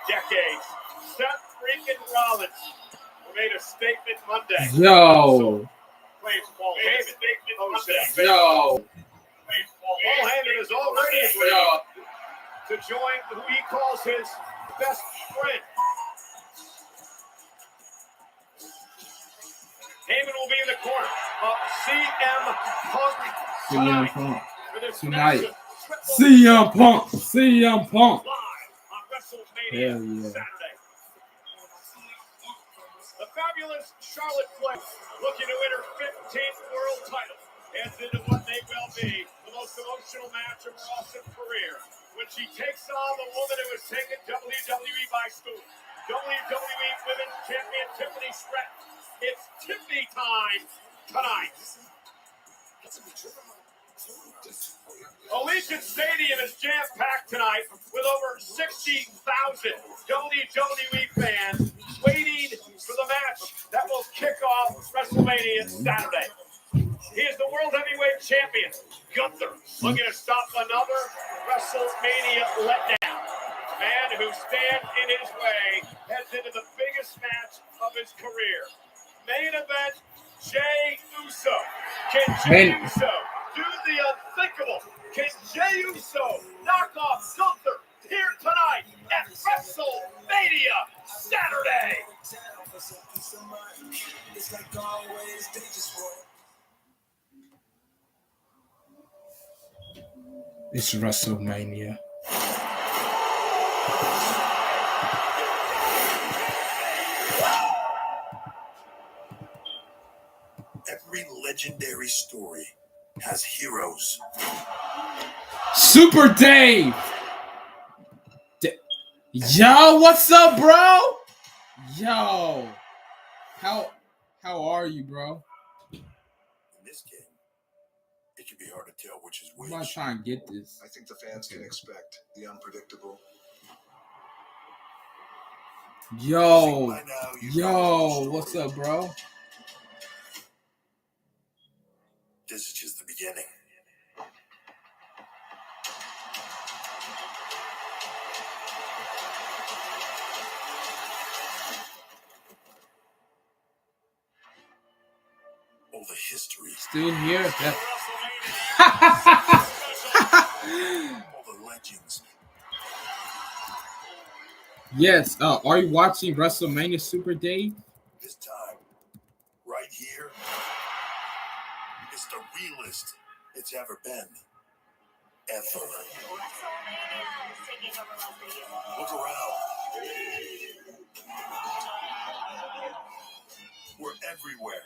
decades. Seth freaking Rollins made a statement Monday. Yo. Claims Paul Heyman. Yo. Paul Heyman is already agreed to join who he calls his best friend. Heyman will be in the corner of CM Punk Tonight. CM Punk. CM Punk. Live on WrestleMania Hell yeah. Saturday. The fabulous Charlotte Flair, looking to win her 15th world title, heads into what may well be the most emotional match of her awesome career when she takes on the woman who has taken WWE by storm, WWE Women's Champion Tiffany Stratton. It's Tiffany time tonight. Allegiant Stadium is jam-packed tonight with over 60,000 WWE fans waiting for the match that will kick off WrestleMania Saturday. He is the World Heavyweight Champion, Gunther, looking to stop another WrestleMania letdown. The man who stands in his way heads into the biggest match of his career. Main event, Jey Uso. Can Jey Uso do the unthinkable? Can Jey Uso knock off Gunther here tonight at WrestleMania Saturday? It's WrestleMania. Every legendary story has heroes. Super Dave. Yo, what's up, bro? Yo, how are you, bro? In this game, it can be hard to tell which is which. I'm not trying to get this. I think the fans can expect the unpredictable. Yo, By now, you know the what's story. up, bro? This is just the beginning. All the history. Still here? All the legends. Yes. Are you watching WrestleMania Super Dave? This time, right here, it's the realest it's ever been. Ever. WrestleMania is taking over Las Vegas. Look around. We're everywhere.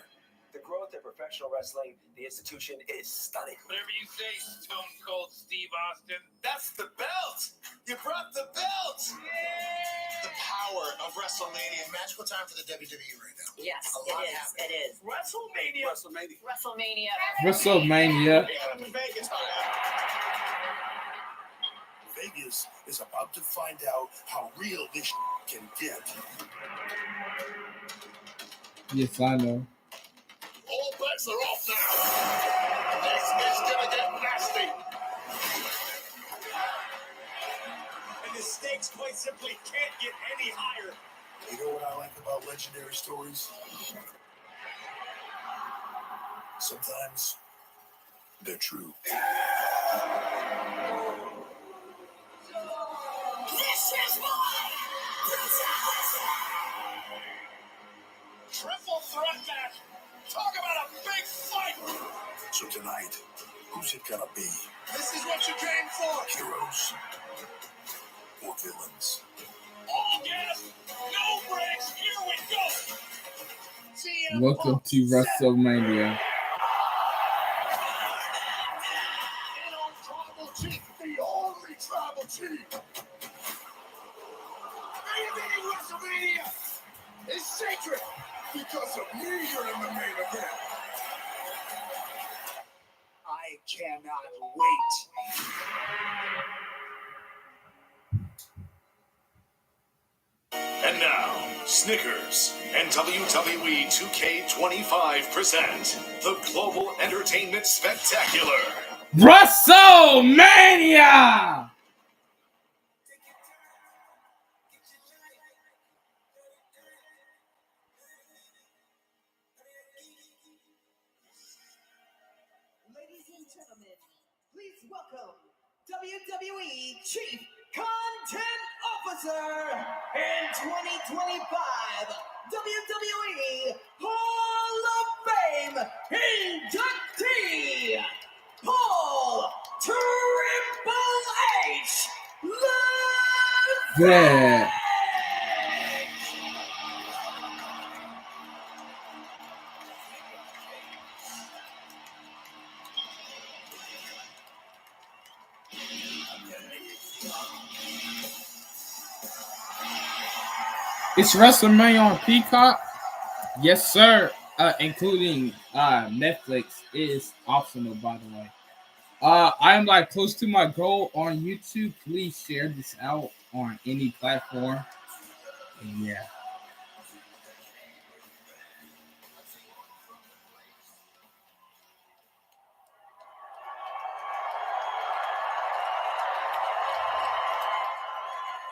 The growth of professional wrestling, the institution, is stunning. Whatever you say, Stone Cold Steve Austin. That's the belt! You brought the belt! The power of WrestleMania. Magical time for the WWE right now. Yes, A lot it is. happening. It is. WrestleMania. WrestleMania. WrestleMania. Vegas is about to find out how real this can get. Yes, I know. All bets are off now. This is gonna get nasty. And the stakes quite simply can't get any higher. You know what I like about legendary stories? Sometimes they're true. This is my brutality. Triple threat match. Talk about a big fight. So tonight, who's it gonna be? This is what you came for. Heroes or villains? All gas, no brakes. Here we go. CM Welcome Punk, to WrestleMania. and on Tribal Chief. The only tribal chief. Anything WrestleMania is sacred. Because of me, you're in the main event. I cannot wait. And now, Snickers and WWE 2K25 present the Global Entertainment Spectacular. WrestleMania! gentlemen, please welcome WWE Chief Content Officer and 2025 WWE Hall of Fame inductee, Paul Triple H Yeah. It's WrestleMania on Peacock. Yes, sir. Including Netflix. It is optional, by the way. I am like close to my goal on YouTube. Please share this out on any platform. And yeah.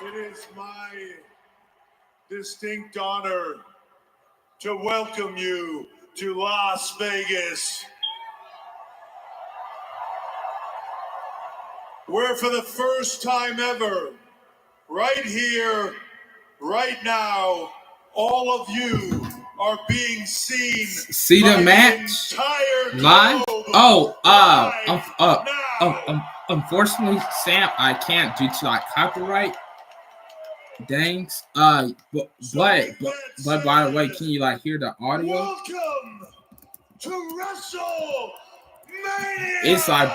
It is my distinct honor to welcome you to Las Vegas, where for the first time ever, right here, right now, all of you are being seen. See the match live? Oh, unfortunately, Sam, I can't due to like copyright. Thanks. But by the way, can you like hear the audio? Welcome to WrestleMania. It's like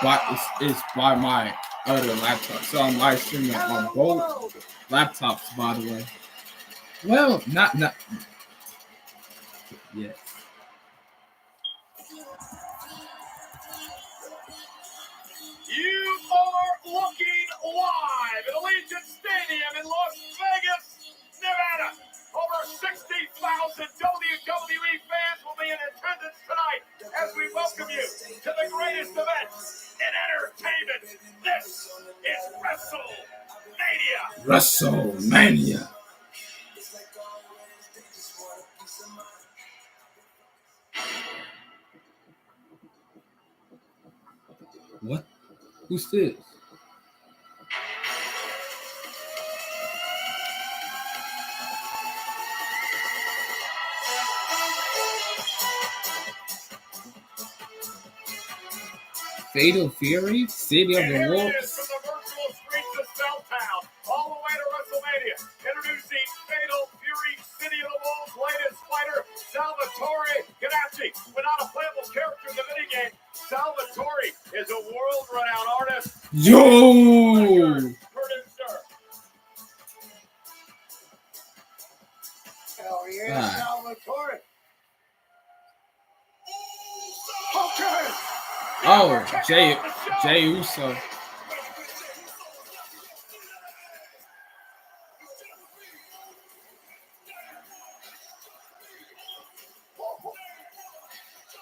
it's by my other laptop, so I'm live streaming on both laptops. By the way, well, not yet. You are looking live at Allegiant Stadium in Las Vegas, Nevada. Over 60,000 WWE fans will be in attendance tonight as we welcome you to the greatest event in entertainment. This is WrestleMania. WrestleMania. What? Who's this? Fatal Fury, City of the Here Wolves. it is from the virtual streets of Southtown, all the way to WrestleMania. Introducing Fatal Fury, City of the Wolves, latest fighter, Salvatore Ganacci. Without a playable character in the minigame, Salvatore is a world-renowned artist. Yo! Producer. Hell yeah, Salvatore. Okay. Oh, Jay Uso.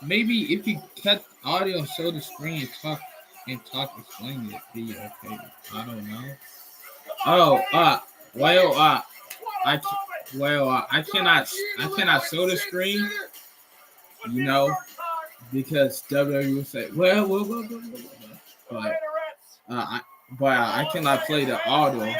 Maybe if you cut audio and show the screen and explain it, be okay. I don't know. Oh, I cannot show the screen, you know, because WWE will say, but I cannot play the audio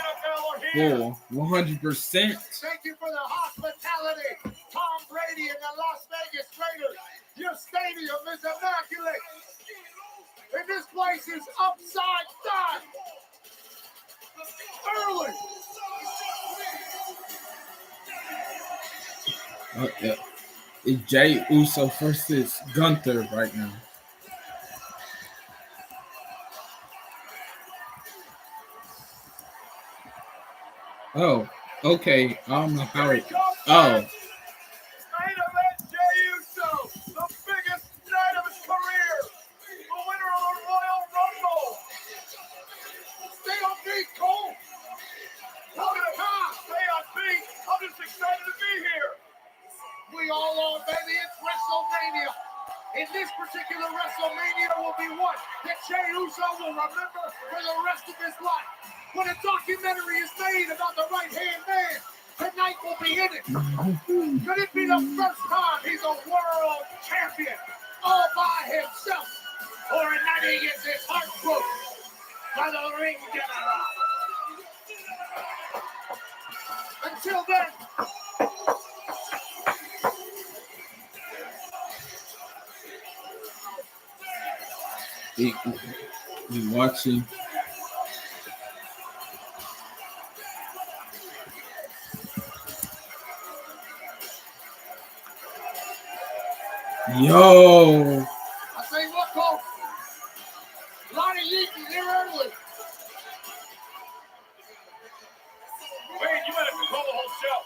full 100%. Thank you for the hospitality, Tom Brady and the Las Vegas Raiders. Your stadium is immaculate, and this place is upside down. Early. Yeah. It's Jay Uso versus Gunther right now. Oh, okay. I don't know how it. Oh. Main event, Jey Uso, the biggest night of his career, the winner of the Royal Rumble. Stay on beat, Cole. Stay on beat. I'm just excited to be here. We all on, baby. It's WrestleMania. And this particular WrestleMania will be one that Jey Uso will remember for the rest of his life. When a documentary is made about the right-hand man, tonight will be in it. Could it be the first time he's a world champion all by himself? or admitting his heart broke by the ring general. Until then, You watching? Yo. I tell you what, Cole, a lot of yeeking here early. Wade, you might have to call the whole show.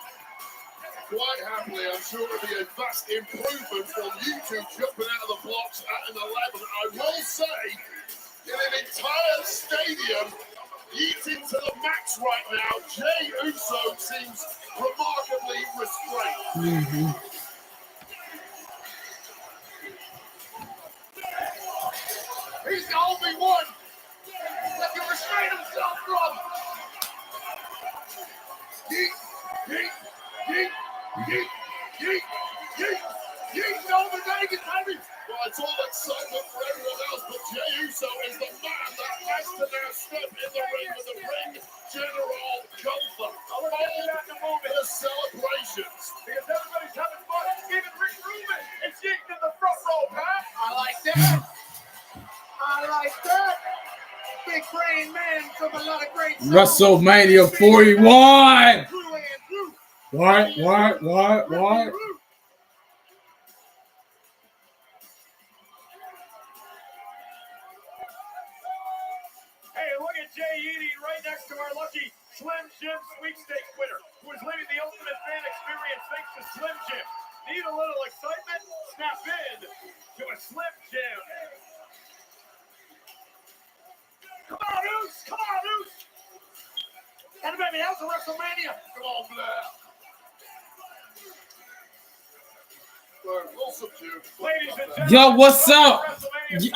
Quite happily, I'm sure it'll be a vast improvement from you two jumping out of the blocks at an 11. I will say, in an entire stadium, eating to the max right now, Jey Uso seems remarkably restrained. He's the only one that can restrain himself from. Yeet, yeet, yeet, yeet, yeet, yeet, yeet, over Vegas, baby. Well, it's all excitement for everyone else, but Jey Uso is the man that has to now step in the ring with the ring general Gunther. Hold the celebrations. Because everybody's having fun. Even Rick Rubin is yeeting in the front row, Pat. I like that. I like that. Big brain man from a lot of great WrestleMania 41. What? Hey, look at Jay eating right next to our lucky Slim Jim sweepstakes winner, who is living the ultimate fan experience thanks to Slim Jim. Need a little excitement? Snap in to a Slim Jim. Come on, Oos! Come on, Oos! And baby, how's the WrestleMania? Come on, Blair. Ladies and gentlemen, Yo, what's up?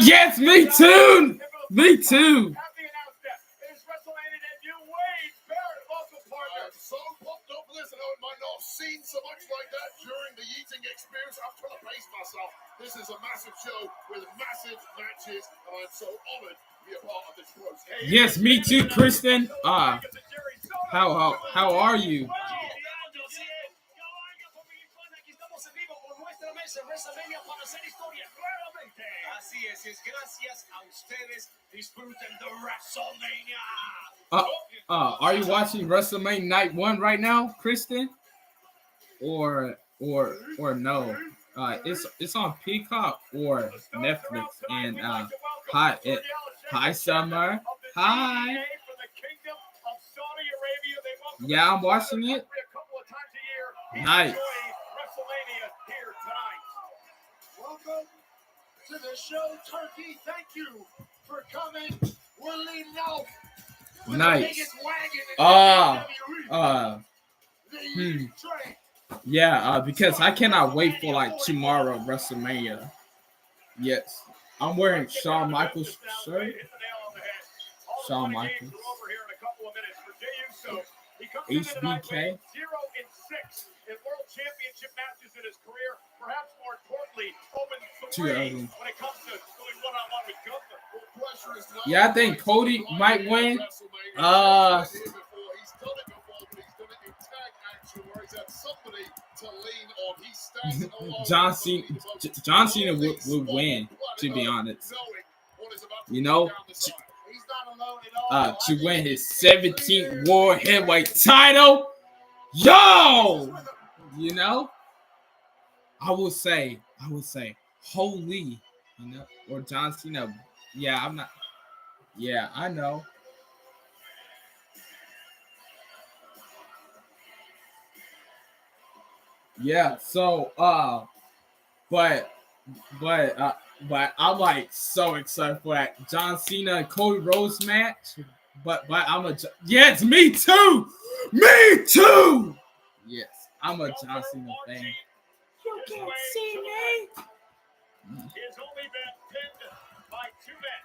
Yes, me too. Me too. happy to announce that it is WrestleMania debut Wade Barrett, local partner. I'm so pumped up for this. I know it might not have seen so much like that during the eating experience. I'm trying to pace myself. This is a massive show with massive matches, and I'm so honored to be a part of this process. Yes, me too, Kristen. How are you? WrestleMania para hacer historia nuevamente. Así es gracias a ustedes. Disfruten de WrestleMania. Are you watching WrestleMania Night 1 right now, Kristen? Or no? It's on Peacock or Netflix. And hi Summer. Hi. Yeah, I'm watching it. Nice. Welcome to the show, Turkey. Thank you for coming. We're leading off with the Nice. biggest wagon in WWE. Train. Yeah, because I cannot wait for like tomorrow WrestleMania. Yes, I'm wearing Shawn Michaels shirt. Shawn Michaels. HBK. 0-6 in world championship matches in his career. Perhaps more importantly, 0-3 when it comes to going one-on-one with Gunther. Yeah, I think Cody might win. John Cena would win, to be honest. You know, to win his 17th World Heavyweight title. Yo! You know? I would say, holy, you know, or John Cena. Yeah, I'm not. Yeah, I know. Yeah, so but I'm like so excited for that John Cena and Cody Rhodes match. But yes, me too. Me too. Yes, I'm a John Cena fan. You can't see me. He has only been pinned by 2 men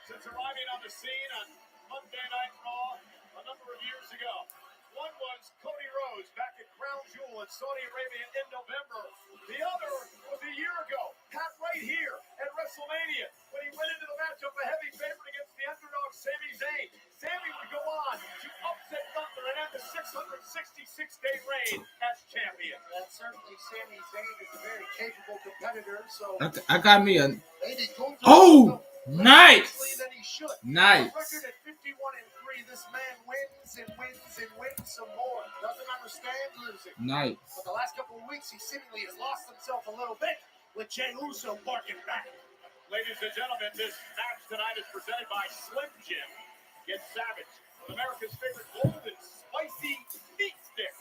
since arriving on the scene on Monday Night Raw a number of years ago. One was Cody Rhodes back at Crown Jewel in Saudi Arabia in November. The other was a year ago, right here at WrestleMania when he went into the matchup a heavy favorite against the underdog Sami Zayn. Sami would go on to upset Gunther and end the 666-day reign as champion. And certainly Sami Zayn is a very capable competitor, so I got me a maybe Gunther Oh, will nice. nicely than he should. Nice. Record at 51-3, this man wins and wins and wins some more. Doesn't understand losing. Nice. But the last couple of weeks, he seemingly has lost himself a little bit with Jey Uso barking back. Ladies and gentlemen, this match tonight is presented by Slim Jim. Get savage with America's favorite golden spicy meat stick.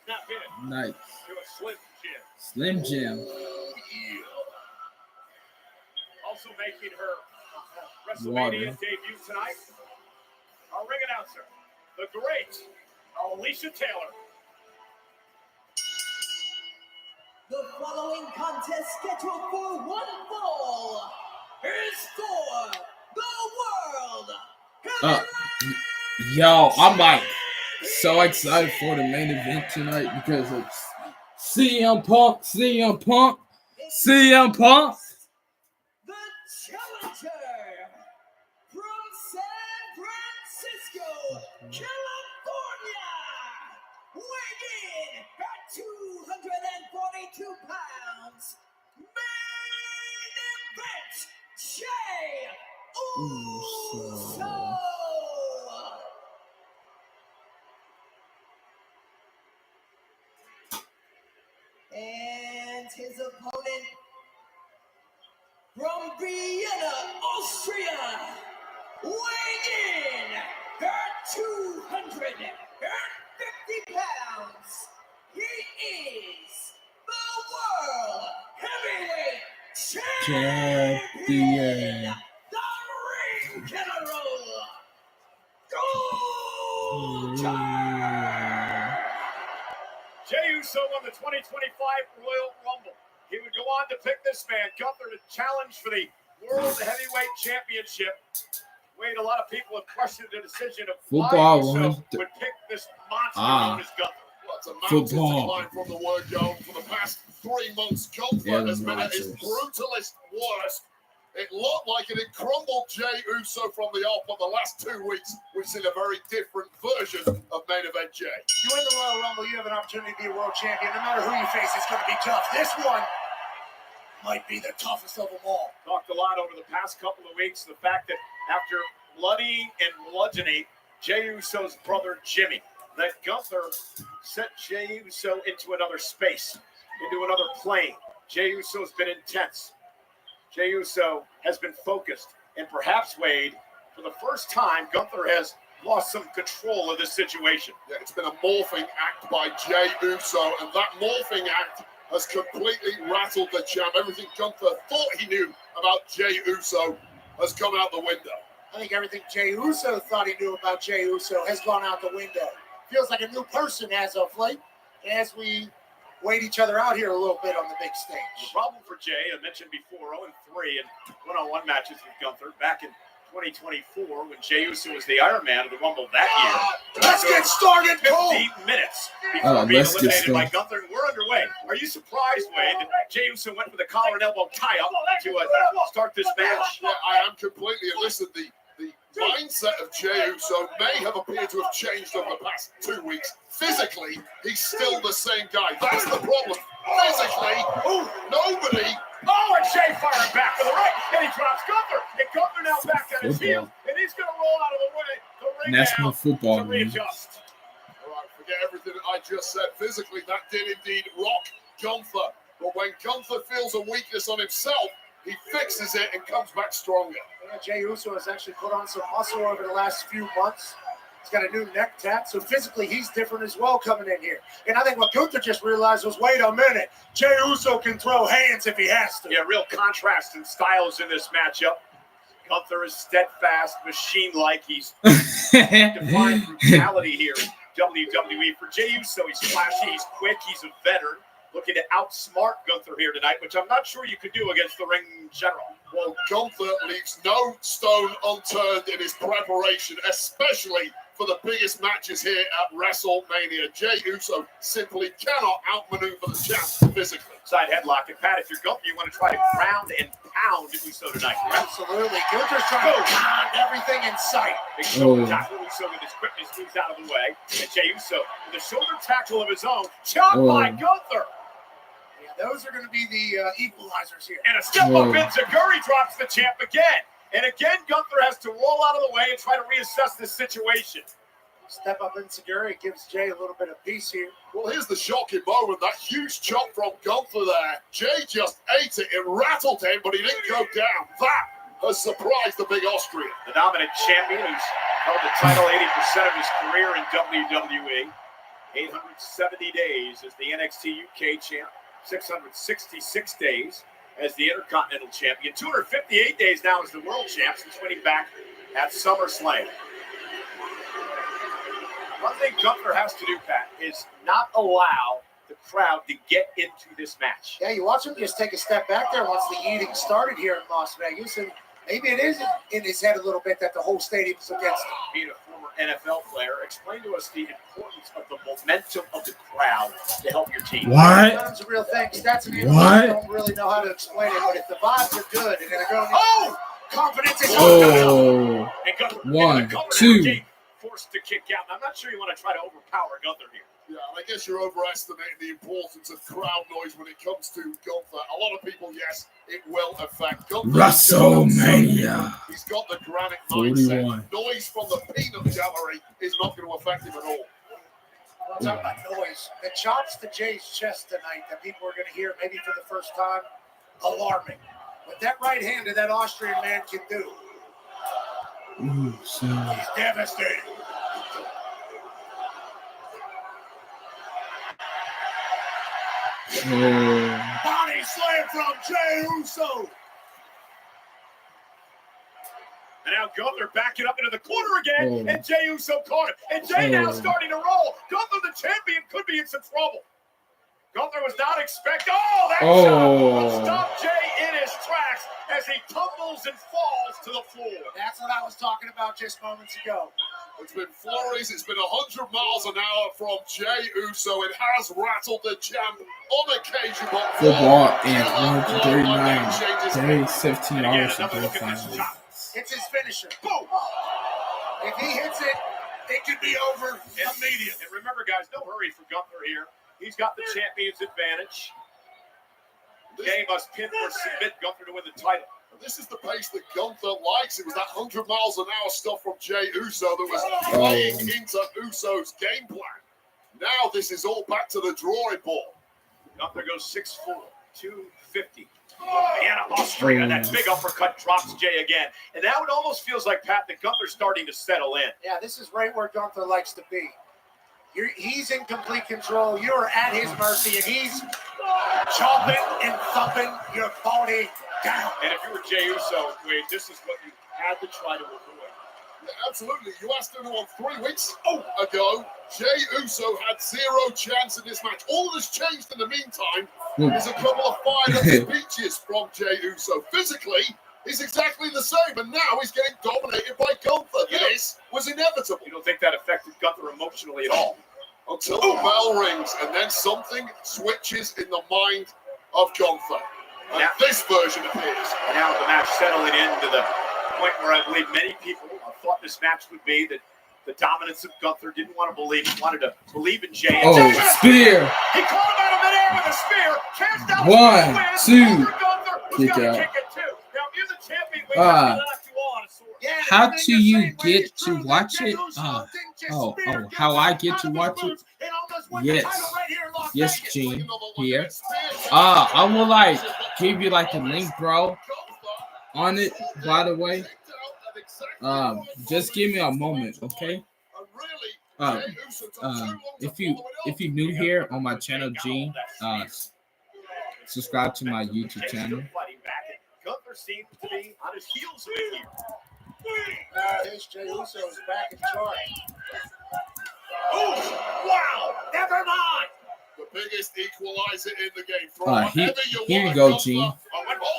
Now hit it Nice. to a Slim Jim. Slim Jim. Also making her WrestleMania Water. debut tonight, our ring announcer, the great Alicia Taylor. The following contest scheduled for one fall is for the world. Yo, I'm like so excited for the main event tonight because it's CM Punk. The challenger from San Francisco, California, weighing in at 242 pounds, main event, Jey Uso. And his opponent from Vienna, Austria, weighing in at 250 pounds, he is the World Heavyweight Champion, the Ring General, Gunther. Jey Uso won the 2025 Royal Rumble. He would go on to pick this man, Gunther, to challenge for the World Heavyweight Championship. Wait, a lot of people have questioned the decision of Football why Uso woman. would pick this monster known as Gunther. Well, it's a mountain Football. to climb from the word go. For the past 3 months, Gunther Aaron has been at his Rodgers. brutalist worst. It looked like it had crumbled Jey Uso from the off, but the last 2 weeks, we've seen a very different version of main event Jey. You win the Royal Rumble, you have an opportunity to be a world champion. No matter who you face, it's going to be tough. This one might be the toughest of them all. Talked a lot over the past couple of weeks, the fact that after bloody and bludgeoning Jey Uso's brother Jimmy, that Gunther sent Jey Uso into another space, into another plane. Jey Uso's been intense. Jey Uso has been focused, and perhaps, Wade, for the first time, Gunther has lost some control of this situation. Yeah, it's been a morphing act by Jey Uso, and that morphing act has completely rattled the champ. Everything Gunther thought he knew about Jey Uso has come out the window. I think everything Jey Uso thought he knew about Jey Uso has gone out the window. Feels like a new person as of late, as we wait each other out here a little bit on the big The stage. problem for Jey, I mentioned before, 0-3 in one-on-one matches with Gunther back in 2024 when Jey Uso was the Iron Man of the Rumble that year. Let's get started, Cole. 15 minutes before being let's get eliminated by started. Gunther, and we're underway. Are you surprised, Wade, that Jey Uso went with a collar and elbow tie-up to start this match? Yeah, I am completely. And listen, the mindset of Jey Uso may have appeared to have changed over the past 2 weeks. Physically, he's still the same guy. That's the problem. Physically, nobody. Oh, and Jey firing back to the right, and he drops Gunther. And Gunther now back on his heel, and he's going to roll out of the way. The ring National now football, to man. readjust. All right, forget everything that I just said. Physically, that did indeed rock Gunther. But when Gunther feels a weakness on himself, he fixes it and comes back stronger. Yeah, Jey Uso has actually put on some muscle over the last few months. He's got a new neck tat, so physically he's different as well coming in here. And I think what Gunther just realized was, wait a minute, Jey Uso can throw hands if he has to. Yeah, real contrast in styles in this matchup. Gunther is steadfast, machine-like. He's defined brutality here in WWE. For Jey Uso, he's flashy, he's quick, he's a veteran. Looking to outsmart Gunther here tonight, which I'm not sure you could do against the Ring General. Well, Gunther leaves no stone unturned in his preparation, especially for the biggest matches here at WrestleMania. Jey Uso simply cannot outmaneuver the champ physically. Side headlock. And Pat, if you're Gunther, you want to try to ground and pound Uso tonight, right? Absolutely. Gunther's trying to pound everything in sight. Big shoulder tackle. Uso with his quickness moves out of the way. And Jey Uso with a shoulder tackle of his own. Chopped by Gunther. Yeah, those are going to be the equalizers here. And a step up in. Zaguri drops the champ again. And again, Gunther has to roll out of the way and try to reassess this situation. Step up in Segura gives Jey a little bit of peace here. Well, here's the shocking moment. That huge chop from Gunther there. Jey just ate it. It rattled him, but he didn't go down. That has surprised the big Austrian. The dominant champion who's held the title 80% of his career in WWE. 870 days as the NXT UK champ. 666 days as the Intercontinental Champion. 258 days now as the World Champ since winning back at SummerSlam. One thing Gunther has to do, Pat, is not allow the crowd to get into this match. Yeah, you watch him just take a step back there once the eating started here in Las Vegas, and maybe it is in his head a little bit that the whole stadium is against him. Being a former NFL player, explain to us the importance of the momentum of the crowd to help your team. That's a real thing. Stats and analytics don't really know how to explain it, but if the vibes are good and they're going, confidence is One, two. Forced to kick out. I'm not sure you want to try to overpower Gunther here. Yeah, and I guess you're overestimating the importance of crowd noise when it comes to Gunther. A lot of people, yes, it will affect Gunther. WrestleMania. He's got the granite mindset. 41. Noise from the peanut gallery is not going to affect him at all. Well, talking about noise, the chops to Jay's chest tonight that people are going to hear maybe for the first time, alarming. What that right hand of that Austrian man can do. He's devastated. Body slam from Jey Uso. And now Gunther backing up into the corner again, and Jey Uso caught him. And Jey now starting to roll. Gunther, the champion, could be in some trouble. Gunther was not expecting. That shot will stop Jey in his tracks as he tumbles and falls to the floor. That's what I was talking about just moments ago. It's been flurries. It's been 100 miles an hour from Jey Uso. It has rattled the champ on occasion. But football and 139 days, 17 hours to go finally. It's his finisher. Boom! If he hits it, it could be over immediately. And remember, guys, no hurry for Gunther here. He's got the champion's advantage. Jey must pin or submit Gunther to win the title. This is the pace that Gunther likes. It was that 100 miles an hour stuff from Jey Uso that was playing into Uso's game plan. Now this is all back to the drawing board. Gunther goes 6'4", 250. Vienna, Austria, that big uppercut drops Jey again. And now it almost feels like, Pat, that Gunther's starting to settle in. Yeah, this is right where Gunther likes to be. He's in complete control. You're at his mercy, and he's chopping and thumping your body down. And if you were Jey Uso, Wade, this is what you had to try to avoid. Yeah, absolutely. You asked anyone 3 weeks ago, Jey Uso had zero chance in this match. All that has changed in the meantime is a couple of fired-up speeches from Jey Uso. Physically, he's exactly the same, and now he's getting dominated by Gunther. This was inevitable. You don't think that affected Gunther emotionally at all? Until the bell rings, and then something switches in the mind of Gunther. And this version appears. Now the match settling into the point where I believe many people thought this match would be, that the dominance of Gunther didn't want to believe, wanted to believe in Jey. Spear. He caught him out of midair with a spear. Cast out 1, 2. Kick out. Kick it too. Now you're the champion. How do you get to watch it? How I get to watch it? Yes, Gene, here. I will give you the link, bro, on it, by the way. Just give me a moment, okay? If you new here on my channel, Gene, subscribe to my YouTube channel. Gunther seems to be on his heels a bit here. This Jey Uso is back in charge. Oh, wow! Never mind. The biggest equalizer in the game. Here you go, Gene.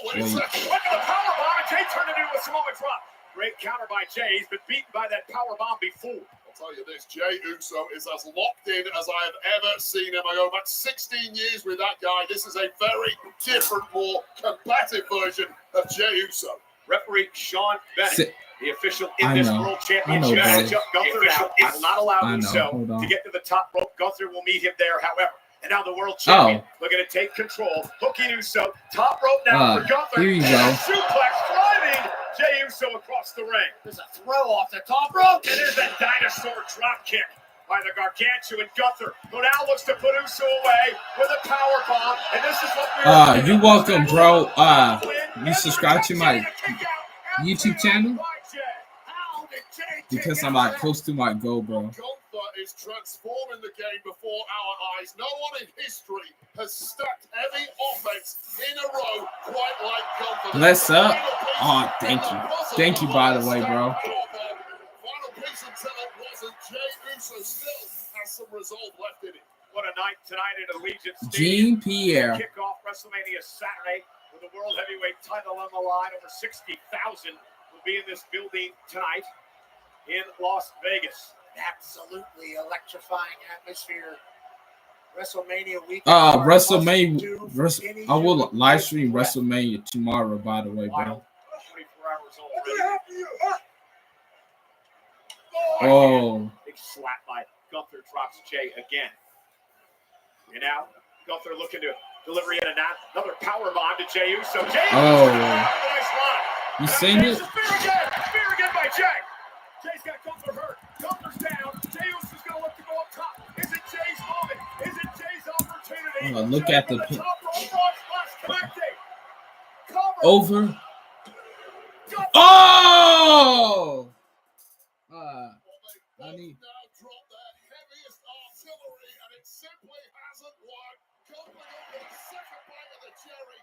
Wait a second. Look at the powerbomb. Jey turned it into a Samoan drop. Great counter by Jey. He's been beaten by that powerbomb before. I'll tell you this, Jey Uso is as locked in as I have ever seen him. I go back 16 years with that guy. This is a very different, more combative version of Jey Uso. Referee Sean Bennett, Sit. the official in I this know. World I Championship know, matchup. Gunther now will not allow I know. Uso Hold on. to get to the top rope. Gunther will meet him there, however. And now the world champion looking to take control. Hooking Uso. Top rope now for Gunther. Here you go. Suplex driving Jey Uso across the ring. There's a throw off the top rope. And there's a dinosaur drop kick by the gargantuan Gunther, who now looks to put Uso away with a power bomb. And this is what we're you're welcome, bro. You subscribe to my YouTube channel? Because I'm like close to my goal, bro. Gunther is transforming the game before our eyes. No one in history has stacked heavy offense in a row quite like Gunther. Bless up. Oh, thank you. Thank you, by the way, bro. Final piece until it wasn't. Jey Uso still has some resolve left in it. What a night tonight at Allegiant Jean Stadium. Pierre. Kick off WrestleMania Saturday with the World Heavyweight title on the line. Over 60,000 will be in this building tonight in Las Vegas. Absolutely electrifying atmosphere. WrestleMania week. WrestleMania. I will live stream WrestleMania tomorrow, by the way, bro. 24 hours already. Oh. Big slap by Gunther, drops Jey again. And now Gunther looking to deliver yet another power bomb to Jey Uso. Jey Oh. Nice line. You seen it? Spear again by Jey. Jey's got Gunther hurt. Gunther's down. Jey Uso's going to look to go up top. Is it Jey's moment? Is it Jey's opportunity? Look Jey at from the pin. top rope, connecting. Cover. Over. Gunther. Oh! I need. Now drop that heaviest artillery, and it simply hasn't worked. Gunther with a second bite of the cherry.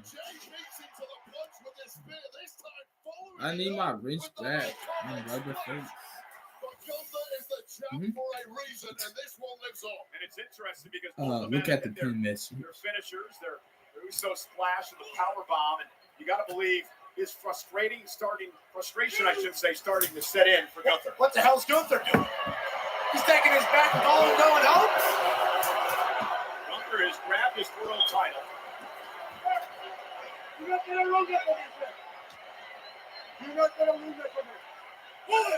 Jey beats him to the punch with his spear. This time following. I need my wrist back. My rubber face. But Gunther is the champ for a reason, and this one lives on. And it's interesting because both Look at the their pin mess. finishers, their Uso splash and the power bomb, and you got to believe his frustration, I should say, starting to set in for Gunther. What the hell's Gunther doing? He's taking his back and going home. Gunther has grabbed his world title. You're not gonna lose it for me, sir. You're not gonna lose it for me.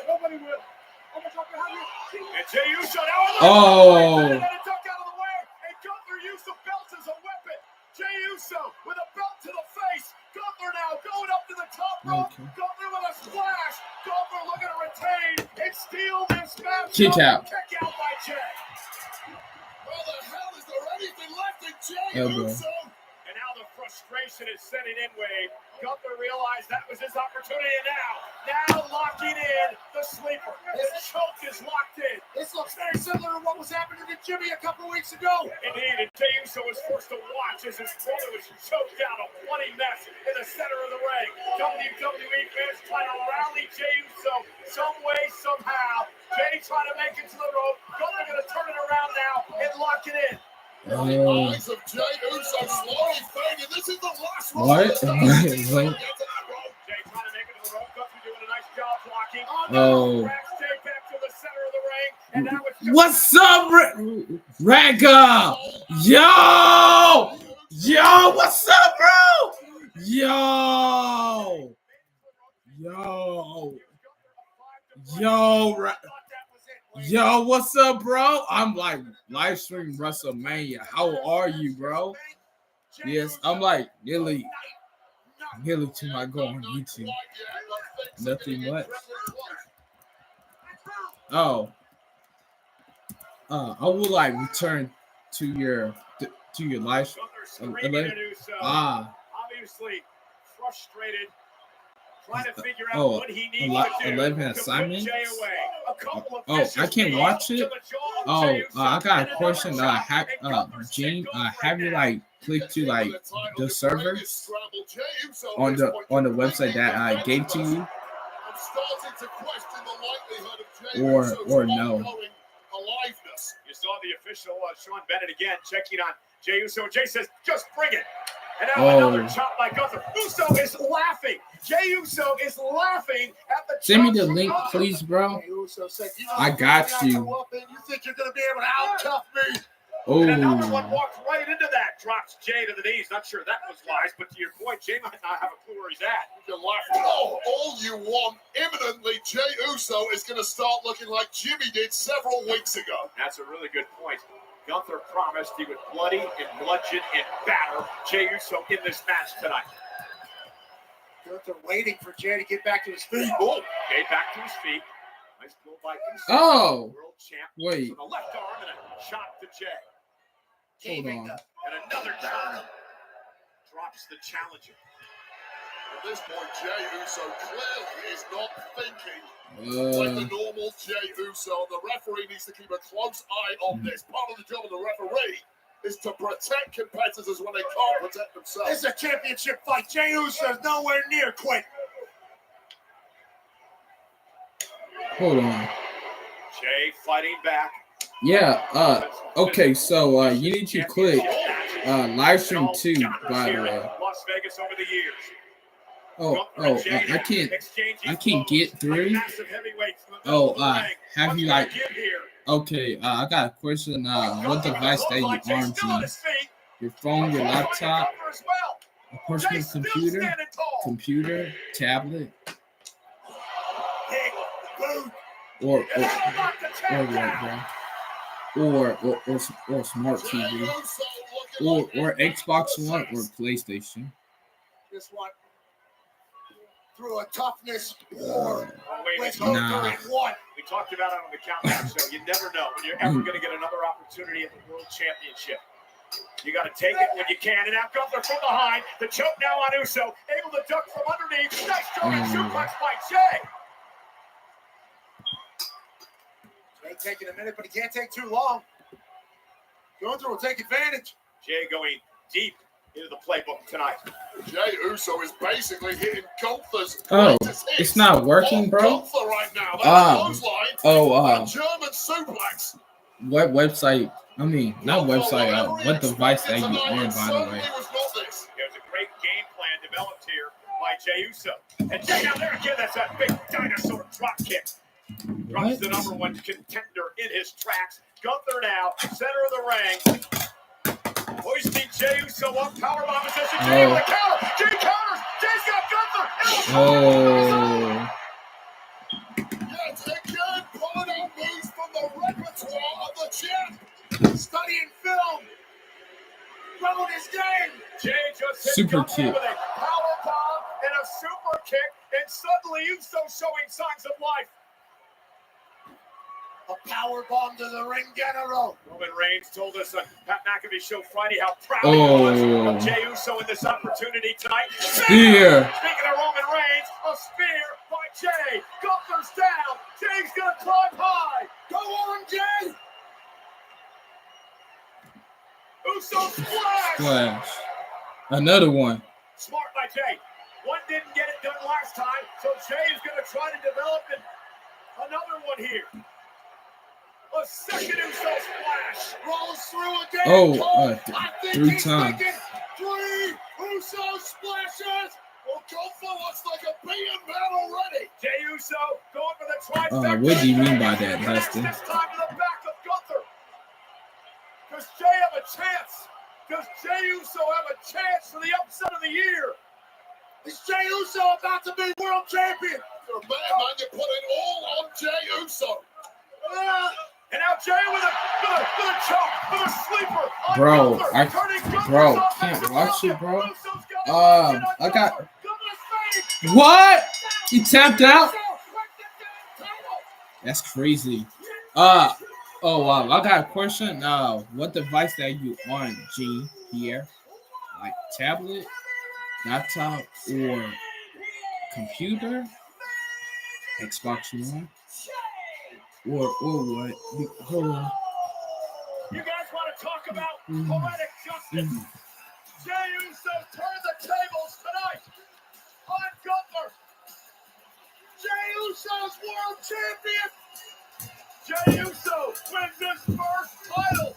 Nobody will. I'm gonna talk to you. And Jey Uso now on the Oh. and a duck out of the way, and Gunther used the belt as a weapon. Jey Uso with a belt to the face. Gunther now going up to the top rope. Okay. Gunther with a splash. Gunther looking to retain. It's steel and smash. Kick out. Kick out by Jey. Where the hell is there anything left in Jey Elbow. Uso? And now the frustration is setting in, Wade. Gunther realized that was his opportunity, and now locking in the sleeper. His choke is locked in. This looks very similar to what was happening to Jimmy a couple weeks ago. Indeed, and Jey Uso was forced to watch as his brother was choked down, a bloody mess in the center of the ring. WWE fans trying to rally Jey Uso some way, somehow. Jey trying to make it to the rope. Gunther going to turn it around now and lock it in. The eyes of Jey Uso slowly fading. This is the last one. What? Jey trying to make it to the rope. Gunther doing a nice job blocking. Oh. Drags Jey back to the center of the ring, and now it's just What's up, Ragga? Yo, what's up, bro? Yo, what's up, bro? I'm like live streaming WrestleMania. How are you, bro? Yes, I'm like nearly to my goal on YouTube. Nothing much. Oh. I would like return to your live stream. Obviously frustrated, trying to figure out what he needs to do 11 to put assignments. Jey away. A couple of I can't watch it. I got a question. Gene, have you like clicked to like the server on the website that I gave to you, or no? You saw the official Sean Bennett again checking on Jey Uso. Jey says, "Just bring it." And now another chop by Gunther. Uso is laughing. Jey Uso is laughing at the Send me chops the from link, Gunther. please, bro. Jey Uso said, you know, I got you. You think you're going to be able to out-tough me? And another one Oh, walks right into that. Drops Jey to the knees. Not sure that was wise, but to your point, Jey might not have a clue where he's at. You can laugh all you want. Imminently, Jey Uso is going to start looking like Jimmy did several weeks ago. That's a really good point. Gunther promised he would bloody and bludgeon and batter Jey Uso in this match tonight. Gunther waiting for Jey to get back to his feet. Oh, Jey back to his feet. Nice blow by Uso. Oh, World champ. wait. With a left arm and a shot to Jey. Hold on. And another chop. Drops the challenger. At this point, Jey Uso clearly is not thinking like the normal Jey Uso. The referee needs to keep a close eye on this. Part of the job of the referee is to protect competitors when they can't protect themselves. It's a championship fight. Jey Uso's nowhere near quit. Hold on. Jey fighting back. Yeah, okay, so you need to click live stream 2, by the way. Las Vegas over the years. I can't get through. Oh, have you like, okay, I got a question. What device that you on, G? Your phone, your laptop, a personal computer, tablet, or smart TV, or Xbox One or PlayStation. This one through a toughness war with Nah. Gunther in one. We talked about it on the countdown show. You never know when you're ever going to get another opportunity at the World Championship. You got to take it when you can. And now Gunther from behind. The choke now on Uso. Able to duck from underneath. Nice German suplex by Jey. Jey taking a minute, but he can't take too long. Gunther will take advantage. Jey going deep into the playbook tonight. Jey Uso is basically hitting Gunther's Oh, greatest hits it's not working, on bro? Gunther right now. That's a German suplex. What website? I mean, not website. What device that you on, by the way? There's a great game plan developed here by Jey Uso. And Jey down there again. That's that big dinosaur drop kick. Drops the number one contender in his tracks. Gunther now, center of the ring. Hoisting Jey Uso up, powerbomb position. Jey with the counter. Jey counters. Jey's got Gunther. Oh. Yet again, pulling out moves from the repertoire of the champ. Studying film. Growing his game. Jey just hit Super Gunther kick. with a powerbomb and a super kick, and suddenly Uso showing signs of life. A power bomb to the ring general. Roman Reigns told us on Pat McAfee show Friday how proud he was of Jey Uso in this opportunity tonight. Spear. Speaking of Roman Reigns, a spear by Jey. Gunther's down. Jey's gonna climb high. Go on, Jey. Uso splash. Flash. Another one. Smart by Jey. One didn't get it done last time, so Jey is gonna try to develop another one here. A second Uso splash. Rolls through again. Oh, I think 3 he's times. thinking 3 Uso splashes. Well, Gunther looks like a being man already. Jey Uso going for the trifecta. What do you mean by that, Connects Dustin? this time to the back of Gunther. Does Jey have a chance? Does Jey Uso have a chance for the upset of the year? Is Jey Uso about to be world champion? You're a man, you're putting all on Jey Uso. And now Jey with a chop, with a sleeper on Bro, Gunther, turning Gunther's bro, offense can't watch around. it, bro. Uso's got it. I got. Gunther's face. What? He tapped out? That's crazy. Oh wow, I got a question. What device that you on, G, here? Like tablet, laptop, or computer? Xbox One? Or what? Hold on. You guys want to talk about poetic justice? Jey Uso turned the tables tonight on Gunther. Jey Uso's world champion. Jey Uso wins his first title.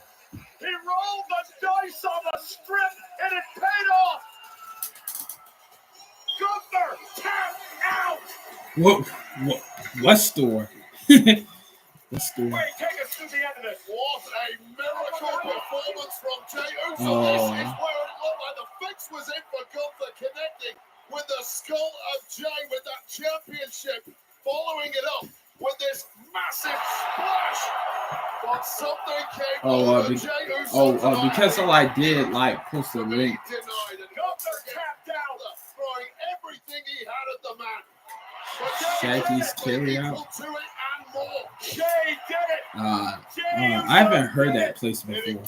He rolled the dice on the strip, and it paid off. What store? What store? Wait, take us to the end of this. What a miracle performance from Jey Uso. Oh. This is where it looked like the fix was in for Gunther, connecting with the skull of Jey with that championship, following it up with this massive splash. But something came over Jey Uso. Because I did post a link. Denied and Gunther tapped out. throwing everything he had at the man. Shaggy's carry out. Jey did it. I haven't heard that place before.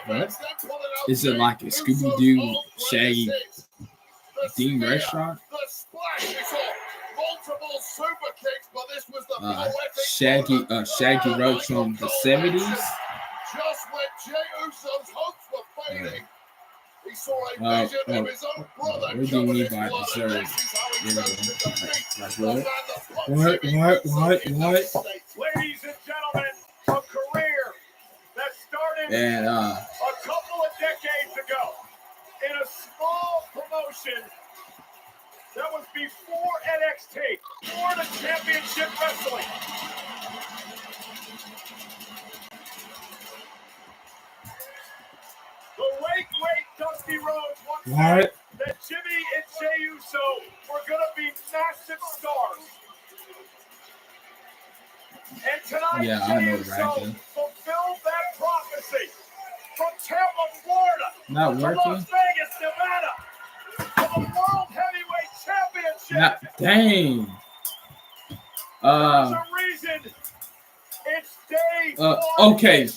What? Is it like a Scooby Doo Shaggy themed restaurant? Shaggy Roach from the 70s. Just when Jey Uso's hopes were fading, he saw a vision of his own brother. What do you mean by deserve? What? Ladies and gentlemen, a career that started And a couple of decades ago in a small promotion that was before NXT, before the Championship Wrestling. The late, great Dusty Rhodes once said that Jimmy and Jey Uso were going to be massive stars. And tonight, Jey Uso fulfilled that prophecy. From Tampa, Florida, Not to working. Las Vegas, Nevada, to the World Heavyweight Championship. Dang. There's a reason it's day one. Okay.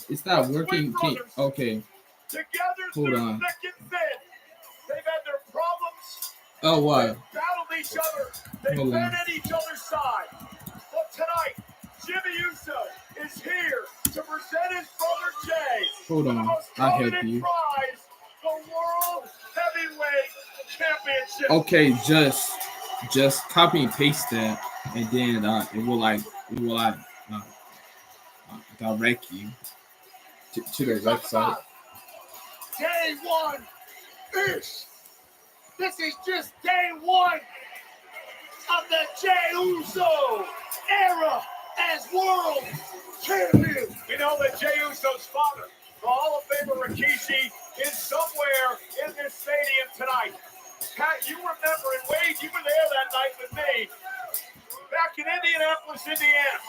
It's not working. Okay. Together Hold through on. thick and thin. They've had their problems. Oh, what? They've battled each other. They've Hold been on. at each other's side. But tonight, Jimmy Uso is here to present his brother Jey. Hold for the on. most I'll help coveted you. prize, the World Heavyweight Championship. Okay, just copy and paste that, and then it will direct you to the website. Day one ish. This is just day one of the Jey Uso era as world champion. We know that Jey Uso's father, the Hall of Famer Rikishi, is somewhere in this stadium tonight. Pat, you remember, and Wade, you were there that night with me, back in Indianapolis, Indiana.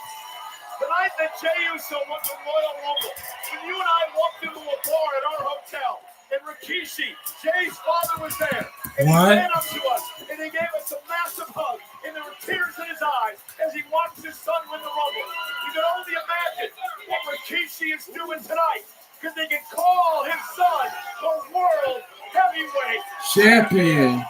The night that Jey Uso won the Royal Rumble, when you and I walked into a bar at our hotel, and Rikishi, Jay's father, was there. And What? he ran up to us, and he gave us a massive hug, and there were tears in his eyes as he watched his son win the Rumble. You can only imagine what Rikishi is doing tonight, because they can call his son the World Heavyweight Champion.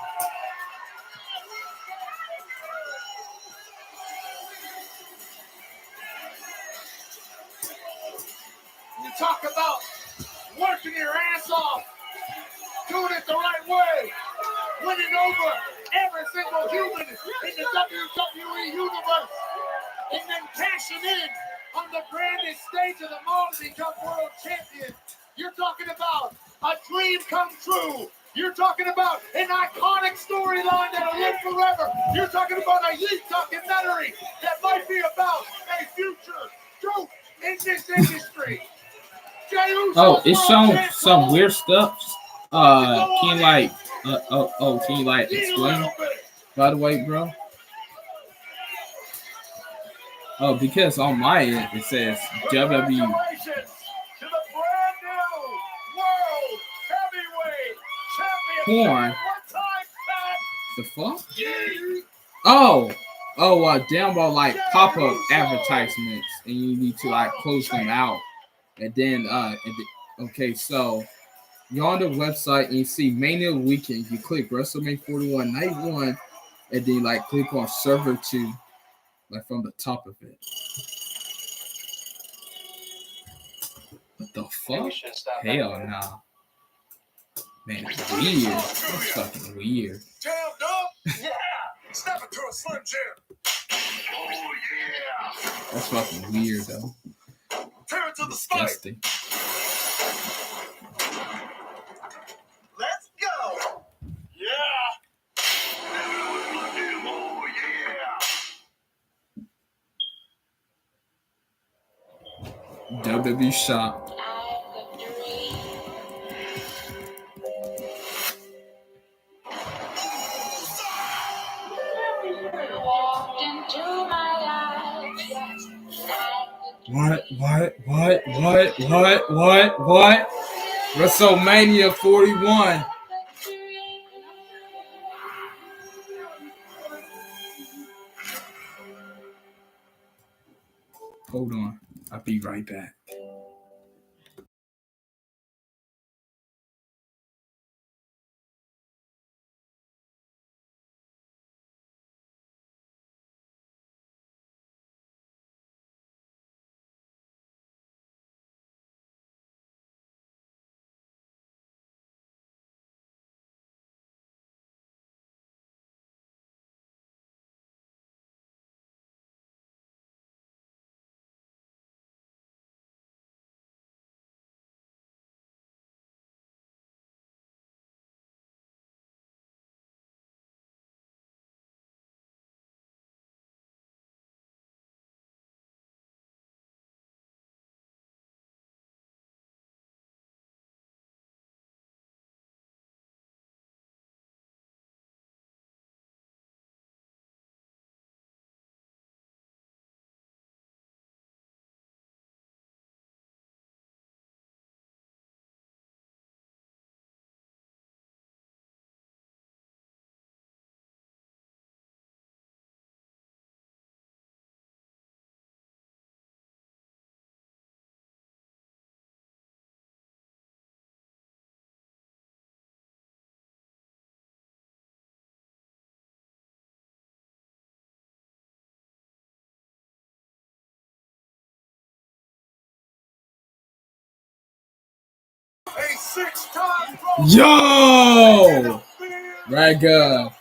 You talk about working your ass off, doing it the right way, winning over every single human in the WWE universe, and then cashing in on the grandest stage of them all to become world champion. You're talking about a dream come true. You're talking about an iconic storyline that'll live forever. You're talking about a youth documentary that might be about a future GOAT in this industry. Oh, it's showing some weird stuff. Can you explain? By the way, bro. Oh, because on my end it says WWE. Congratulations to the brand new World Heavyweight Championship. Porn. One time, Pat. The fuck? Oh, down below pop-up advertisements, and you need to close them out, and then okay, so you're on the website and you see Mania Weekend. You click WrestleMania 41 Night 1, and then click on Server 2, from the top of it. What the fuck? Hell nah. Man, it's weird. That's fucking weird. Jammed up? Yeah! Snap it to a Slim Jim. Oh, yeah! That's fucking weird, though. Tear it to the spine. Disgusting. Let's go! Yeah! WWE shop. What? WrestleMania 41. Hold on. I'll be right back. A six-time Yo! Raga.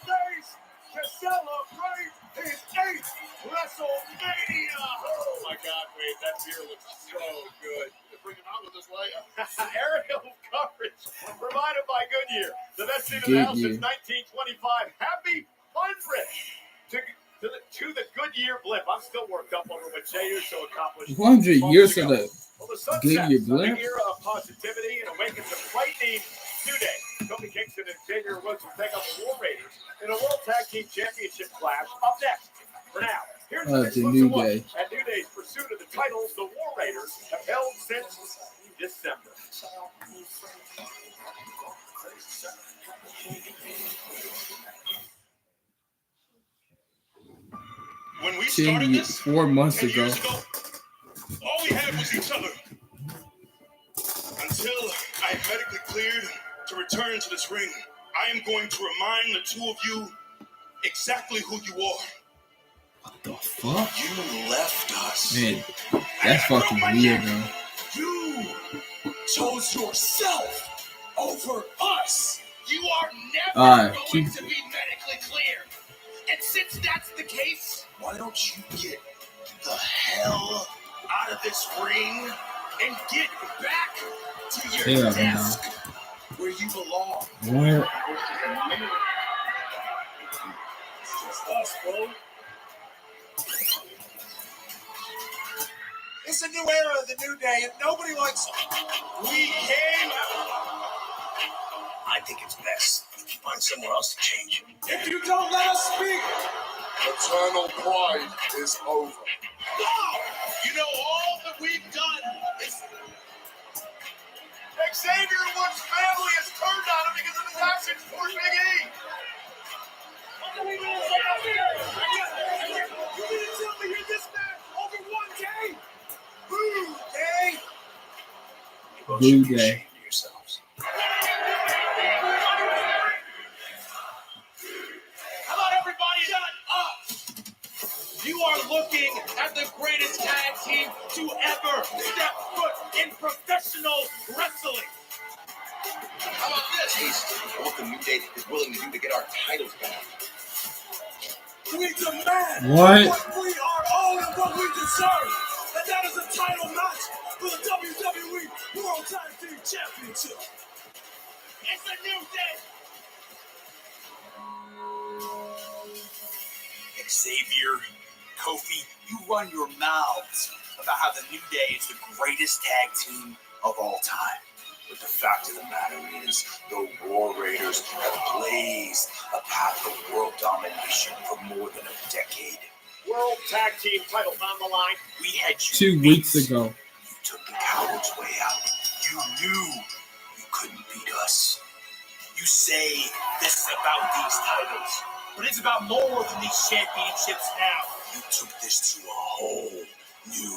to celebrate his 8th WrestleMania. Oh my God, Wade, that beer looks so good. You bring him out with us later. Aerial coverage provided by Goodyear. The best team in the house since 1925. Happy 100 to the Goodyear blip. I'm still worked up over what Jey Uso accomplished. 100 years of the Well, the sun Goodyear sets, blip. a era of positivity and awakens a frightening New Day. Kofi Kingston and Xavier Woods will take on the War Raiders in a World Tag Team Championship clash up next. For now, here's an The exclusive New look Day. at New Day's pursuit of the titles the War Raiders have held since December. When we started this 4 months 10 ago. years ago, all we had was each other. Until I am medically cleared to return to this ring, I am going to remind the two of you exactly who you are. What the fuck? You left us. Man, that's fucking weird, bro. You chose yourself over us. You are never going to be medically clear. And since that's the case, why don't you get the hell out of this ring and get back to your desk where you belong? What? It's just us, bro. It's a new era of the New Day, and nobody likes it. We came out. I think it's best if you find somewhere else to change. If you don't let us speak, Eternal pride is over. you know all that we've done is Xavier Woods' family has turned on him because of his actions towards Big E. You mean to tell me you're this mad over one day? Boo day. Boo day. Yourselves. How about everybody shut up? You are looking at the greatest tag team to ever step foot in professional wrestling. How about this? Taste what the New Day is willing to do to get our titles back. We demand What? what we are owed and what we deserve. And that is a title match for the WWE World Tag Team Championship. It's a new day. Xavier, Kofi, you run your mouths. about how the New Day is the greatest tag team of all time. But the fact of the matter is, the War Raiders have blazed a path of world domination for more than a decade. World Tag Team titles on the line. We had you 2 weeks ago. You took the coward's way out. You knew you couldn't beat us. You say this is about these titles, but it's about more than these championships now. You took this to a whole new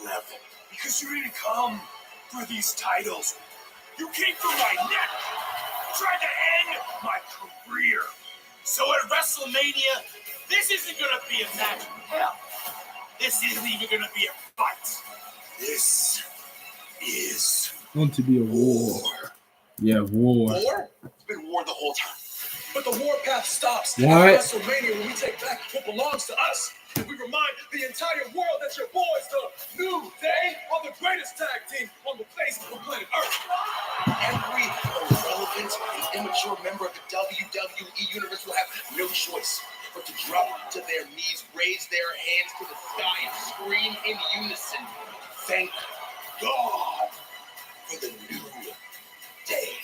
level. Because you didn't come for these titles. You came for my neck. Tried to end my career. So at WrestleMania, this isn't going to be a match. Hell, this isn't even going to be a fight. This is Want to be a war. Yeah, war. war. It's been war the whole time. But the warpath stops What? at WrestleMania when we take back what belongs to us. And we remind the entire world that your boys, the New Day, are the greatest tag team on the face of planet Earth. Every irrelevant and immature member of the WWE Universe will have no choice but to drop to their knees, raise their hands to the sky, and scream in unison, "Thank God for the New Day."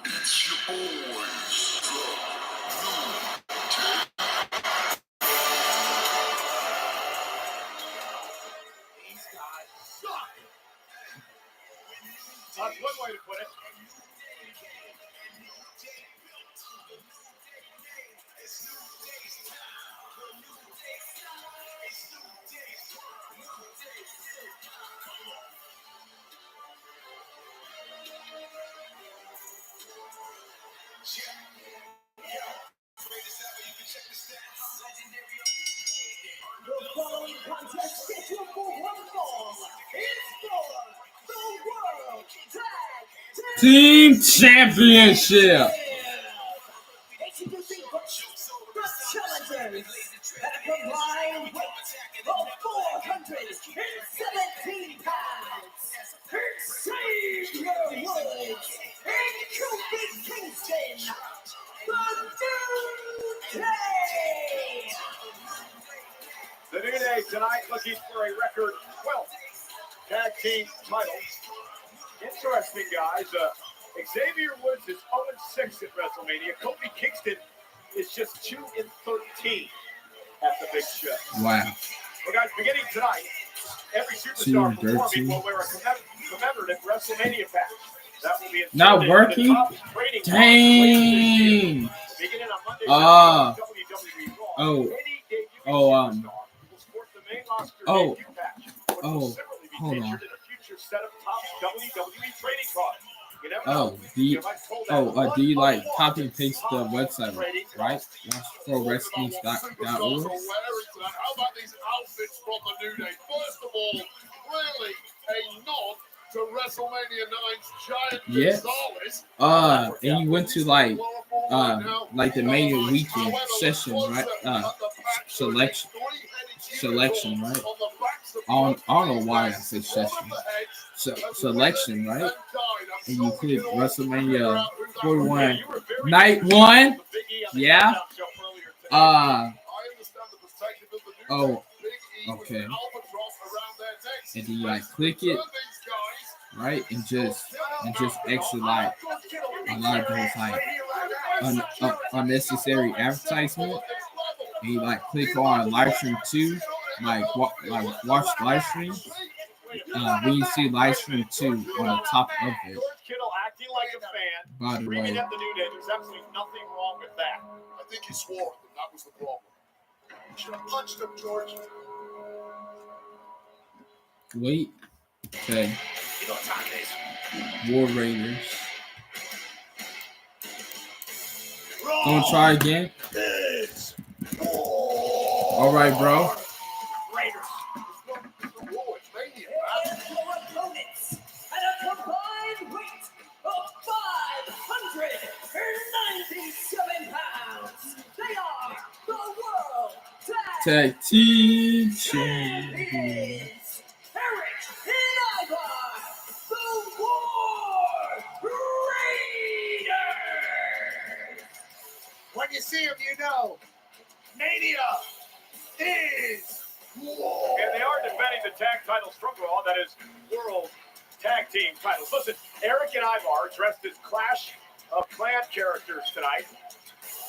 It's your boys, the These guys suck. That's one way to put it. The following contest scheduled for one fall is for the World Tag Team Championship. Introducing the challengers at a combined weight of 417 pounds. Xavier Woods and Kofi Kingston, the New Day. The New Day tonight looking for a record 12 tag team titles. Interesting, guys. Xavier Woods is 0-6 at WrestleMania. Kofi Kingston is just 2-13 at the big show. Wow. Well, guys, beginning tonight, every superstar 2-13. performing will wear a commemorative WrestleMania patch. That will be Not inserted in the working? top trading cards later this year. Dang. Beginning on Monday, Ah. WWE Raw, Oh. any debut Oh, superstar will sport the main roster oh. debut patch, which will Oh. similarly be Hold featured on. in a future set of top WWE trading cards. You never Oh, know. do you, You might pull that do you like one-of-one copy and paste the top website, trading right? card. WrestleWrestlings.org. Superstars are wearing tonight. How about these outfits from the New Day? First of all, really a nod to WrestleMania 9's Giant Yes. Gonzalez. And you went to like the Mania weekend session, right? Selection, right? I don't know why I said session. Selection, right? And you click WrestleMania 41 night 1. Yeah. Oh, okay. And then you like click it, right? And just extra like a lot of those like unnecessary advertisement. And you like click on live stream 2, like watch live stream. When you see live stream 2 on the top of it. George Kittle acting like a fan, By the screaming way, at the New Day. There's absolutely nothing wrong with that. I think he swore at them. That was the problem. You should have punched him, George. wait. Okay. You know what time it is. War Raiders. Gonna try again. All right, bro. Raiders. And your opponents at a combined weight of 597 pounds. They are the World Tag Team Champions. Champions. Eric Ivar, the War Raiders. When you see him, you know Mania is war. And they are defending the tag titles from Raw, that is World Tag Team titles. Listen, Eric and Ivar dressed as Clash of Clan characters tonight.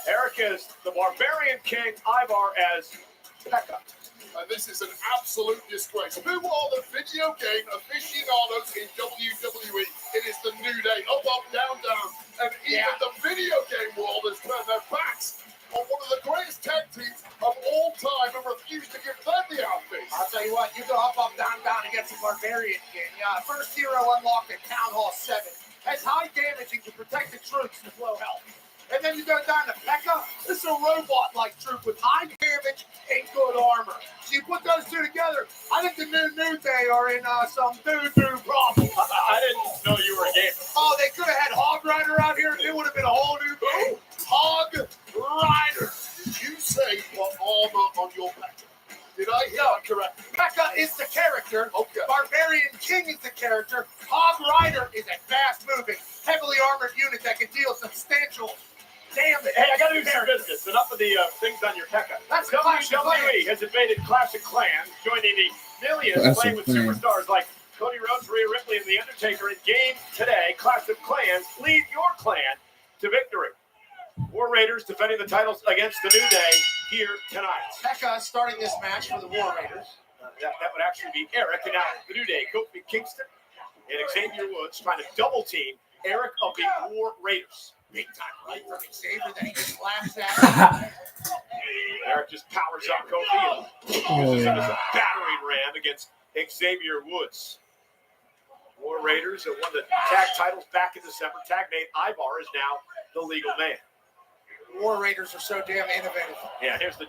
Eric is the Barbarian King, Ivar as Pekka. And this is an absolute disgrace. Who are the video game aficionados in WWE? It is the New Day. Up, up, down, down. And even the video game world has turned their backs on one of the greatest tag teams of all time and refused to give them the outfits. I'll tell you what, you go up, up, down, down against the Barbarian King. First hero unlocked at Town Hall 7. Has high damaging to protect the troops with low health. And then you go down to Pekka. This is a robot-like troop with high damage and good armor. So you put those two together, I think the New Day are in some doo-doo problems. I didn't know you were a gamer. Oh, they could have had Hog Rider out here. It would have been a whole new game. Hog Rider. Did you say what armor on your Pekka? Did I hear that correct? Pekka is the character. Okay. Barbarian King is the character. Hog Rider is a fast-moving, heavily armored unit that can deal substantial damage. Hey, I got to do some business. Enough of the things on your Pekka. That's Clash of WWE has invaded Classic Clans, joining the millions playing with superstars like Cody Rhodes, Rhea Ripley, and The Undertaker in game today. Clash of Clans, lead your clan to victory. War Raiders defending the titles against the New Day here tonight. Pekka starting this match for the War Raiders. That would actually be Eric, and now the New Day, Kofi Kingston and Xavier Woods trying to double team Eric of the War Raiders. Big time right from Xavier that he just laughs at. Eric just powers up Kofi and uses it as a battering ram against Xavier Woods. War Raiders have won the tag titles back in December. Tag mate Ivar is now the legal man. War Raiders are so damn innovative. Yeah, here's the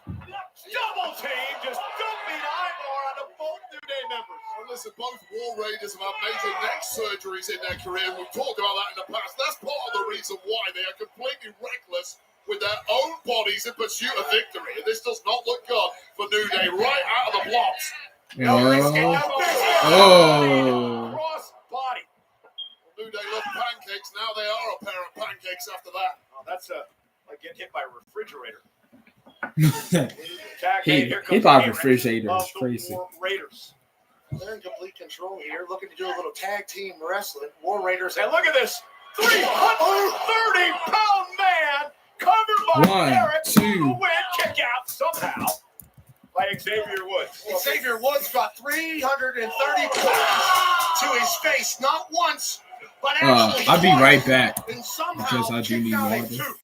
double team, just dumping Ivar onto both New Day members. Well, listen, both War Raiders have had major neck surgeries in their career. We've talked about that in the past. That's part of the reason why they are completely reckless with their own bodies in pursuit of victory. And this does not look good for New Day right out of the blocks. Cross body. New Day love pancakes. Now they are a pair of pancakes after that. Oh, that's like getting hit by a refrigerator. He bought a refrigerator. It's crazy. War Raiders. They're in complete control here, looking to do a little tag team wrestling. War Raiders. And look at this 330-pound man covered by Eric. The win, kick out somehow by Xavier Woods. Xavier Woods got 330 pounds to his face, not once, but actually I'll be right back and somehow because I do need kicked out a water. tooth.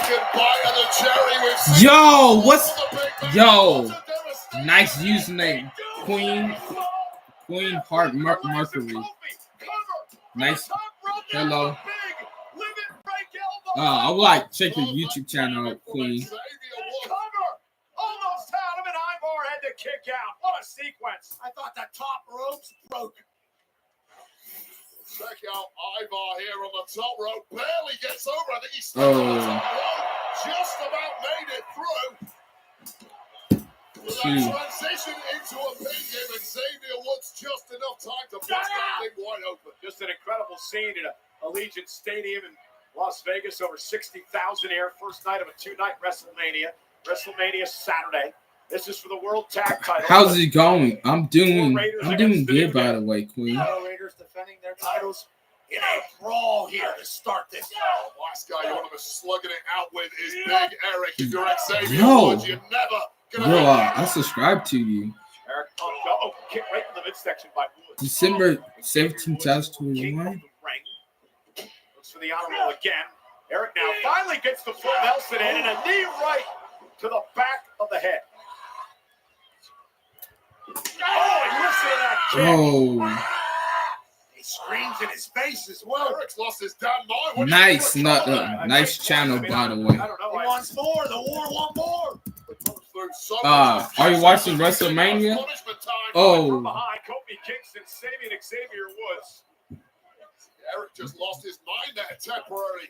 second bite of the cherry. We've seen Yo, what's the big man. yo? What a devastation. Nice username, Queen Heart Mercury. Nice. Hello. I would like to check your YouTube channel out, Queen. Cover. Almost had him, and Ivar had to kick out. What a sequence. I thought the top ropes broke. Check out Ivar here on the top rope. Barely gets over. I think he's still Oh. on the top rope. Just about made it through. With that transition into a pin game, and Xavier Woods just enough time to bust that thing wide open. Just an incredible scene at Allegiant Stadium in Las Vegas. Over 60,000 here. First night of a two-night WrestleMania. WrestleMania Saturday. This is for the World Tag Title. How's it going? I'm doing good, by the way, Queen. Raiders defending their titles in a brawl here to start this. Last guy you want to be slugging it out with is Big Eric. If you're Xavier Yo. Woods, you're never gonna Bro, have I subscribe to you. Eric kick right in the midsection by Woods. December 17th, King 2021. of the ring. Looks for the honor roll again. Eric now finally gets the full Nelson in, and a knee right to the back of the head. Oh, and listen to that kick. Oh, He screams in his face as well. Eric's lost his damn mind. What do you nice, think not, of that? nice channel, by the way. I don't know. He wants more. The war want more. Through so Are you watching WrestleMania? Punishment time. From Oh, behind, Kofi Kingston saving Xavier Woods. Eric just lost his mind there temporarily.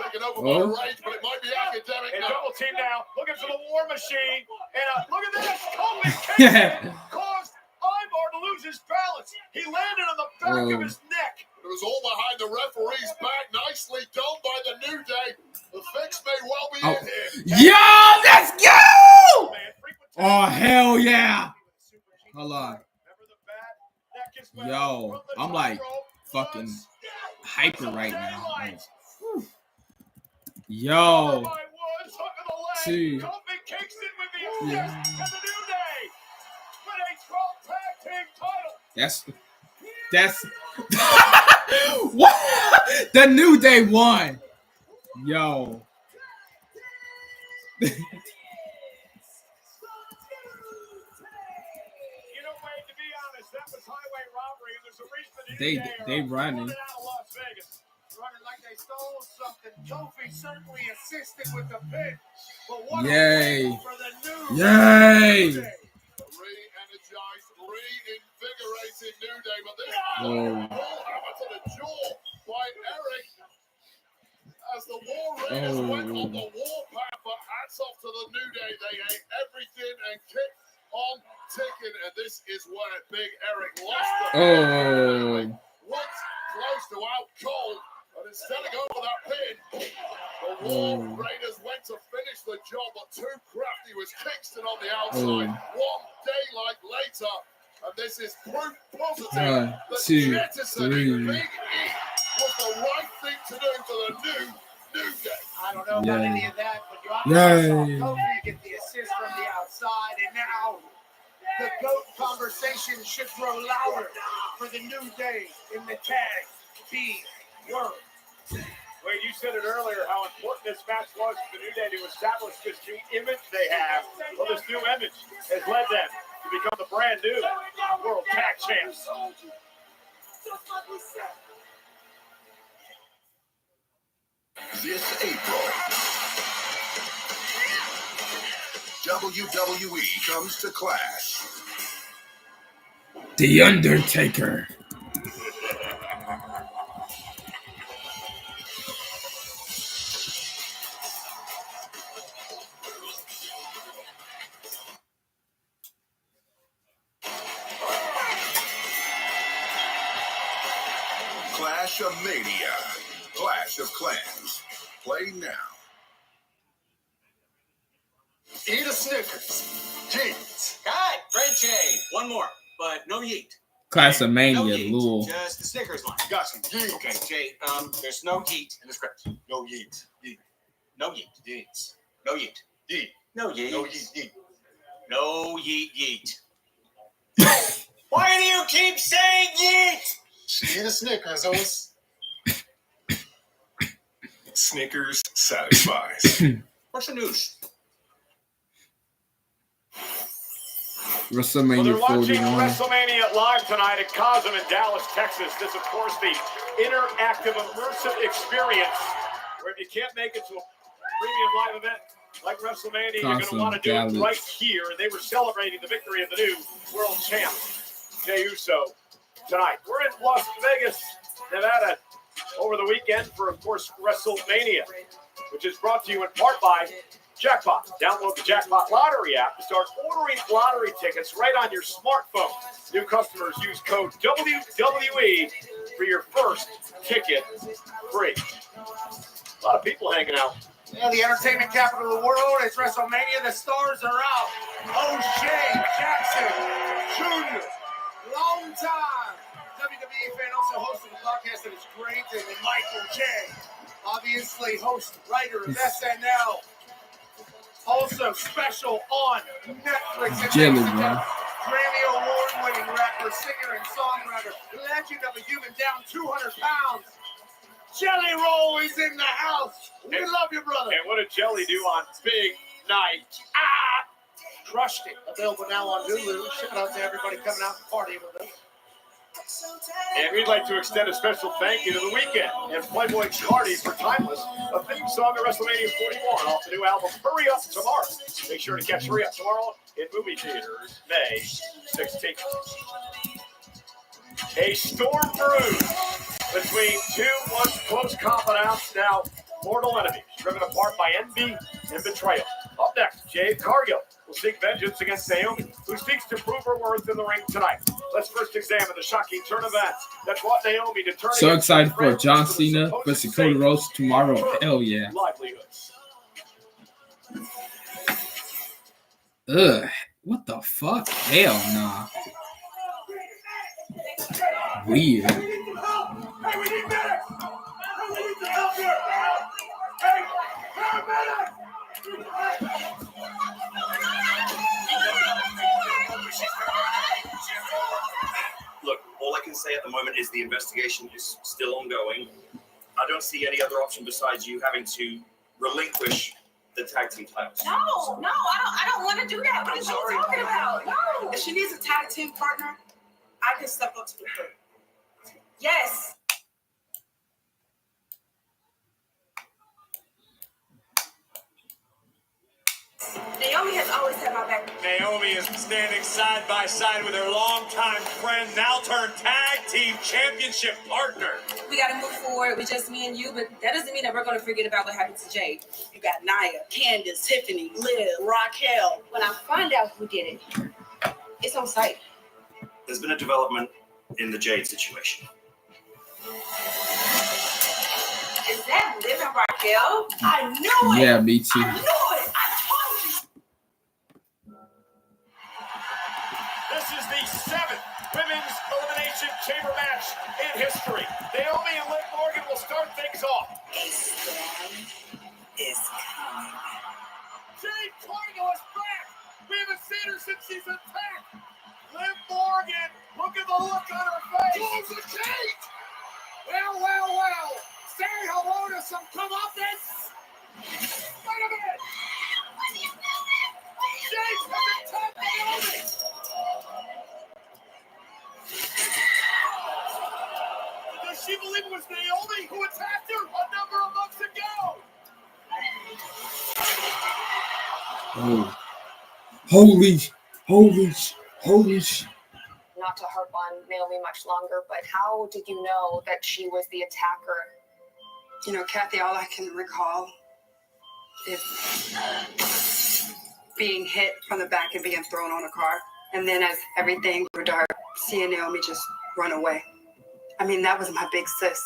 Taken over by Oh. Rage, but it might be academic And now. double team now, looking for the War Machine. And look at this, Kofi Kingston caused Ivar to lose his balance. He landed on the back of his neck. It was all behind the referee's back. Nicely done by the New Day. The fix may well be in here. yo, let's go! Man, frequent Oh, hell yeah! Hold on. Remember the bad neck as well. Yo, From the I'm top like rope, fucking Woods. hyper right now. Daylight. Yo, By Woods, hook of the leg. Two. Kofi Kingston with the assist and the New Day with a 12 tag team title. that's what? The New Day won. Yo. You know, Wade, to be honest, that was highway robbery, and there's a reason the New Day They are running. running out of Las Vegas. Running like they stole something. Kofi certainly assisted with the pin. But what Yay. a win for the New Yay. Day. Re-energized, reinvigorated New Day, but this Oh. hammer to the jaw by Eric as the War Raiders went on the warpath. But hats off to the New Day. They ate everything and kicked on ticking, and this is where Big Eric lost the Oh. Woods close to out cold, but instead of going for that pin, the War Raiders went to finish the job, but too crafty was Kingston on the outside. One daylight later, and this is proof positive One, that two, jettisoning three. Big E was the right thing to do for the New Day. I don't know about Yay. any of that, but you obviously Yay. saw Kofi get the assist from the outside, and now the GOAT conversation should grow louder for the New Day in the tag team world. Wade, you said it earlier how important this match was for the New Day to establish this new image they have. Well, this new image has led them to become the brand new World Tag Champs. This April, WWE comes to Clash. The Undertaker. Clash of Mania. Clash of Clans. Play now. Eat a Snickers. Jeez. God, bread chain. One more, but no yeet. Class of No Mania, yeet. Lul. Just the Snickers line. Got some yeet. Okay, Jay. There's no yeet in the script. No yeet. Yeet. No yeet. Yeet. No yeet. Yeet. No yeet. No yeet. Yeet. No yeet. Yeet. Why do you keep saying yeet? She eat a Snickers. It was Snickers satisfies. What's the news? Well, WrestleMania they're watching 41. WrestleMania live tonight at Cosm in Dallas, Texas. This, of course, the interactive, immersive experience where if you can't make it to a premium live event like WrestleMania, you're going to Cosm, want to do Dallas. it right here. And they were celebrating the victory of the new world champ, Jey Uso, tonight. We're in Las Vegas, Nevada, over the weekend for, of course, WrestleMania, which is brought to you in part by Jackpot. Download the Jackpot Lottery app to start ordering lottery tickets right on your smartphone. New customers use code WWE for your first ticket free. A lot of people hanging out. Yeah, the entertainment capital of the world is WrestleMania. The stars are out. O'Shea Jackson Jr., long time WWE fan, also host of the podcast that is great, and Michael J., obviously host, writer of SNL, also special on Netflix. And Jelly, thanks to bro. Grammy Award-winning rapper, singer, and songwriter, legend of a human, down 200 pounds. Jelly Roll is in the house. We love you, brother. And what did Jelly do on Big Night? Crushed it. Available now on Hulu. Shout out to everybody coming out and partying with us. And we'd like to extend a special thank you to The Weeknd and Playboy Cardi for Timeless, a theme song of WrestleMania 41 off the new album Hurry Up Tomorrow. Make sure to catch Hurry Up Tomorrow in movie theaters May 16th. A storm brews between two once close confidants, now mortal enemies, driven apart by envy and betrayal. Up next, Jade Cargill will seek vengeance against Naomi, who seeks to prove her worth in the ring tonight. Let's first examine the shocking turn of events that brought Naomi to turn. So against excited her for friends John for the Cena supposed versus sake Cody Rhodes tomorrow. of her Hell yeah. livelihood. Ugh. What the fuck? Hell nah. Weird. Hey, we need medics! We need the help here! Hey, paramedics! Look, all I can say at the moment is the investigation is still ongoing. I don't see any other option besides you having to relinquish the tag team titles. No, I don't want to do that. What are you talking about? No. If she needs a tag team partner, I can step up to the plate. Yes. Naomi has always had my back. Naomi is standing side by side with her longtime friend, now turned tag team championship partner. We got to move forward with just me and you, but that doesn't mean that we're going to forget about what happened to Jade. You got Nia, Candace, Tiffany, Liv, Raquel. When I find out who did it, it's on site. There's been a development in the Jade situation. Is that Liv and Raquel? I knew it. Yeah, me too. I knew it. I told you. This is the 7th Women's Elimination Chamber match in history. Naomi and Liv Morgan will start things off. A storm is coming. Jade Cargill is back. We haven't seen her since she's attacked. Liv Morgan, look at the look on her face. Close the gate! Well. Say hello to some comeuppance. Wait a minute. Jade hasn't tapped Naomi. Does she believe it was Naomi who attacked her a number of months ago? Oh. Holy. Not to harp on Naomi much longer, but how did you know that she was the attacker? You know, Kathy, all I can recall is being hit from the back and being thrown on a car. And then as everything grew dark, seeing Naomi just run away. I mean, that was my big sis.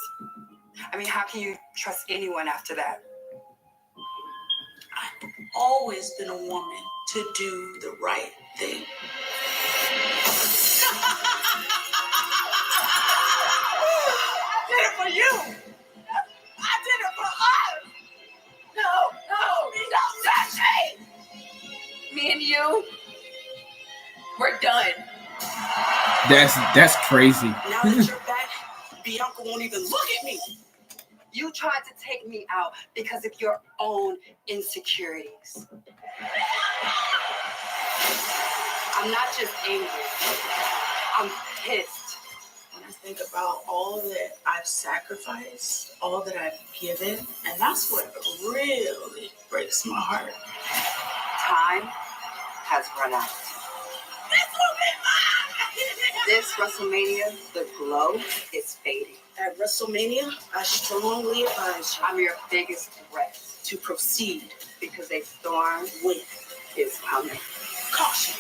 I mean, how can you trust anyone after that? I've always been a woman to do the right thing. I did it for you. I did it for us. No, don't touch me. Me and you, we're done. That's crazy. Now that you're back, Bianca won't even look at me. You tried to take me out because of your own insecurities. I'm not just angry. I'm pissed. When I think about all that I've sacrificed, all that I've given, and that's what really breaks my heart. Time has run out. This WrestleMania, the glow is fading. At WrestleMania, I strongly advise you. I'm your biggest threat to proceed because a storm is coming. Caution.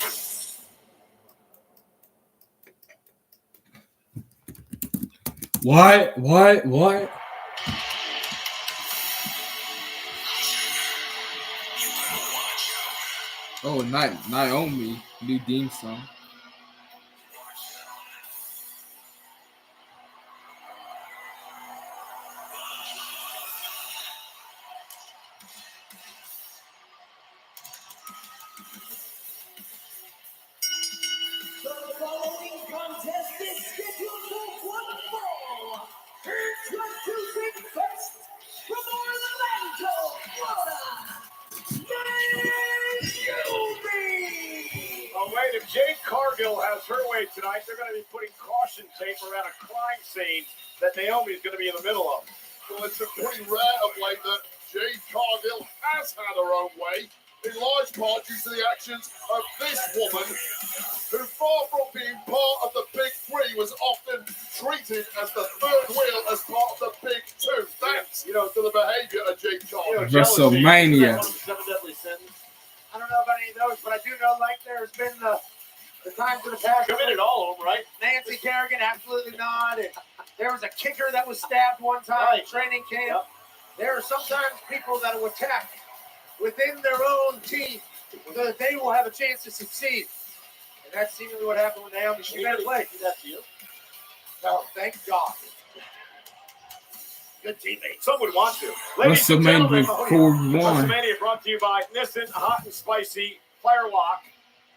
What? Oh, Naomi, new theme song. The following contest is scheduled for one fall. Introducing first, from Orlando, Florida, Naomi. Oh, wait, if Jade Cargill has her way tonight, they're going to be putting caution tape around a crime scene that Naomi's going to be in the middle of. Well, it's pretty rare of late that Jade Cargill has had her own way, in large part due to the actions of this woman, who, far from being part of the Big Three, was often treated as the third wheel as part of the Big Two. Thanks, to the behavior of Jade Cargill. WrestleMania. One of the 7 deadly sins. I don't know about any of those, but I do know, there's been the times in the past. Committed all of them, right? Nancy Kerrigan, absolutely not. And there was a kicker that was stabbed one time in training camp. Yep. There are sometimes people that will attack within their own team so that they will have a chance to succeed. And that's seemingly what happened with Naomi. She better play. That's you. No, thank God. Good teammate. Some would want to. Ladies and gentlemen, WrestleMania brought to you by Nissan Hot and Spicy Firewalk.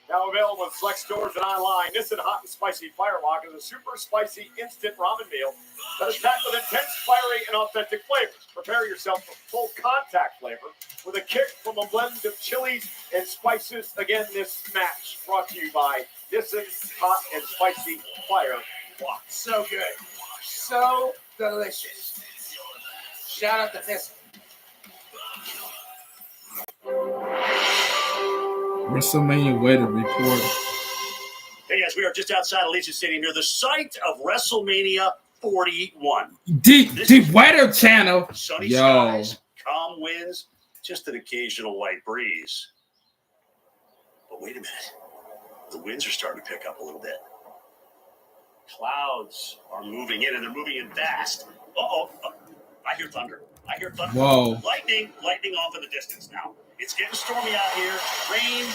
Now available in select stores and online. Nissan Hot and Spicy Firewalk is a super spicy instant ramen meal that is packed with intense, fiery, and authentic flavors. Prepare yourself for full contact flavor with a kick from a blend of chilies and spices. Again, this match brought to you by Nissan Hot and Spicy Firewalk. So good. So delicious. Shout out to Nissan. WrestleMania weather report. Hey guys, we are just outside Allegiant Stadium near the site of WrestleMania 41. Deep Weather Channel. Sunny skies, calm winds, just an occasional light breeze. But wait a minute. The winds are starting to pick up a little bit. Clouds are moving in, and they're moving in fast. Uh-oh. I hear thunder. Whoa. Lightning off in the distance now. It's getting stormy out here. Rain.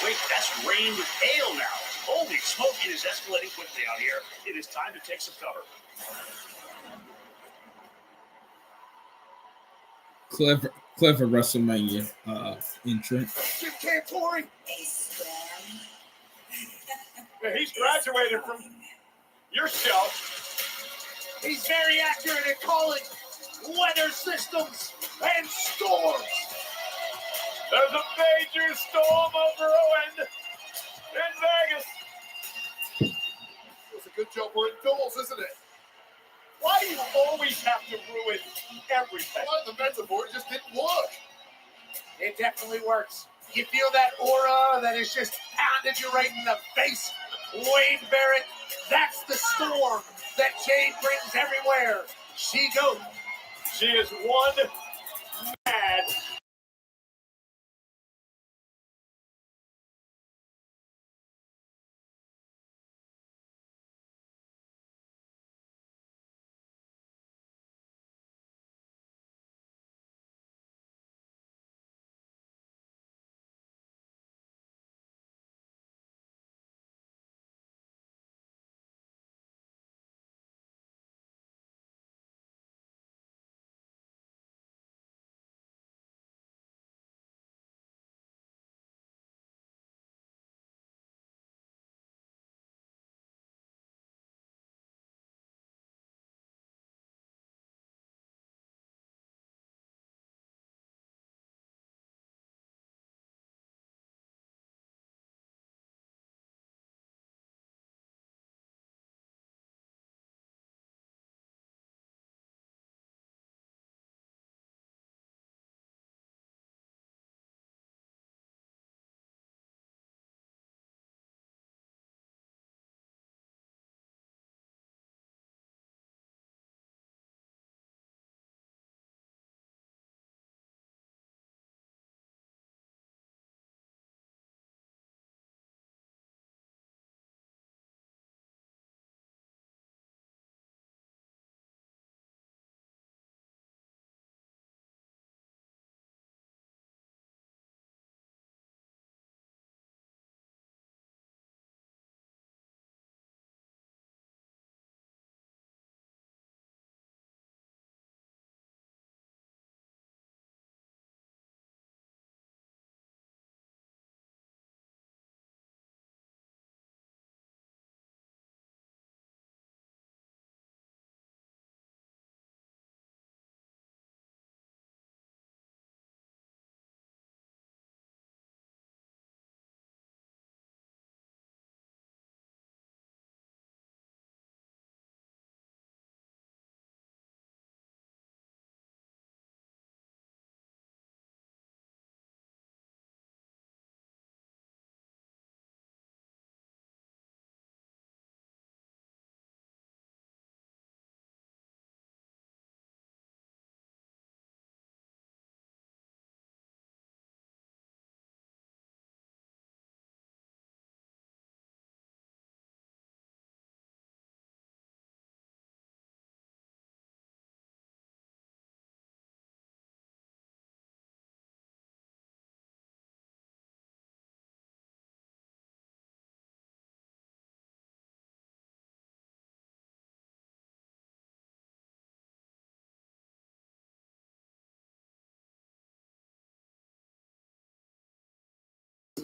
Wait, that's rain with hail now. Holy smoke, it is escalating quickly out here. It is time to take some cover. Clever WrestleMania entrant. Jim Cantori. Yeah, he's graduated from your show. He's very accurate at calling weather systems and storms. There's a major storm brewing in Vegas. It's a good job we're indoors, isn't it? Why do you always have to ruin everything? Well, the metaphor, it just didn't work. It definitely works. You feel that aura that is just pounded you right in the face? Wade Barrett, that's the storm that Jade brings everywhere she goes. She is one mad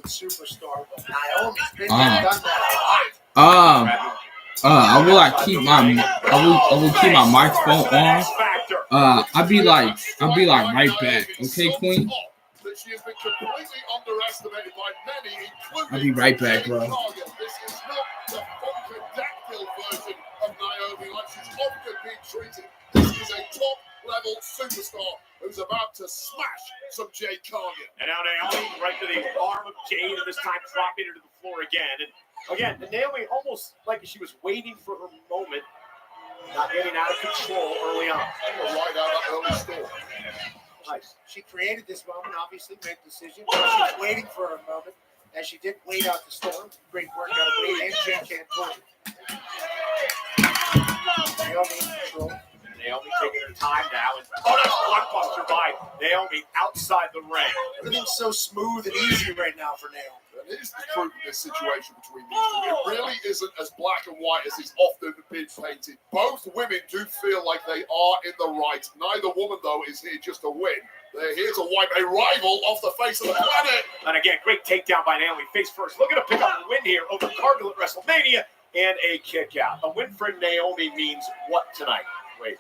superstar, but Naomi's been done that a lot. I will like keep my I will keep my microphone on. I'll be like right back. Okay, Queen. That she has been completely underestimated by many, including I'll be right back, bro. This is not the funkadactyl version of Naomi like she's often been treated. This is a top-level superstar who's about to smash some Jade Cargill. And now Naomi right to the arm of Jade, and this time dropping her to the floor again. And again, Naomi almost like she was waiting for her moment, not getting out of control early on. Right out of early storm. Nice. She created this moment, obviously made a decision. She was waiting for her moment, as she did wait out the storm. Great work out of Wade and Jade Cantor. Naomi in control. Naomi taking her time now. And, that's a blockbuster by Naomi outside the ring. Everything's so smooth and easy right now for Naomi. And here's the truth in this situation between these two. It really isn't as black and white as it's often been painted. Both women do feel like they are in the right. Neither woman, though, is here just to win. They're here to wipe a rival off the face of the planet. And again, great takedown by Naomi. Face first. Looking to pick up the win here over Cargill at WrestleMania and a kick out. A win for Naomi means what tonight? Wait.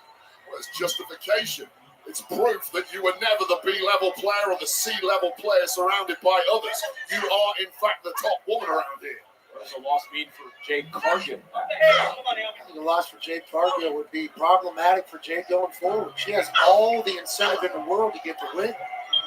Well, it's justification. It's proof that you were never the B-level player or the C-level player surrounded by others. You are, in fact, the top woman around here. What does a loss mean for Jade Cargill? I think a loss for Jade Cargill would be problematic for Jade going forward. She has all the incentive in the world to get the win.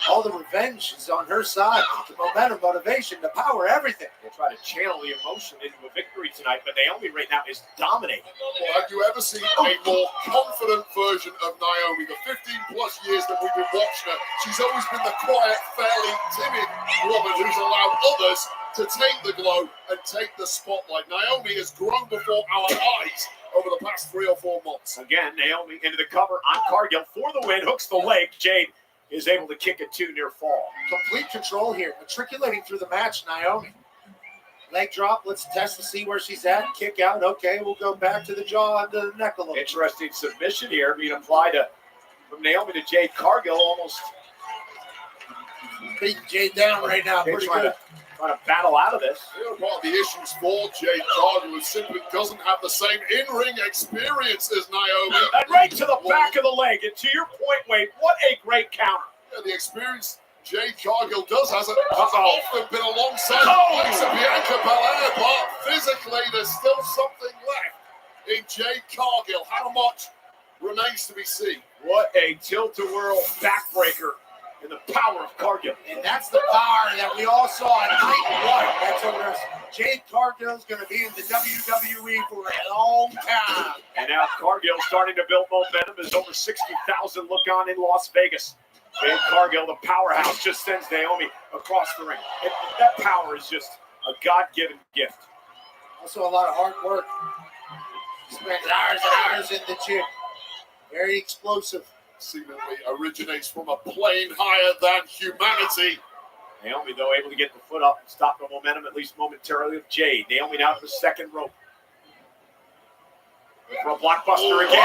All the revenge is on her side. The momentum, motivation, the power, everything. They'll try to channel the emotion into a victory tonight, but Naomi right now is dominating. Well, have you ever seen a more confident version of Naomi? The 15-plus years that we've been watching her, she's always been the quiet, fairly timid woman who's allowed others to take the glow and take the spotlight. Naomi has grown before our eyes over the past 3 or 4 months. Again, Naomi into the cover on Cargill for the win, hooks the leg. Jade is able to kick it to near fall. Complete control here, matriculating through the match, Naomi. Leg drop, let's test to see where she's at. Kick out, okay, we'll go back to the jaw and the neck a little. Interesting submission here being applied from Naomi to Jade Cargill, almost beating Jade down right now. Pretty good. Trying to battle out of this. Part of the issues for Jade Cargill is simply doesn't have the same in-ring experience as Naomi. And right to the back of the leg. And to your point, Wade, what a great counter. Yeah, the experience Jade Cargill hasn't often been alongside Bianca Belair, but physically there's still something left in Jade Cargill. How much remains to be seen? What a tilt-a-whirl backbreaker in the power of Cargill. And that's the power that we all saw at night one. That's over. Jade Cargill's going to be in the WWE for a long time. And now Cargill starting to build momentum as over 60,000 look on in Las Vegas. Jade Cargill, the powerhouse, just sends Naomi across the ring. And that power is just a God-given gift. Also a lot of hard work. Spends hours and hours in the gym. Very explosive. Seemingly originates from a plane higher than humanity. Naomi, though, able to get the foot up and stop the momentum, at least momentarily, of Jade. Naomi now to the second rope. For a blockbuster again.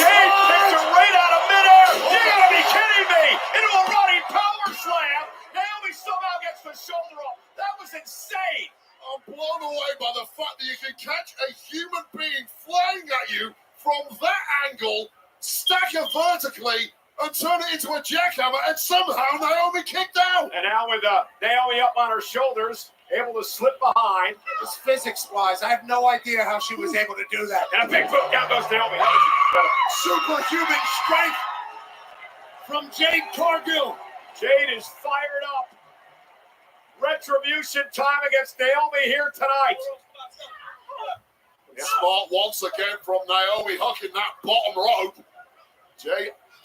Jade picks her right out of midair. You gotta be kidding me. Into a running power slam. Naomi somehow gets the shoulder up. That was insane. I'm blown away by the fact that you can catch a human being flying at you from that angle, stack her vertically, and turn it into a jackhammer, and somehow Naomi kicked out. And now with Naomi up on her shoulders, able to slip behind. Just physics-wise, I have no idea how she was able to do that. And a big boot, down goes Naomi. Superhuman strength from Jade Cargill. Jade is fired up. Retribution time against Naomi here tonight. Smart once again from Naomi, hooking that bottom rope.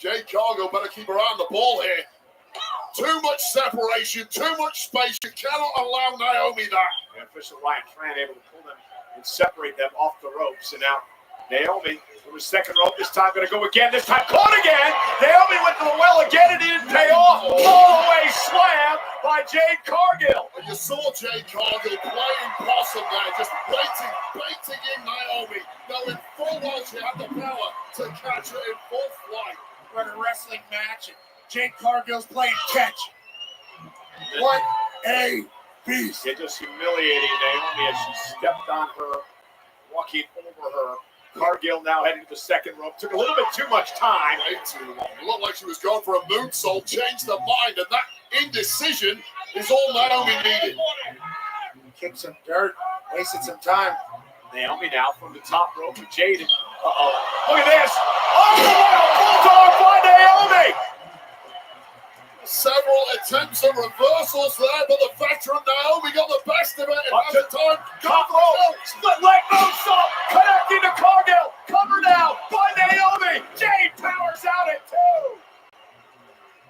Jade Cargill better keep her eye on the ball here. Too much separation, too much space. You cannot allow Naomi that. The official Ryan Tran able to pull them and separate them off the ropes. And now Naomi from the second rope. This time going to go again. This time caught again. Naomi went to the well again. It didn't pay off. All the way slam by Jade Cargill. And you saw Jade Cargill playing possum there, just baiting in Naomi, knowing full well she had the power to catch her in full flight. We're in a wrestling match, and Jade Cargill's playing catch. What a beast. It just humiliating Naomi as she stepped on her, walking over her. Cargill now heading to the second rope. Took a little bit too much time. Way too long. It looked like she was going for a moonsault, changed her mind, and that indecision is all Naomi needed. Kicked some dirt, wasted some time. Naomi now from the top rope to Jade. Uh-oh. Look at this. Oh, what a bulldog by Naomi. Several attempts at reversals there, but the veteran Naomi got the best of it. And at the time, top rope. Split leg moonsault. Connecting to Cargill. Cover now by Naomi. Jade powers out at 2.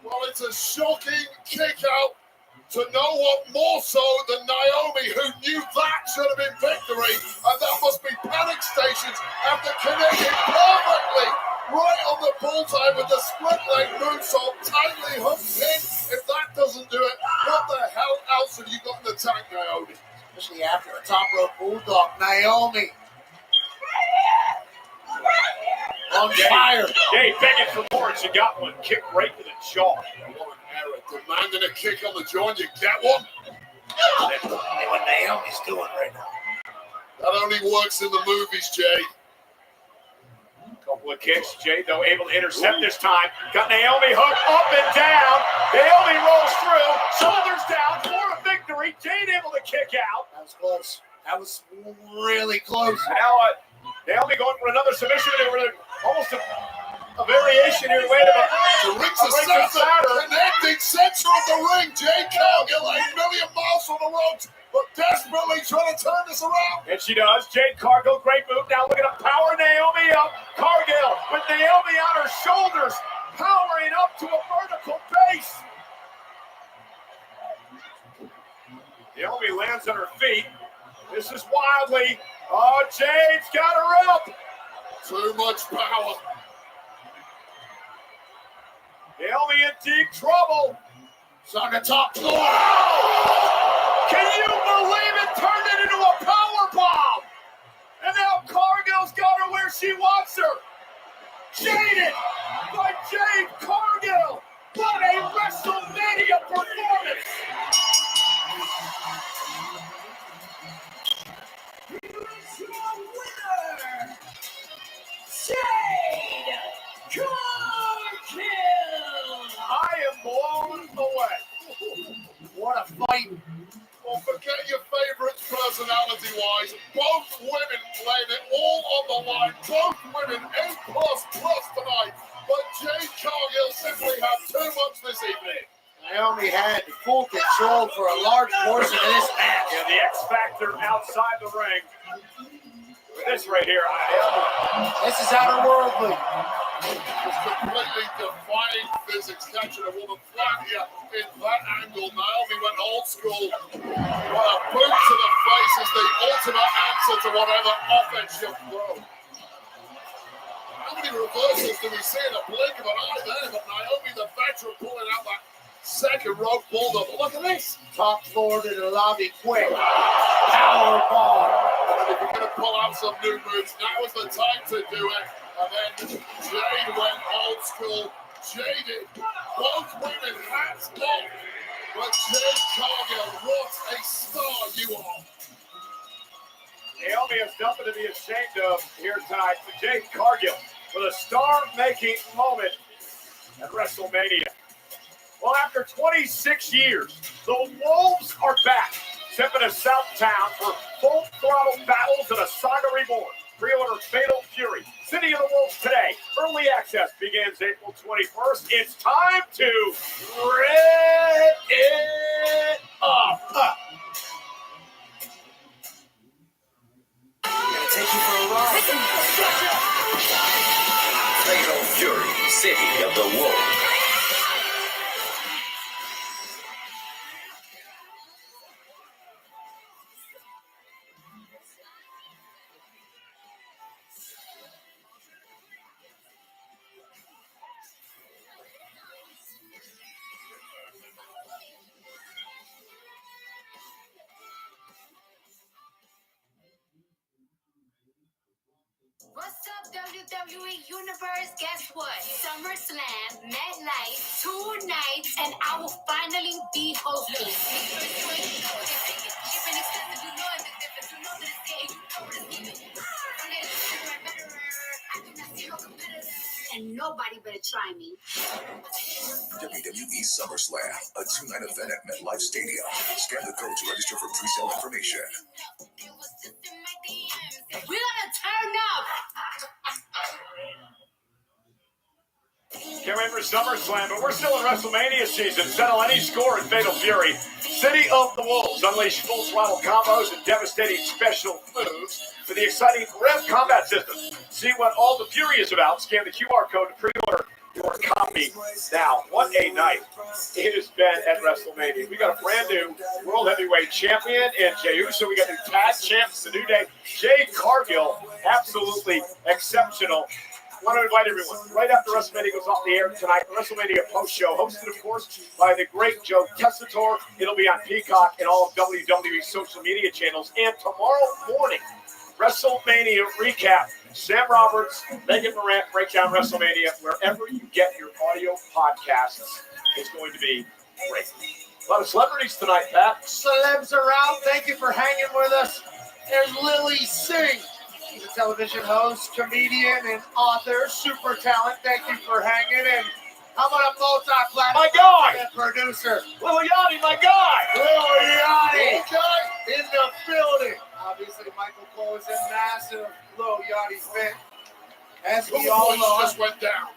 Well, it's a shocking kick out to no one more so than Naomi, who knew that should have been victory. And that must be panic stations after connecting perfectly right on the bullseye with the split leg moonsault tightly hooked in. If that doesn't do it, what the hell else have you got in the tank, Naomi? Especially after a top rope bulldog. Naomi. On fire. Jade begging for more, and she got one. Kick right to the jaw. What an error. Demanding a kick on the jaw, and you get one? That's what Naomi's doing right now. That only works in the movies, Jay. Couple of kicks. Jade, though, able to intercept this time. Got Naomi hooked up and down. Naomi rolls through. Shoulders down for a victory. Jade able to kick out. That was close. That was really close. Now, Naomi going for another submission maneuver. Almost a variation here. Wait a minute. The ring's a center. Connecting center of the ring. Jade Cargill, 8 million miles from the ropes, but desperately trying to turn this around. And she does. Jade Cargill, great move. Now looking to power Naomi up. Cargill with Naomi on her shoulders, powering up to a vertical base. Naomi lands on her feet. This is wildly. Oh, Jade's got her up. Too much power. Naomi in deep trouble. It's on the top floor. Can you believe it? Turned it into a power bomb. And now Cargill's got her where she wants her. Jaded by Jade Cargill. What a WrestleMania performance. Here's your winner, Jade Cargill. I am blown away. What a fight. Well, forget your favorites personality-wise. Both women laying it all on the line. Both women A++ tonight. But Jade Cargill simply had too much this evening. Naomi had full control for a large portion of this match. Yeah, the X Factor outside the ring. This right here. This is outerworldly. Just completely defying physics, catching a woman flat here in that angle. Naomi went old school. Well, a boot to the face is the ultimate answer to whatever offense you throw. How many reversals do we see in a blink of an eye there? But Naomi, the veteran, pulling out that second rope bulldog. Look at this. Top floor to the lobby quick. Power bomb. And if you're going to pull out some new moves, now is the time to do it. And then Jade went old school. Jaded. Both women hats off. But Jade Cargill, what a star you are. Naomi has nothing to be ashamed of here tonight. For Jade Cargill with a star-making moment at WrestleMania. Well, after 26 years, the Wolves are back, stepping to Southtown for full-throttle battles and a saga reborn. Pre-order Fatal Fury, City of the Wolves today. Early access begins April 21st. It's time to rip it up. Gonna take you for a ride. Fatal Fury, City of the Wolves. What's up, WWE Universe? Guess what? SummerSlam, MetLife, 2 nights, and I will finally be hosting. And nobody better try me. WWE SummerSlam, a 2-night event at MetLife Stadium. Scan the code to register for pre-sale information. We're gonna turn up. Can't wait for SummerSlam, but we're still in WrestleMania season. Settle any score in Fatal Fury. City of the Wolves unleash full throttle combos and devastating special moves for the exciting Rev combat system. See what all the Fury is about. Scan the QR code to pre-order your copy now. What a night it has been at WrestleMania. We got a brand new World Heavyweight Champion in Jey Uso. We got new tag champs, the New Day. Jade Cargill, absolutely exceptional. I want to invite everyone, right after WrestleMania goes off the air tonight, WrestleMania post-show, hosted, of course, by the great Joe Tessitore. It'll be on Peacock and all of WWE social media channels. And tomorrow morning, WrestleMania recap. Sam Roberts, Megan Morant break down WrestleMania wherever you get your audio podcasts. It's going to be great. A lot of celebrities tonight, Pat. Celebs are out. Thank you for hanging with us. There's Lily Singh. She's a television host, comedian, and author. Super talent. Thank you for hanging. And how about a multi-platinum My guy! Producer? Lil Yachty, my guy! Lil Yachty! In the building. Obviously, Michael Cole is a massive Lil Yachty fan. As we all know, just went down.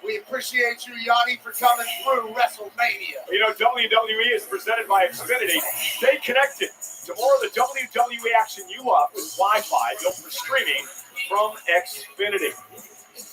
We appreciate you, Yachty, for coming through WrestleMania. You know, WWE is presented by Xfinity. Stay connected to more of the WWE action you love with Wi-Fi built for streaming from Xfinity.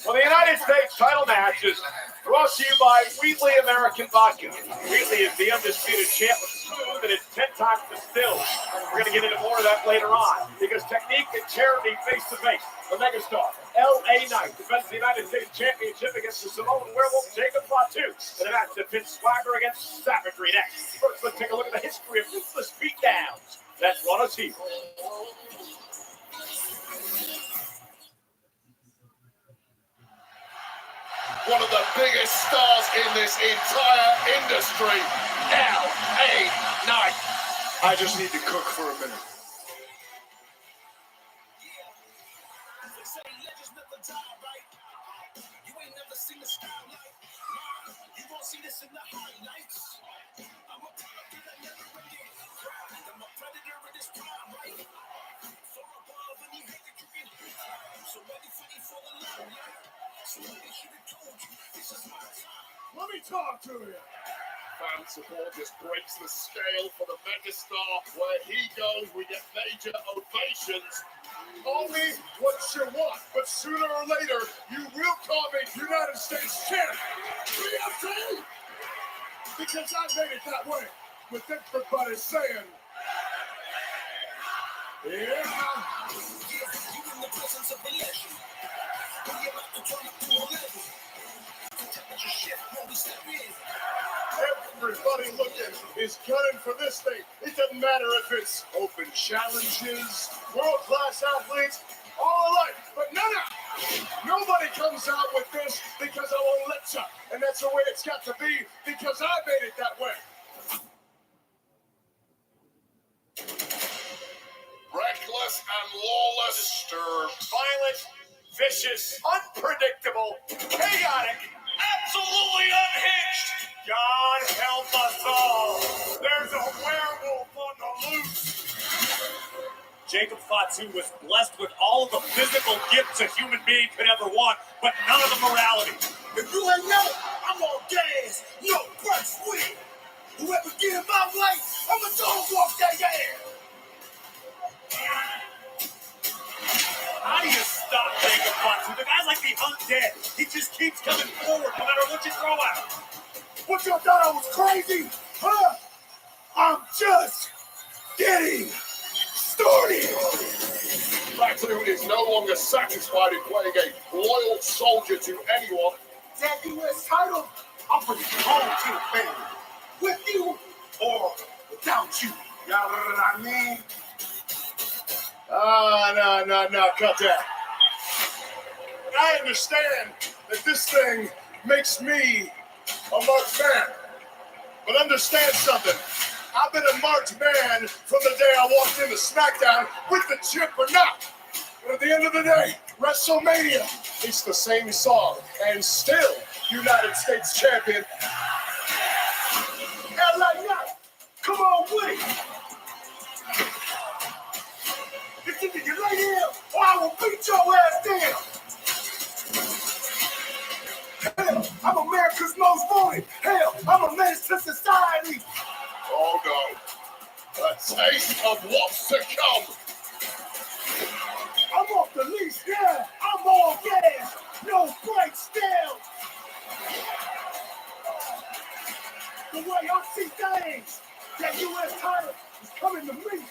Well, the United States title match is brought to you by Wheatley American Vodka. Wheatley is the undisputed champ of smooth and it's 10 times distilled. We're going to get into more of that later on because technique and charity face-to-face. The megastar, L.A. Knight, defends the United States Championship against the Samoan werewolf, Jacob Fatu, in a match that pits Swagger against Savagery next. First, let's take a look at the history of ruthless beatdowns. That's Ron O'Teal. One of the biggest stars in this entire industry, L.A. Knight. I just need to cook for a minute. Let me talk to you. Fan support just breaks the scale for the megastar. Where he goes, we get major ovations. Call me what you want, but sooner or later, you will call me United States champ. BFT! Because I made it that way, with everybody saying, yeah. Everybody looking is gunning for this thing. It doesn't matter if it's open challenges, world-class athletes, all alike. But nobody comes out with this because I won't let you. And that's the way it's got to be because I made it that way. Reckless and lawless. Disturbed, violent, vicious, unpredictable, chaotic, absolutely unhinged. God help us all. There's a werewolf on the loose. Jacob Fatu was blessed with all of the physical gifts a human being could ever want, but none of the morality. If you ain't know, I'm on gas, no brakes with. Whoever get in my way, I'ma dog walk that ass. How do you stop Jacob Fatu? The guy's like the undead. He just keeps coming forward no matter what you throw at him. What, you thought I was crazy? Huh? I'm just getting started. Fatu is no longer satisfied in playing a loyal soldier to anyone. That U.S. title, I'm bringing it home to the family. With you or without you. You know what I mean? No, cut that. I understand that this thing makes me a marked man. But understand something. I've been a marked man from the day I walked into SmackDown with the chip or not. But at the end of the day, WrestleMania, it's the same song. And still, United States champion. LA Knight, come on with it. It's either you lay here or I will beat your ass down. Hell, I'm America's most wanted. Hell, I'm a menace to society. Oh no. A taste of what's to come. I'm off the leash, yeah. I'm all gas. No break still. The way I see things, that U.S. title is coming to me.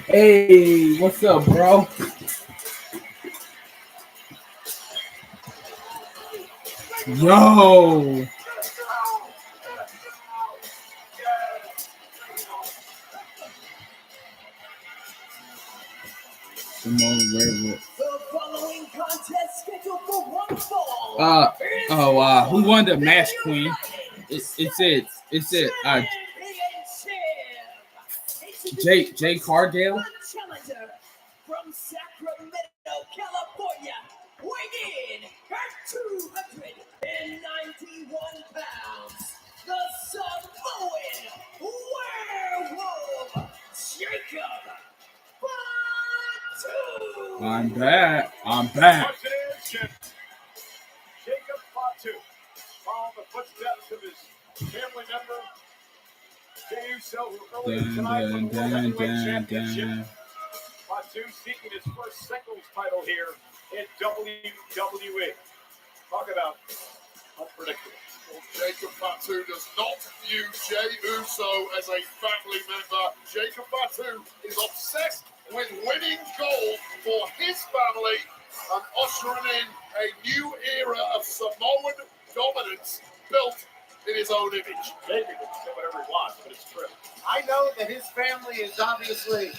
Hey, what's up, bro? Yo. The following contest scheduled for one fall. Who won the match, Queen? It said Jay Cardale. Challenger from Sacramento, California, weighing in at 291 pounds, the Samoan werewolf, Jacob Fatu. I'm back. Jacob Fatu, following the footsteps of his family member, Jey Uso, who earlier tonight won the World Heavyweight Championship. Fatu seeking his first singles title here in WWE. Talk about unpredictable. Well, Jacob Fatu does not view Jey Uso as a family member. Jacob Fatu is obsessed with winning gold for his family and ushering in a new era of Samoan dominance built in his own image. Jacob can say whatever he wants, but it's true. I know that his family is obviously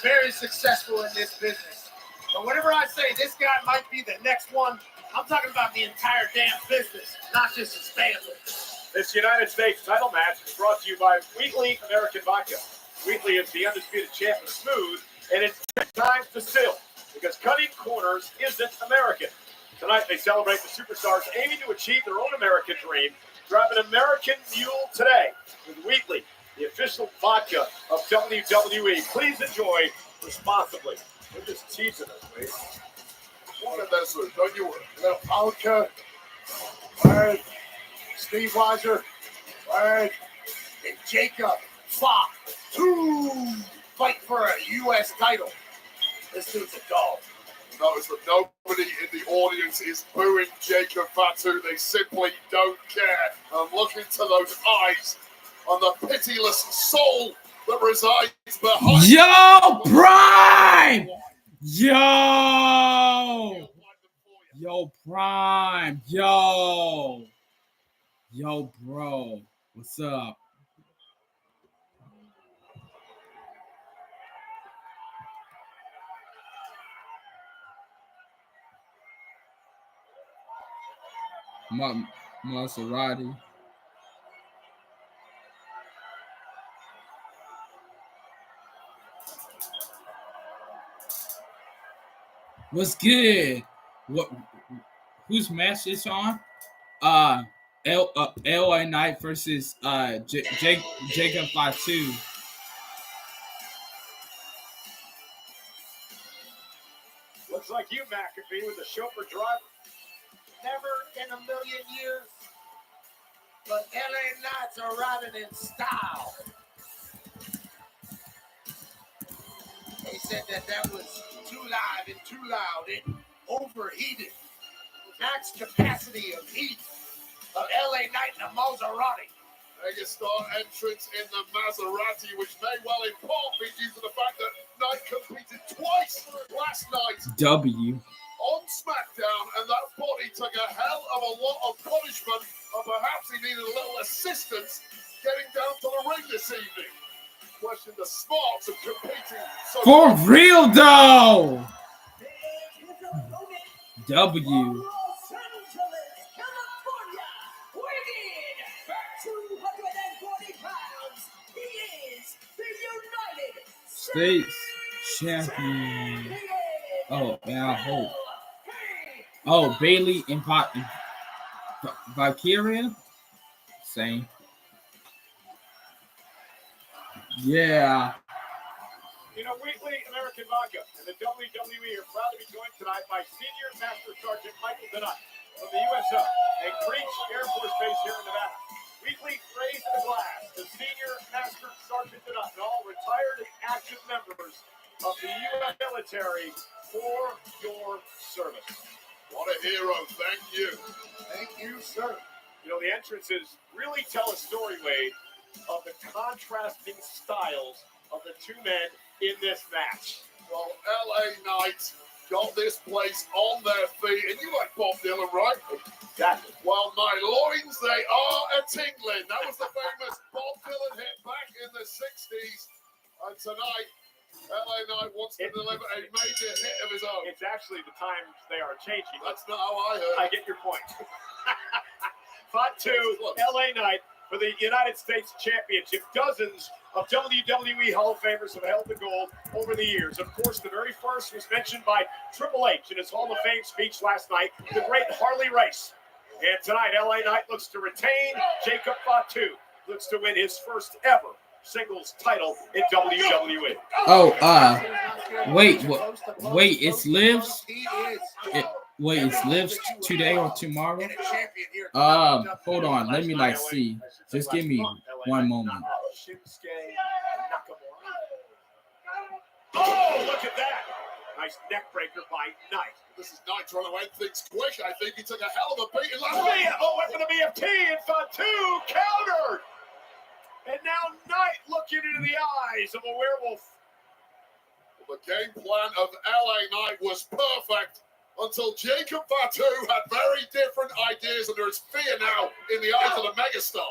very successful in this business. But whenever I say this guy might be the next one, I'm talking about the entire damn business, not just his family. This United States title match is brought to you by Wheatley American Vodka. Wheatley is the undisputed champ of smooth, and it's 10 times distilled because cutting corners isn't American. Tonight they celebrate the superstars aiming to achieve their own American dream. Grab an American Mule today with Wheatley, the official vodka of WWE. Please enjoy responsibly. We're just teasing us, please. What a message, don't you worry. Little vodka, word, Steve Weiser, word, and Jacob Fatu fight for a U.S. title. This dude's a dog. Notice that nobody in the audience is booing Jacob Fatu. They simply don't care. And look into those eyes on the pitiless soul that resides behind. Yo, Prime! Yo, Prime! Yo, bro. What's up? Maserati. What's good? What? Whose match is on? LA Knight versus Jacob Fatu. Looks like you, McAfee, with the chauffeur driver. Never in a million years, but LA Knights are riding in style. They said that was too live and too loud. It overheated. Max capacity of heat LA Knight in a Maserati. Megastar entrance in the Maserati, which may well in part be due to the fact that Knight competed twice last night W. on SmackDown, and that body took a hell of a lot of punishment, and perhaps he needed a little assistance getting down to the ring this evening. Question the smarts of competing so For real though. W. Weighing at 240 pounds, he is the United States champion. Oh, man, I hope. Oh, Bailey and Valkyria? Same. Yeah. You know, Weekly American Vodka and the WWE are proud to be joined tonight by Senior Master Sergeant Michael Denut from the USO and Creech Air Force Base here in Nevada. Weekly raise the glass to Senior Master Sergeant Denut and all retired and active members of the U.S. military for your service. What a hero, thank you. Thank you, sir. You know, the entrances really tell a story, Wade, of the contrasting styles of the two men in this match. Well, LA Knight got this place on their feet, and you like Bob Dylan, right? Exactly. Well, my loins, they are a-tingling. That was the famous Bob Dylan hit back in the 60s. And tonight, LA Knight wants to deliver a major hit of his own. It's actually the times they are changing. That's not how I heard. I get your point. Fought 2, LA Knight for the United States Championship. Dozens of WWE Hall of Famers have held the gold over the years. Of course, the very first was mentioned by Triple H in his Hall of Fame speech last night, the great Harley Race. And tonight, LA Knight looks to retain. Jacob Fatu looks to win his first ever singles title in WWE. Oh, wait, it's Liv's? Wait, it's Liv's today or tomorrow? Hold on, let me see. Just give me one moment. Oh, look at that. Nice neck breaker by Knight. This is Knight trying to end things quick. I think he took a hell of a beating last night. night. Oh, weapon of BFT and Fatu countered. And now Knight looking into the eyes of a werewolf. The game plan of LA Knight was perfect until Jacob Fatu had very different ideas, and there's fear now in the eyes of the megastar.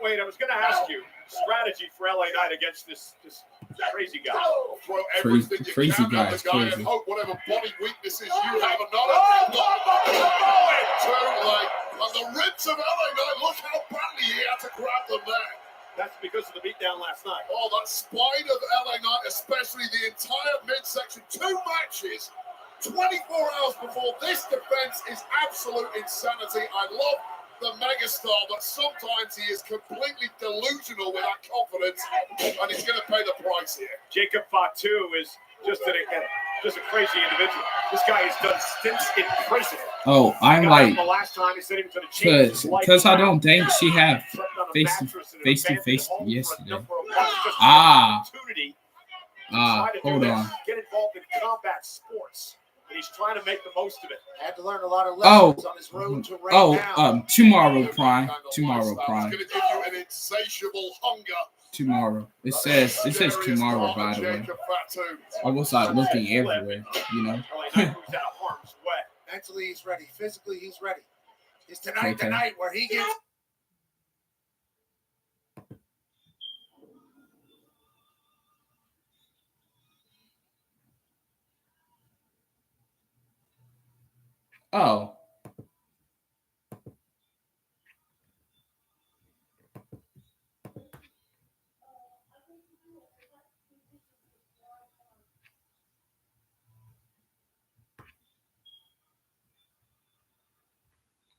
Wait, I was going to ask you, strategy for LA Knight against this crazy guy. Throw everything you crazy can at guy is the guy crazy. and hope whatever body weaknesses you have are not too late. And the ribs of LA Knight, look how badly he had to grab them there. That's because of the beatdown last night. Oh, that spine of LA Knight, especially the entire midsection. 2 matches, 24 hours before this defense is absolute insanity. I love the megastar, but sometimes he is completely delusional with that confidence, and he's going to pay the price here. Jacob Fatu is just a crazy individual. This guy has done stints in prison. Oh, I'm like, the last time he said he was going to change his life. because I don't think she had face to face yesterday. Hold on. Get involved in combat sports. And he's trying to make the most of it. Had to learn a lot of lessons on his road to right now. Tomorrow Prime. Tomorrow Prime. It's going to give you an insatiable hunger. Tomorrow. It says tomorrow, by the way. I was like looking everywhere, you know. Mentally, he's ready. Physically, he's ready. It's tonight the night where he gets. Oh.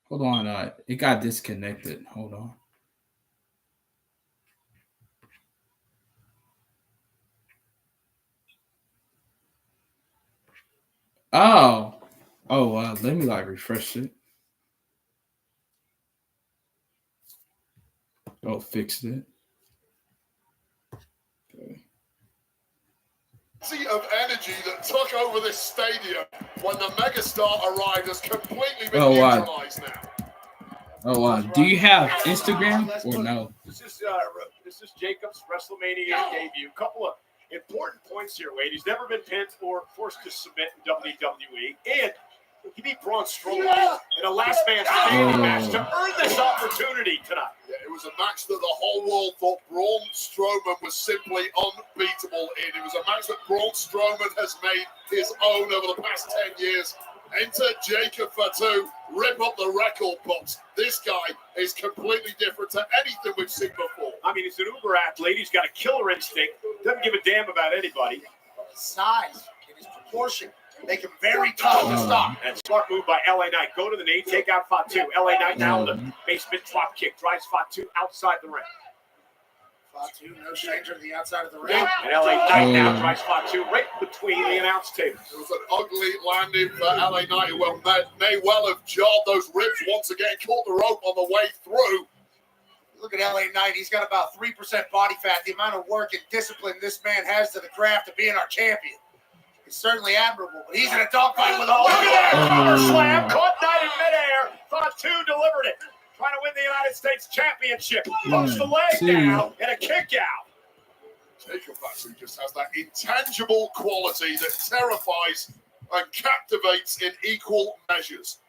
Hold on, it got disconnected. Hold on. Let me refresh it. Oh, fixed it. Okay. Sea of energy that took over this stadium when the megastar arrived has completely been neutralized now. Oh, do you have Instagram or no? This is Jacob's Wrestlemania debut. Couple of important points here, Wade. He's never been pinned or forced to submit in WWE, and he beat Braun Strowman in a last man standing match to earn this opportunity tonight. Yeah, it was a match that the whole world thought Braun Strowman was simply unbeatable in. It was a match that Braun Strowman has made his own over the past 10 years. Enter Jacob Fatu, rip up the record books. This guy is completely different to anything we've seen before. I mean, he's an uber athlete. He's got a killer instinct. Doesn't give a damn about anybody. His size and his proportion make him very tough to stop. And smart move by LA Knight. Go to the knee, take out Fatu. LA Knight now with a basement drop kick. Drives Fatu outside the ring. Fatu, no stranger to the outside of the ring. And LA Knight now drives Fatu right between the announce tables. It was an ugly landing for LA Knight, who may well have jarred those ribs once again, caught the rope on the way through. Look at LA Knight. He's got about 3% body fat. The amount of work and discipline this man has to the craft of being our champion. It's certainly admirable, but he's in a dogfight with a look at that power slam. Caught Knight in midair. Fatu delivered it. Trying to win the United States Championship. Hooks the leg down and a kick out. Jacob Fatu just has that intangible quality that terrifies and captivates in equal measures.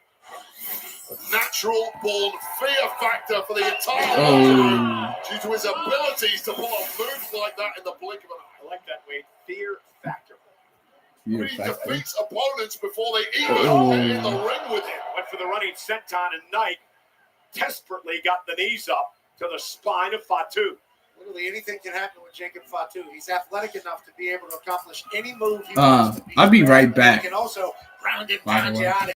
Natural born fear factor for the entire crew due to his abilities to pull off moves like that in the blink of an eye. I like that, Wade. Fear factor. He defeats opponents before they even get in the ring with him. Went for the running senton, and Knight desperately got the knees up to the spine of Fatu. Literally anything can happen with Jacob Fatu. He's athletic enough to be able to accomplish any move he wants to be. I'll be right back. He can also round it, pound you out.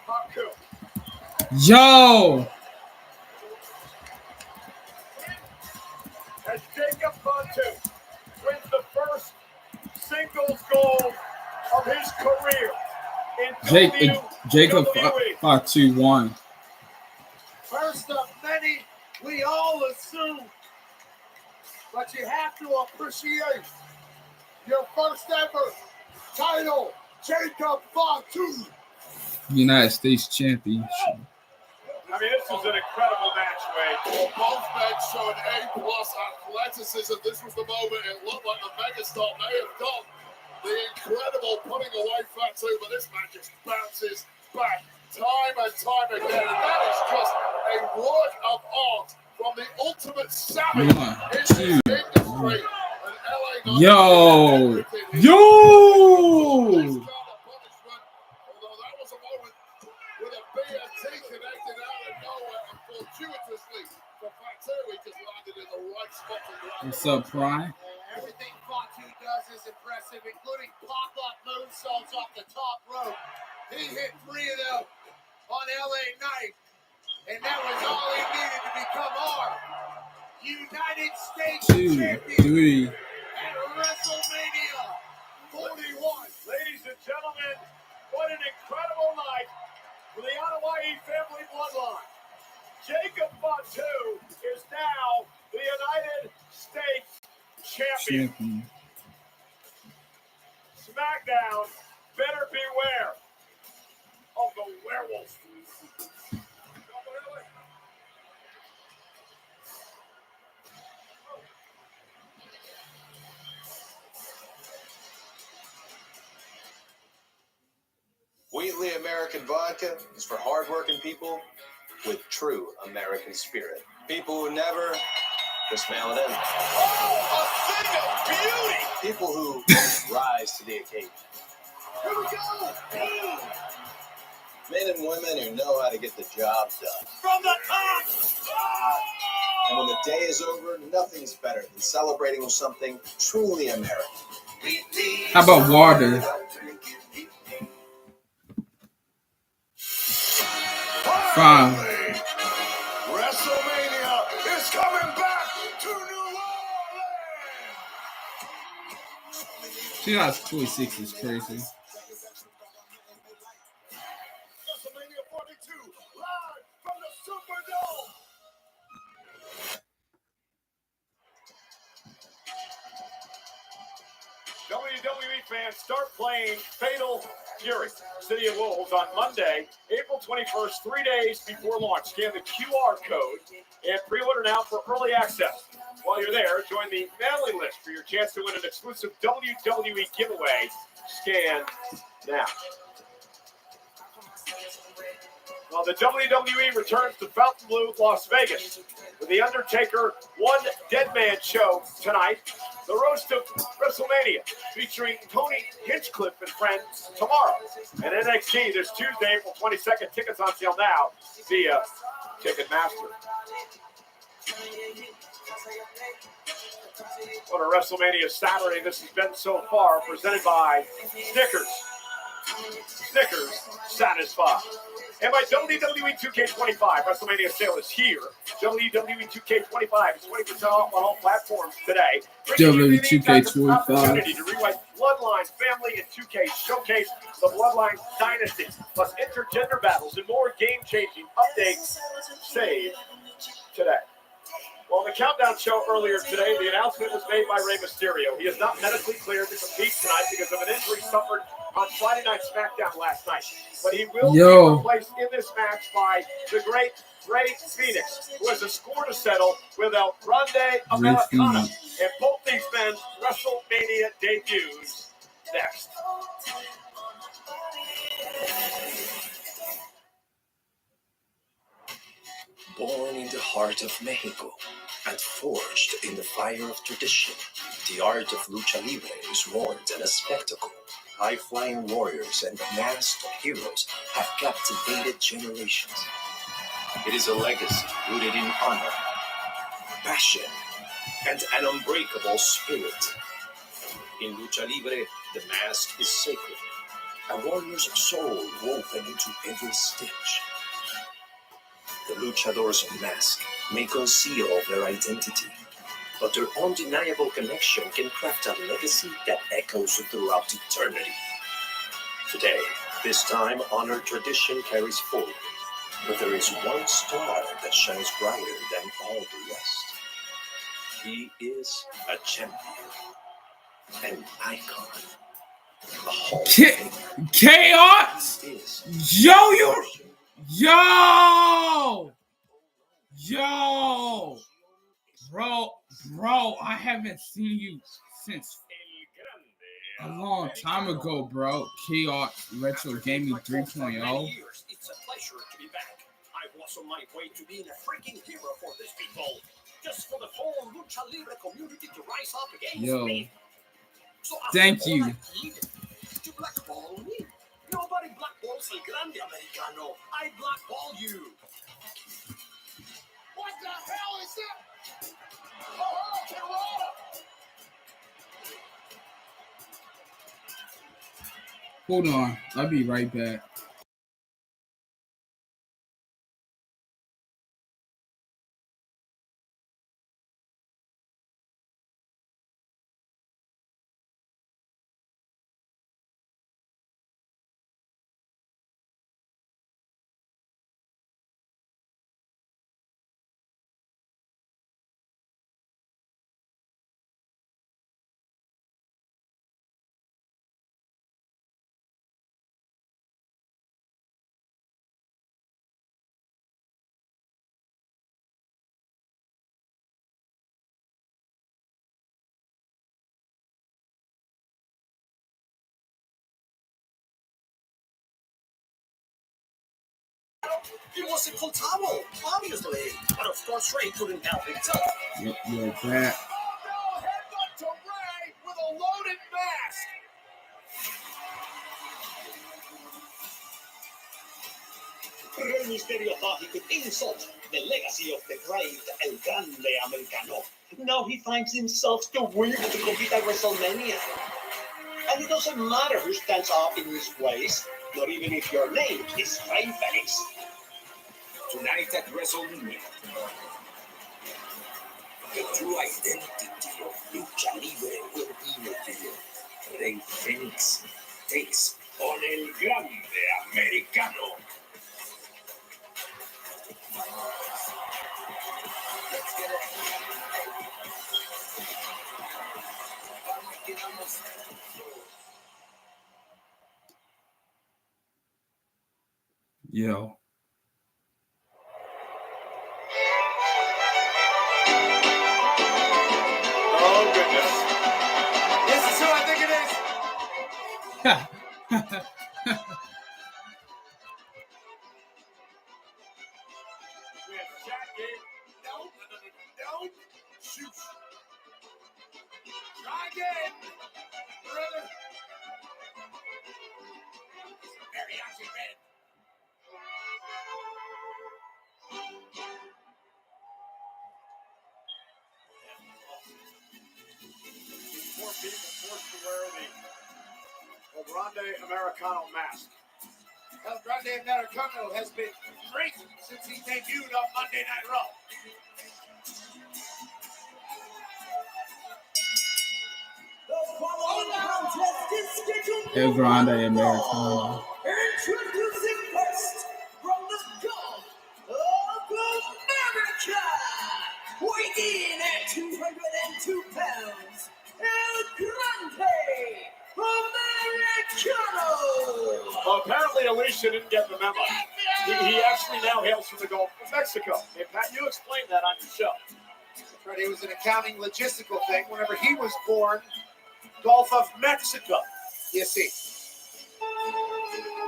Haku. Yo! As Jacob Fatu wins the first singles gold of his career in Jacob WWE. Fatu won. First of many, we all assume. But you have to appreciate your first ever title, Jacob Fatu. United States Championship. I mean, this was an incredible match, Wade. Both men showed A-plus athleticism. This was the moment it looked like the megastar may have done the incredible putting away Fatu, but this man just bounces back time and time again. And that is just a work of art from the ultimate savage in this industry. And LA Yo! Although that was a moment with a BFT connected out of nowhere, and fortuitously for Fatu, he just landed in the right spot to grab. What's up, Prime? Everything Fatu does is impressive, including pop-up moonsaults off the top rope. He hit 3 of them on LA Knight, and that was all he needed to become our United States champion at WrestleMania 41. Ladies and gentlemen, what an incredible night for the Anoa'i family bloodline. Jacob Fatu is now the United States champion. SmackDown better beware of the werewolf. Wheatley American Vodka is for hardworking people with true American spirit. People who never just mail it in. Oh, a thing of beauty! People who rise to the occasion. Here we go! Men and women who know how to get the job done. From the top! And when the day is over, nothing's better than celebrating with something truly American. How about water? Fine. WrestleMania is coming back to New Orleans. 2026 is crazy. WrestleMania 42, live from the Superdome. WWE fans, start playing Fatal Fury, City of Wolves on Monday, April 21st, 3 days before launch. Scan the QR code and pre-order now for early access. While you're there, join the mailing list for your chance to win an exclusive WWE giveaway. Scan now. Well, the WWE returns to Fontainebleau, Las Vegas, with The Undertaker One Dead Man show tonight. The Roast of WrestleMania, featuring Tony Hinchcliffe and friends tomorrow. And NXT this Tuesday, April 22nd. Tickets on sale now via Ticketmaster. What a WrestleMania Saturday this has been so far, presented by Snickers. Snickers satisfy. And by WWE 2K25, WrestleMania sale is here. WWE 2K25 is 20% off on all platforms today. WWE 2K25. Opportunity to rewrite Bloodline, Family, and 2K showcase the Bloodline Dynasty, plus intergender battles and more game-changing updates. Save today. Well, the Countdown show earlier today, the announcement was made by Rey Mysterio. He is not medically cleared to compete tonight because of an injury suffered on Friday Night SmackDown last night. But he will be replaced in this match by the great Rey Fenix, who has a score to settle with El Grande Americana. And both these men's WrestleMania debuts next. Born in the heart of Mexico and forged in the fire of tradition, the art of lucha libre is more than a spectacle. High-flying warriors and masked heroes have captivated generations. It is a legacy rooted in honor, passion, and an unbreakable spirit. In lucha libre, the mask is sacred. a warrior's soul woven into every stitch. The luchador's mask may conceal their identity, but their undeniable connection can craft a legacy that echoes throughout eternity. Today, this time honored tradition carries forward, but there is one star that shines brighter than all the rest. He is a champion, an icon, a hall of fame. Chaos! Yo! Bro, I haven't seen you since a long time ago, bro. Chaos Retro Gaming 3.0. It's a pleasure to be back. I've lost on my way to being a freaking hero for these people. Just for the whole Lucha Libre community to rise up against me. So Thank you. To blackball me? Nobody blackballs El Grande Americano. I blackball you. What the hell is that? Oh, Toronto! Hold on, I'll be right back. It was a Coltavo, obviously. But of course, Ray couldn't help himself. Yep, you're back. Headbutt to Ray with a loaded mask. Rey Mysterio thought he could insult the legacy of the great El Grande Americano. Now he finds himself too weak to compete at WrestleMania. And it doesn't matter who stands up in his place, not even if your name is Rey Fenix. Tonight at WrestleMania, the true identity of Lucha Libre will be revealed. Rey Fenix takes on El Grande Americano. Let's get it. Yo. Oh, goodness. This is who I think it is. No. Shoot. Try again. Brother. Mariachi band. More people forced to wear the El Grande Americano mask. El Grande Americano has been great since he debuted on Monday Night Raw. The following contest is scheduled El Grande Americano. Introducing first from the Gulf of America, weighing in at 202 pounds, El Grande Americano. Apparently, Alicia didn't get the memo. He actually now hails from the Gulf of Mexico. Hey, Pat, you explained that on your show. That's right, it was an accounting logistical thing. Whenever he was born, Gulf of Mexico. You see.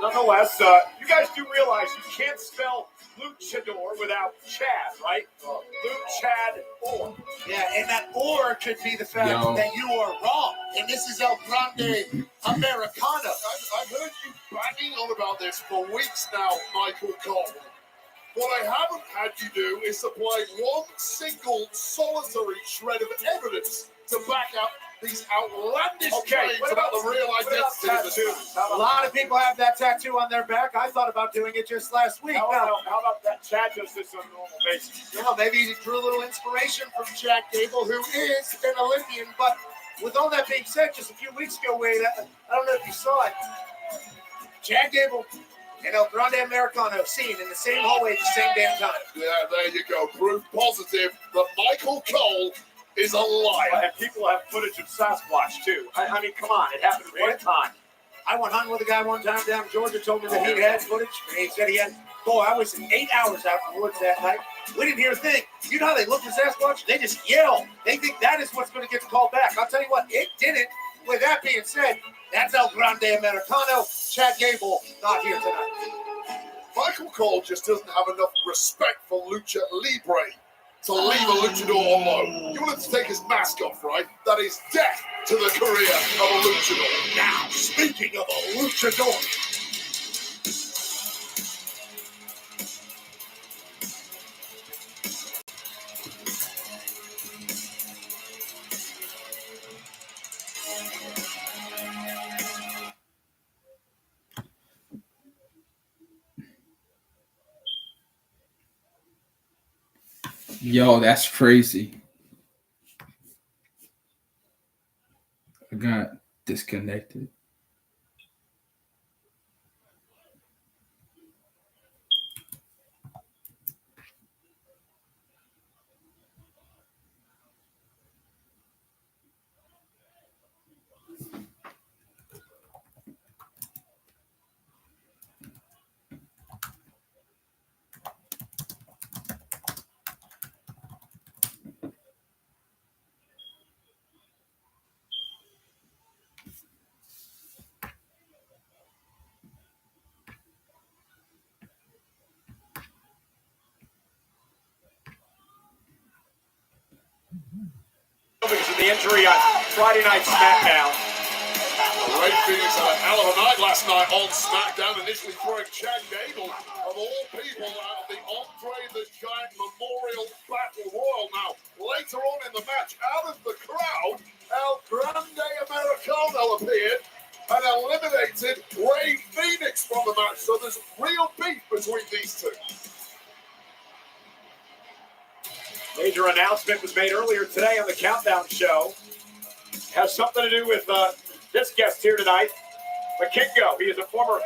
Nonetheless, you guys do realize you can't spell luchador without Chad, right? Luchador. Yeah, and that or could be the fact that you are wrong. And this is El Grande Americano. I've heard you banging on about this for weeks now, Michael Cole. What I haven't had you do is supply one single solitary shred of evidence to back up these outlandish Okay, claims what about about the real identity of the tattoos? A lot of people have that tattoo on their back. I thought about doing it just last week. How about that Chad does this on a normal basis? Well, maybe he drew a little inspiration from Chad Gable, who is an Olympian. But with all that being said, just a few weeks ago, Wade, I don't know if you saw it, Chad Gable and El Grande Americano seen in the same hallway at the same damn time. Yeah, there you go. Proof positive that Michael Cole is a liar. And people have footage of Sasquatch, too. I mean, come on. It happened one time. I went hunting with a guy one time down in Georgia, told me that he had footage, and he said he had, boy, I was 8 hours out in the woods that night. We didn't hear a thing. You know how they look for Sasquatch? They just yell. They think that is what's going to get the call back. I'll tell you what, it didn't. With that being said, that's El Grande Americano. Chad Gable, not here tonight. Michael Cole just doesn't have enough respect for Lucha Libre to leave a luchador alone. You want him to take his mask off, right? That is death to the career of a luchador. Now, speaking of a luchador, Yo, that's crazy. I got disconnected. Because of the injury on Friday Night SmackDown. Ray Phoenix had a hell of a night last night on SmackDown, initially throwing Chad Gable, of all people, out of the Andre the Giant Memorial Battle Royal. Now, later on in the match, out of the crowd, El Grande Americano appeared and eliminated Ray Phoenix from the match. So there's real beef between these two. Major announcement was made earlier today on the Countdown Show. Has something to do with this guest here tonight, Makingo. He is a former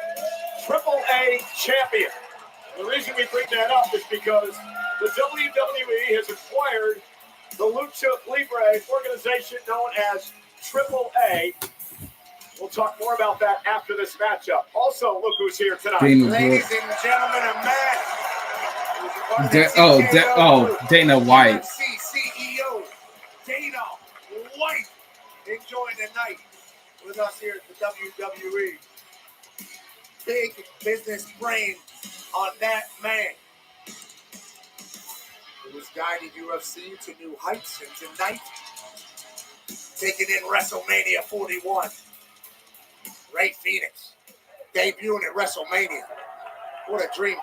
AAA champion. The reason we bring that up is because the WWE has acquired the Lucha Libre organization known as AAA. We'll talk more about that after this matchup. Also, look who's here tonight. ladies and gentlemen, a man. Dana White. CEO Dana White enjoying the night with us here at the WWE. Big business brain on that man. Who has guided UFC to new heights, and tonight taking in WrestleMania 41. Ray Phoenix debuting at WrestleMania. What a dream.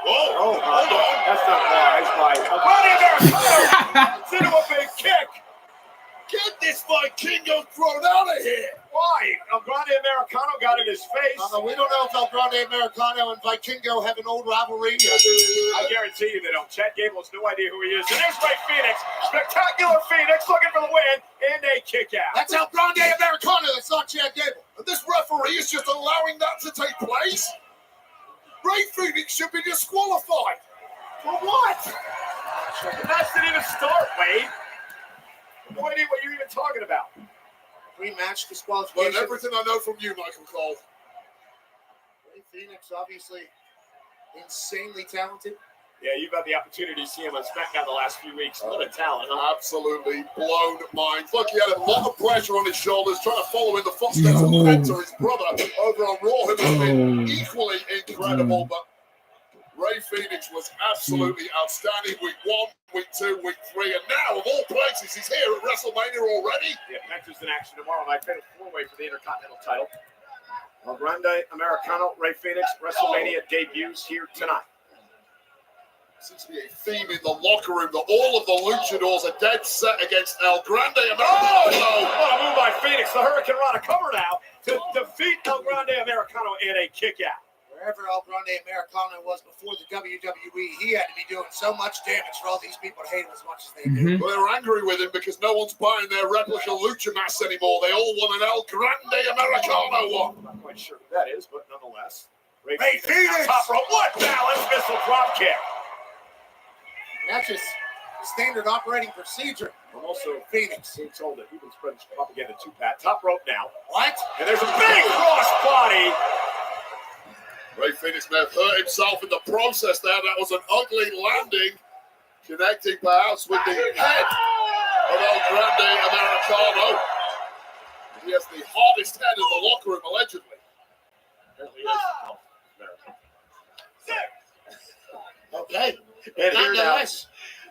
Whoa, hold on. That's not wise, Mike. Ronnie Americano into a big kick. Get this Vikingo thrown out of here. Why? El Grande Americano got in his face. We don't know if El Grande Americano and Vikingo have an old rivalry. I guarantee you they don't. Chad Gable has no idea who he is. And there's Ray Phoenix. Spectacular Phoenix looking for the win and a kick out. That's El Grande Americano. That's not Chad Gable. And this referee is just allowing that to take place? Ray Phoenix should be disqualified. For what? The match didn't even start, Wade. No idea what you're even talking about. Rematch disqualification. Learn everything I know from you, Michael Cole. Ray Phoenix, obviously insanely talented. Yeah, you've had the opportunity to see him on SmackDown the last few weeks. What a talent, huh? Absolutely blown minds. Look, he had a lot of pressure on his shoulders, trying to follow in the footsteps of Penta, his brother, over on Raw, who has been equally incredible. But Ray Phoenix was absolutely outstanding. Week 1, week 2, week 3, and now, of all places, he's here at WrestleMania already. Yeah, Penta's in action tomorrow night. Fatal 4-way for the Intercontinental title. El Grande Americano, Ray Phoenix, WrestleMania debuts here tonight. Seems to be a theme in the locker room that all of the luchadors are dead set against El Grande Americano. Oh, what a move by Phoenix. The Hurricane Rana cover now to defeat El Grande Americano in a kick out. Wherever El Grande Americano was before the WWE, he had to be doing so much damage for all these people to hate him as much as they do. Well, they're angry with him because no one's buying their replica lucha masks anymore. They all want an El Grande Americano one. I'm not quite sure who that is, but nonetheless. Ray Phoenix! Top rope, what balance missile drop kick. That's just standard operating procedure. I'm also Phoenix being told that he can spread his propaganda to Pat. Top rope now. What? And there's a big cross body. Ray Phoenix may have hurt himself in the process there. That was an ugly landing, connecting perhaps with the head of El Grande Americano. He has the hardest head in the locker room, allegedly. Apparently he is. Okay. And here now,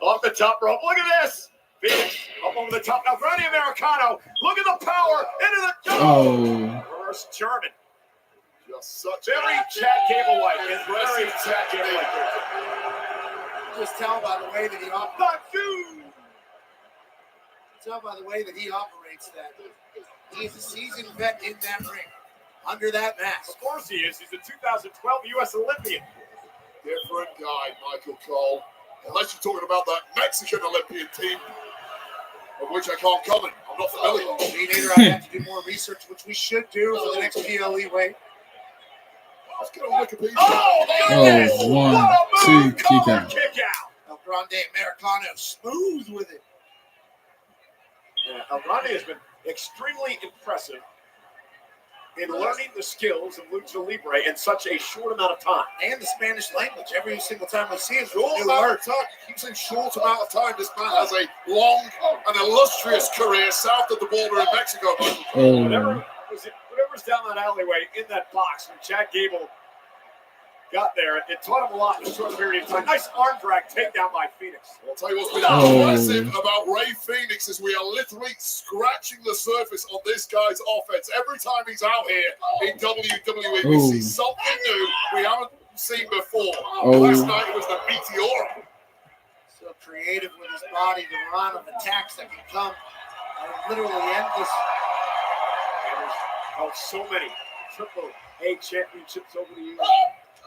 off the top rope. Look at this. Phoenix up over the top. Now, Grande Americano. Look at the power into the reverse German. Just such very Chad Gable-like. Very Chad Gable-like. Just tell by the way that he operates. Tell by the way that he operates that he is a seasoned vet in that ring. Under that mask. Of course he is. He's a 2012 U.S. Olympian. Different guy, Michael Cole. Unless you're talking about that Mexican Olympian team, of which I can't comment. I'm not familiar. Me neither. I have to do more research, which we should do for the next PLE way. Let's get on Wikipedia. Oh, goodness! Oh, 1, 2, kick out. Kick out. El Grande Americano, smooth with it. Yeah, El Grande has been extremely impressive in learning the skills of Lucha Libre in such a short amount of time. And the Spanish language. Every single time we see him, Short amount of time. You keep saying short amount of time. This man has a long and illustrious career south of the border in Mexico. Whatever's down that alleyway in that box when Chad Gable got there, it taught him a lot in a short period of time. Nice arm drag takedown by Phoenix. I'll tell you what's been impressive about Ray Phoenix is we are literally scratching the surface on this guy's offense. Every time he's out here in WWE, we see something new we haven't seen before. Last night it was the Meteora. So creative with his body, the run of attacks that can come are literally endless. Oh, so many Triple A championships over the years.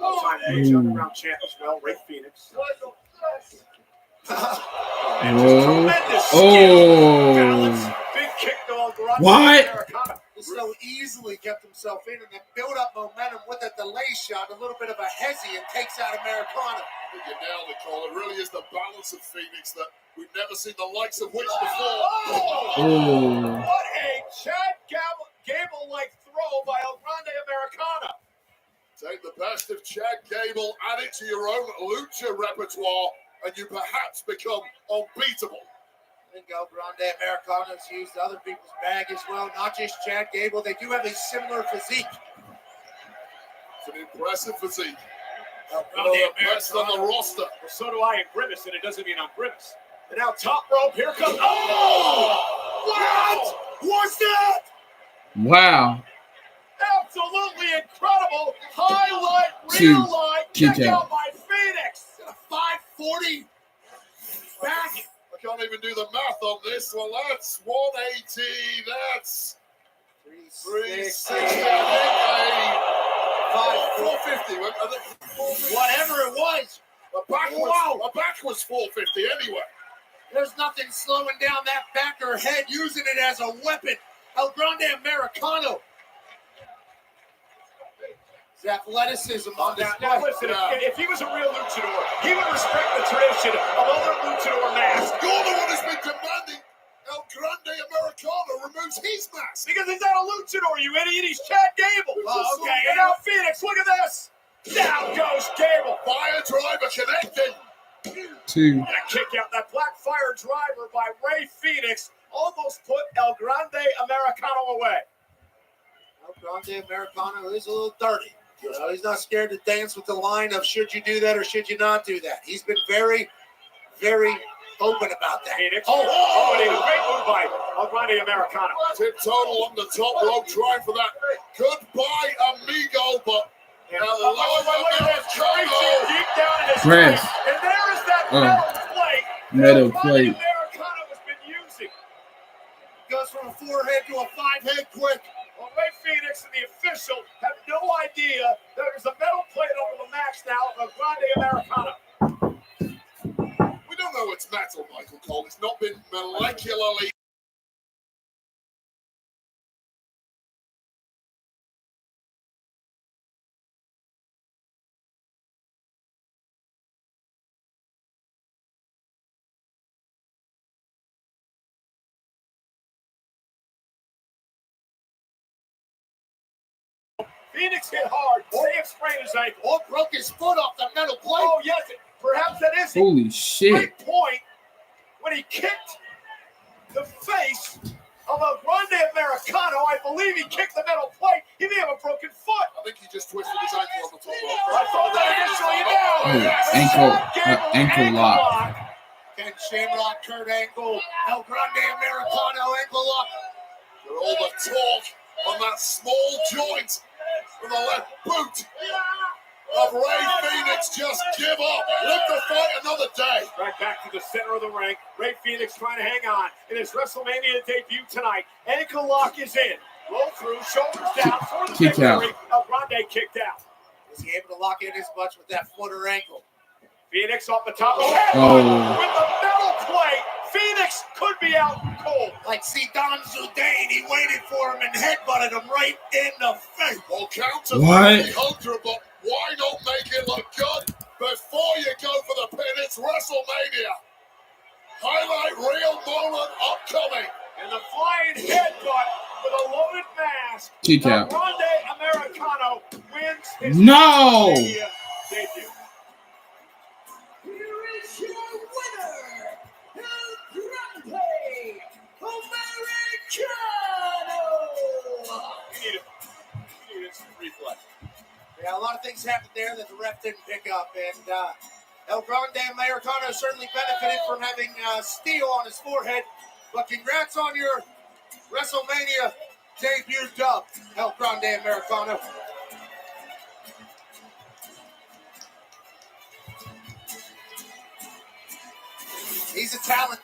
All-time Major Underground champ as well, Ray Phoenix. Tremendous skill, balance, big kick to El Grande Americano. He so easily kept himself in and then built up momentum with a delay shot, a little bit of a hezzy, and takes out Americana. You nailed it, Cole. It really is the balance of Phoenix that we've never seen the likes of which before. What a Chad Gable-like throw by El Grande Americana. Take the best of Chad Gable, add it to your own lucha repertoire, and you perhaps become unbeatable. I think El Grande Americano's used other people's bag as well, not just Chad Gable. They do have a similar physique. It's an impressive physique. El Grande best on the roster. Well, so do I in Grimace, and it doesn't mean I'm Grimace. And now top rope, here comes. Oh! What was that? Wow. Absolutely incredible highlight, real life kick out by Phoenix. A 540 back. I can't even do the math on this. Well, that's 180. That's 360. I think 450. Whatever it was. The back was 450 anyway. There's nothing slowing down that back or head, using it as a weapon. El Grande Americano. His athleticism on this. Now listen, if he was a real luchador, he would respect the tradition of other luchador masks. You're the one who's been demanding El Grande Americano removes his mask. Because he's not a luchador, you idiot. He's Chad Gable. Okay. And now Phoenix, look at this. Down goes Gable. Fire driver connected. Two. And a kick out. That black fire driver by Ray Phoenix almost put El Grande Americano away. El Grande Americano is a little dirty. You know, he's not scared to dance with the line of should you do that or should you not do that. He's been very, very open about that. Phoenix. Oh, and a great move by El Grande Americano. Tip total on the top rope, trying for that goodbye amigo, but And look at this. Reaching deep down in his Press. face. And there is that metal plate. Metal that plate. Americano has been using. Goes from a 4-head to a 5-head quick. Well, Ray Phoenix and the official have no idea there's a metal plate over the max now of Grande Americano. We don't know it's metal, Michael Cole. It's not been molecularly. Phoenix hit hard. They have sprained his ankle. Or broke his foot off the metal plate. Oh, yes. Perhaps that is Holy shit. great point when he kicked the face of a Grande Americano. I believe he kicked the metal plate. He may have a broken foot. I think he just twisted his ankle on the top rope. I thought that initially now. Ankle lock. Ken Shamrock, Kurt Angle, El Grande Americano, ankle lock. With all the talk on that small joint with the left boot of Ray Phoenix, just give up. Live to fight another day. Right back to the center of the ring. Ray Phoenix trying to hang on in his WrestleMania debut tonight. Ankle lock is in. Roll through, shoulders down for the Kick victory. out. El Grande kicked out. Was he able to lock in as much with that foot or ankle? Phoenix off the top of the head. Oh. With the metal plate. Phoenix could be out cold. Like Zidane Zidane, he waited for him and headbutted him right in the face. Well, counter What? 300, but why not make it look good before you go for the pin? It's WrestleMania. Highlight reel moment upcoming. And the flying headbutt with a loaded mask. Kick out. Grande Americano wins his No. WrestleMania debut. Here is your winner, El Grande Americano. You need instant replay. Yeah, a lot of things happened there that the ref didn't pick up, and El Grande Americano certainly benefited from having steel on his forehead. But congrats on your WrestleMania debut dub, El Grande Americano. He's a talent.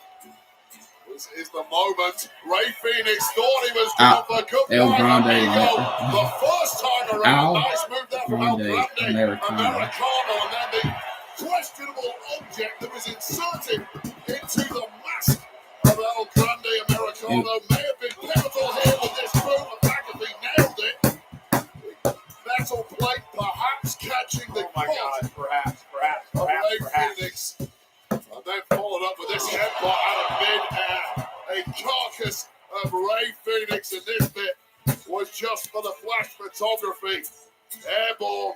This is the moment. Ray Phoenix thought he was going for good. El Grande. The first time around, nice move there from El Grande Grande Americano. and then the questionable object that was inserted into the mask of El Grande Americano may have been pivotal here with this move. In fact, if he nailed it, metal plate perhaps catching the God, perhaps. Ray Phoenix. And then followed up with this headbutt out of mid-air. A carcass of Ray Phoenix, and this bit was just for the flash photography. Airborne.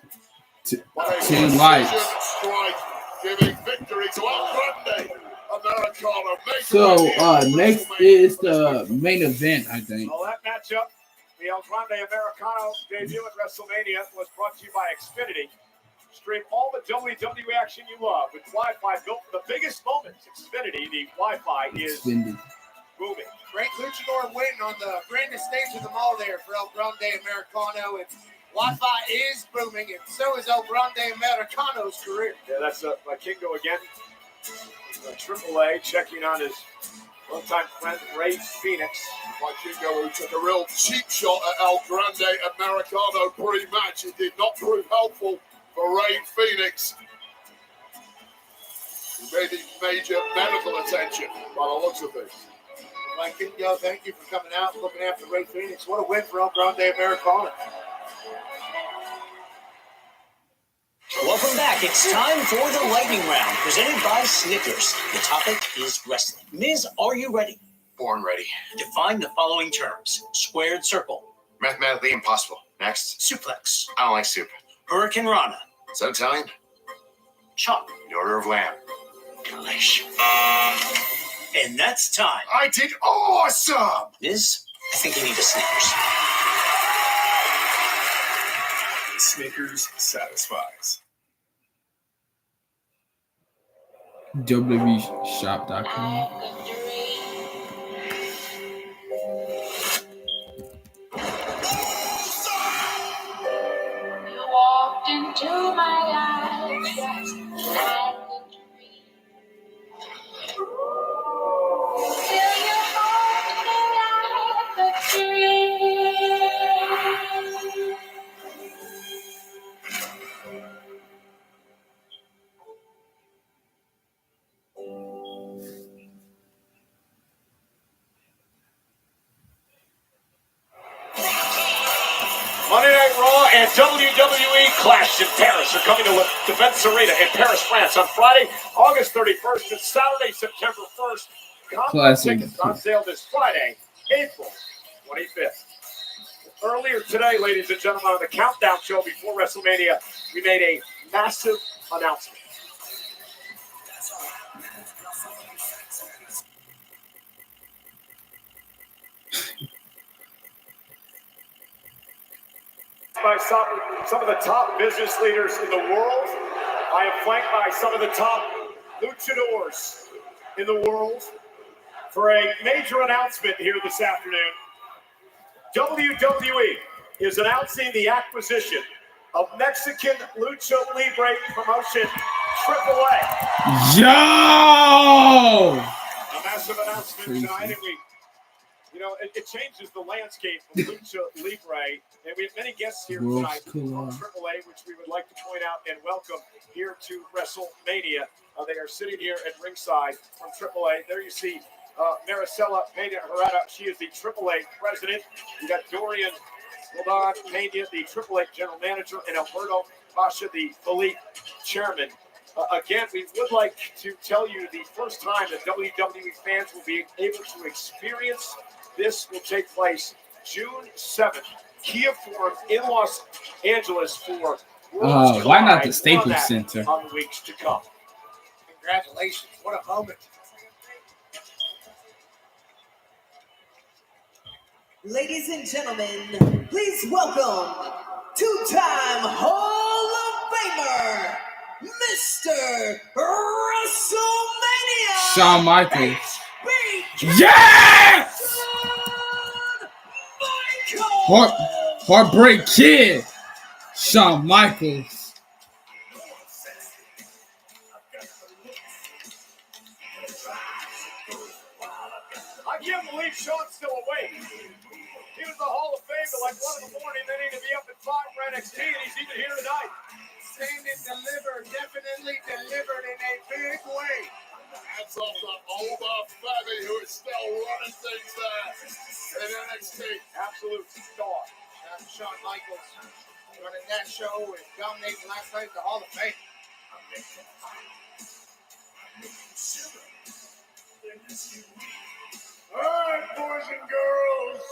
Two Precision lights. strike, giving victory to El Grande Americano. So next is the main event, I think. Well, that matchup, the El Grande Americano debut at WrestleMania, was brought to you by Xfinity. Stream all the WWE action you love with Wi-Fi built for the biggest moments. Xfinity, the Wi-Fi is booming. Great luchador win on the grandest stage of them all there for El Grande Americano. And Wi-Fi is booming, and so is El Grande Americano's career. Yeah, that's Kingo again. AAA checking on his longtime friend Ray Phoenix. Kingo, who took a real cheap shot at El Grande Americano pre-match. It did not prove helpful for Ray Phoenix. He may need major medical attention by the looks of things. Mike Kingo, thank you for coming out and looking after Ray Phoenix. What a win for El Grande Americano. Welcome back. It's time for the lightning round, presented by Snickers. The topic is wrestling. Miz, are you ready? Born ready. Define the following terms. Squared circle. Mathematically impossible. Next. Suplex. I don't like soup. Hurricane Rana. Is that Italian? Chop. The Order of Lamb. Delish. And that's time. I did awesome! Miz, I think you need a Snickers. Snickers satisfies. WWEshop.com. You walked WWE Clash in Paris are coming to Defense Arena in Paris, France on Friday, August 31st and Saturday, September 1st. Combo tickets on sale this Friday, April 25th. Earlier today, ladies and gentlemen, on the Countdown Show before WrestleMania, we made a massive announcement. By some of the top business leaders in the world. I am flanked by some of the top luchadors in the world for a major announcement here this afternoon. WWE is announcing the acquisition of Mexican Lucha Libre promotion AAA. Yo! A massive announcement tonight, and it changes the landscape of Lucha Libre. And we have many guests here tonight from AAA, which we would like to point out and welcome here to WrestleMania. They are sitting here at ringside from AAA. There you see Maricela Pena-Herrera. She is the AAA president. You got Dorian Pena, the AAA general manager, and Alberto Pasha, the elite chairman. Again, we would like to tell you the first time that WWE fans will be able to experience this will take place June 7th. Kia Forum in Los Angeles for why not the Staples Center? On the weeks to come. Congratulations. What a moment. Ladies and gentlemen, please welcome two-time Hall of Famer, Mr. WrestleMania! Shawn Michaels. Yes! Heartbreak Kid. Shawn Michaels. I can't believe Shawn's still awake. He was the Hall of Fame till like 1 in the morning, then he'd be up at 5 for NXT, and he's even here tonight. Seen and delivered, definitely delivered in a big way. Hats off to Oba Fabby, who is still running things there in NXT. Absolute star. Shawn Michaels running that show and dominating last night at the Hall of Fame. All right, boys and girls.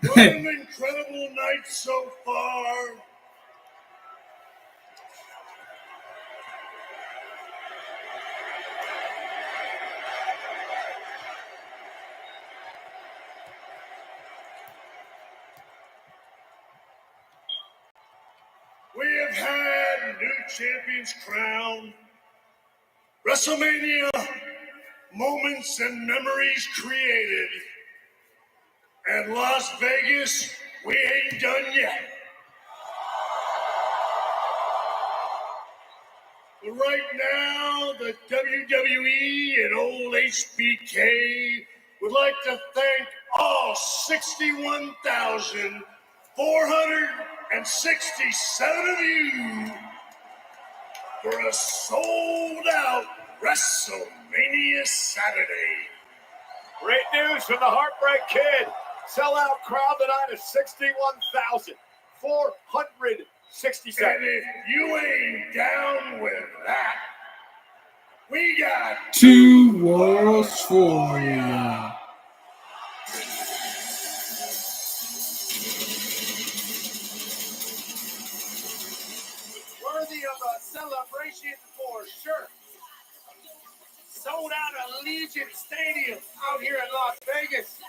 What an incredible night so far. We have had new champions crowned, WrestleMania moments and memories created. And Las Vegas, we ain't done yet. But right now, the WWE and old HBK would like to thank all 61,467 of you for a sold-out WrestleMania Saturday. Great news from the Heartbreak Kid. Sellout crowd tonight is 61,467. And if you ain't down with that, we got 2 worlds for you. Worthy of a celebration for sure. Sold out Allegiant Stadium out here in Las Vegas.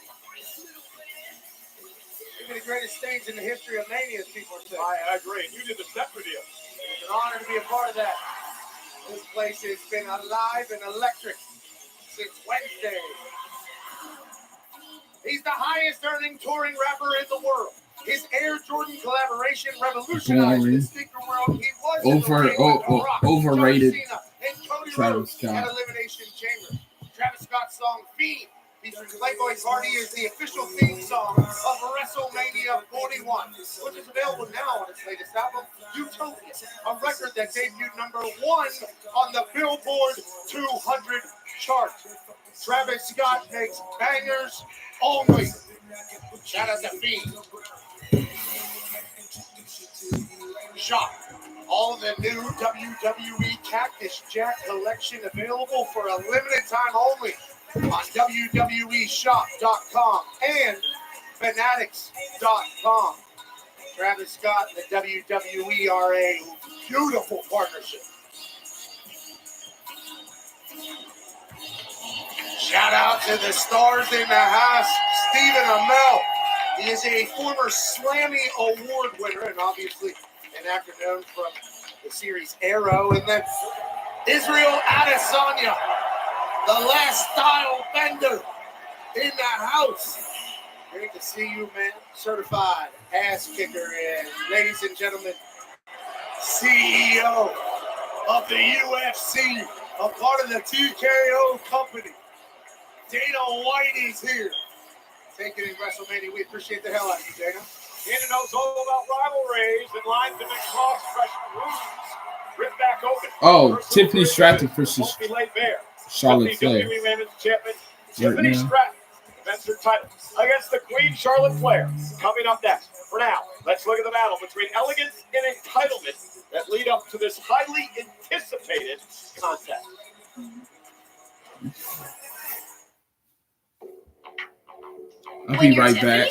Maybe the greatest stage in the history of Mania, as people are saying. I agree. You did the Stepper deal. It's an honor to be a part of that. This place has been alive and electric since Wednesday. He's the highest earning touring rapper in the world. His Air Jordan collaboration revolutionized the sneaker world. He was overrated. John Cena and Cody Travis Rhodes Scott. at Elimination Chamber. Travis Scott's song Fiend featuring Playboy Cardi is the official theme song of WrestleMania 41, which is available now on its latest album, Utopia, a record that debuted #1 on the Billboard 200 chart. Travis Scott makes bangers only. Shout out to Fiend. Shop. All the new WWE Cactus Jack collection available for a limited time only on WWEshop.com and Fanatics.com. Travis Scott and the WWE are a beautiful partnership. Shout out to the stars in the house, Stephen Amell. He is a former Slammy Award winner and obviously an actor known from the series Arrow. And then Israel Adesanya, the last style bender in the house. Great to see you, man. Certified ass kicker and ladies and gentlemen, CEO of the UFC, a part of the TKO company. Dana White is here. Taking in WrestleMania. We appreciate the hell out of you, Dana. Dana knows all about rivalries and lines that make cross fresh wounds rip back open. Oh, Tiffany Stratton versus Won't be laid bare. Charlotte Flair. WWE Women's Champion Right Tiffany now. Stratton defends her title against the Queen Charlotte Flair. Coming up next. For now, let's look at the battle between elegance and entitlement that lead up to this highly anticipated contest. I'll be right back.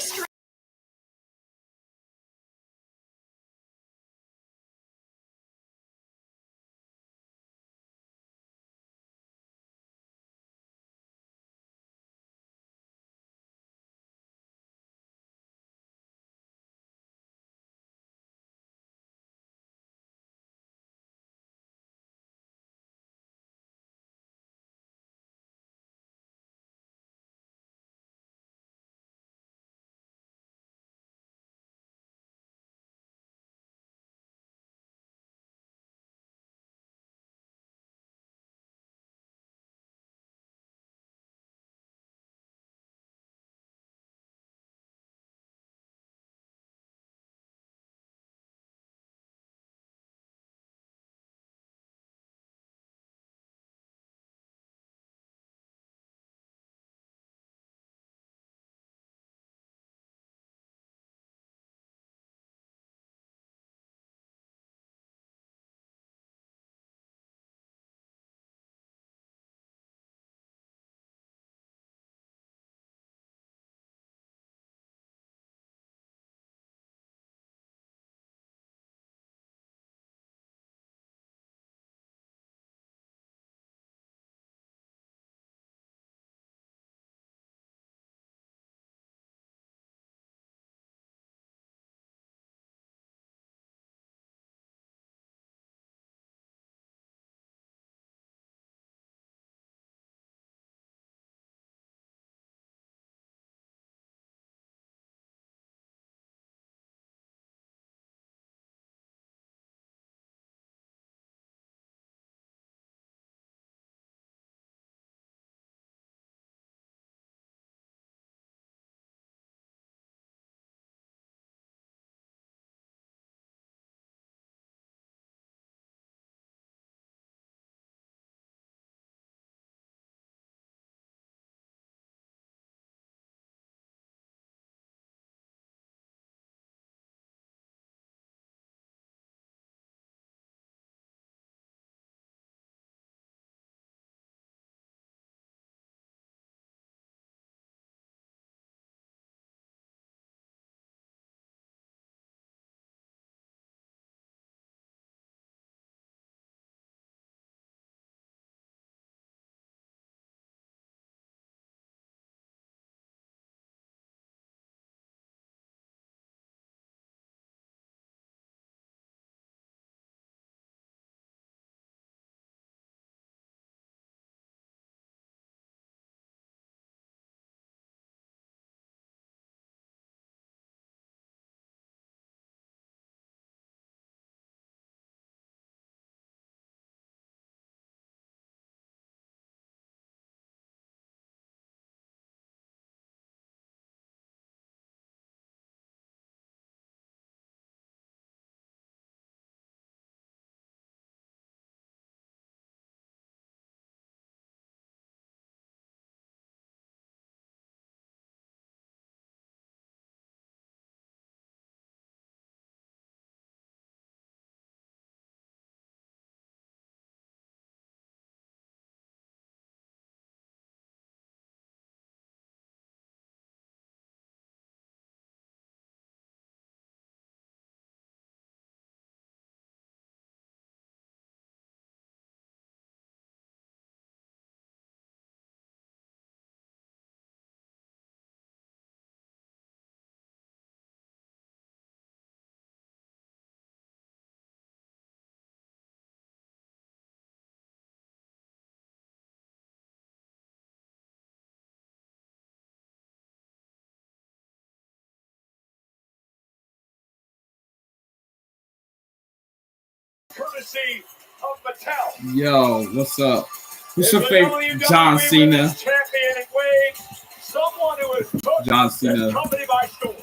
courtesy of Mattel. Yo, what's up? Who's Is your the favorite? WWE John Cena. Women's Champion and Wade, someone who has took John this Cena. company by storm.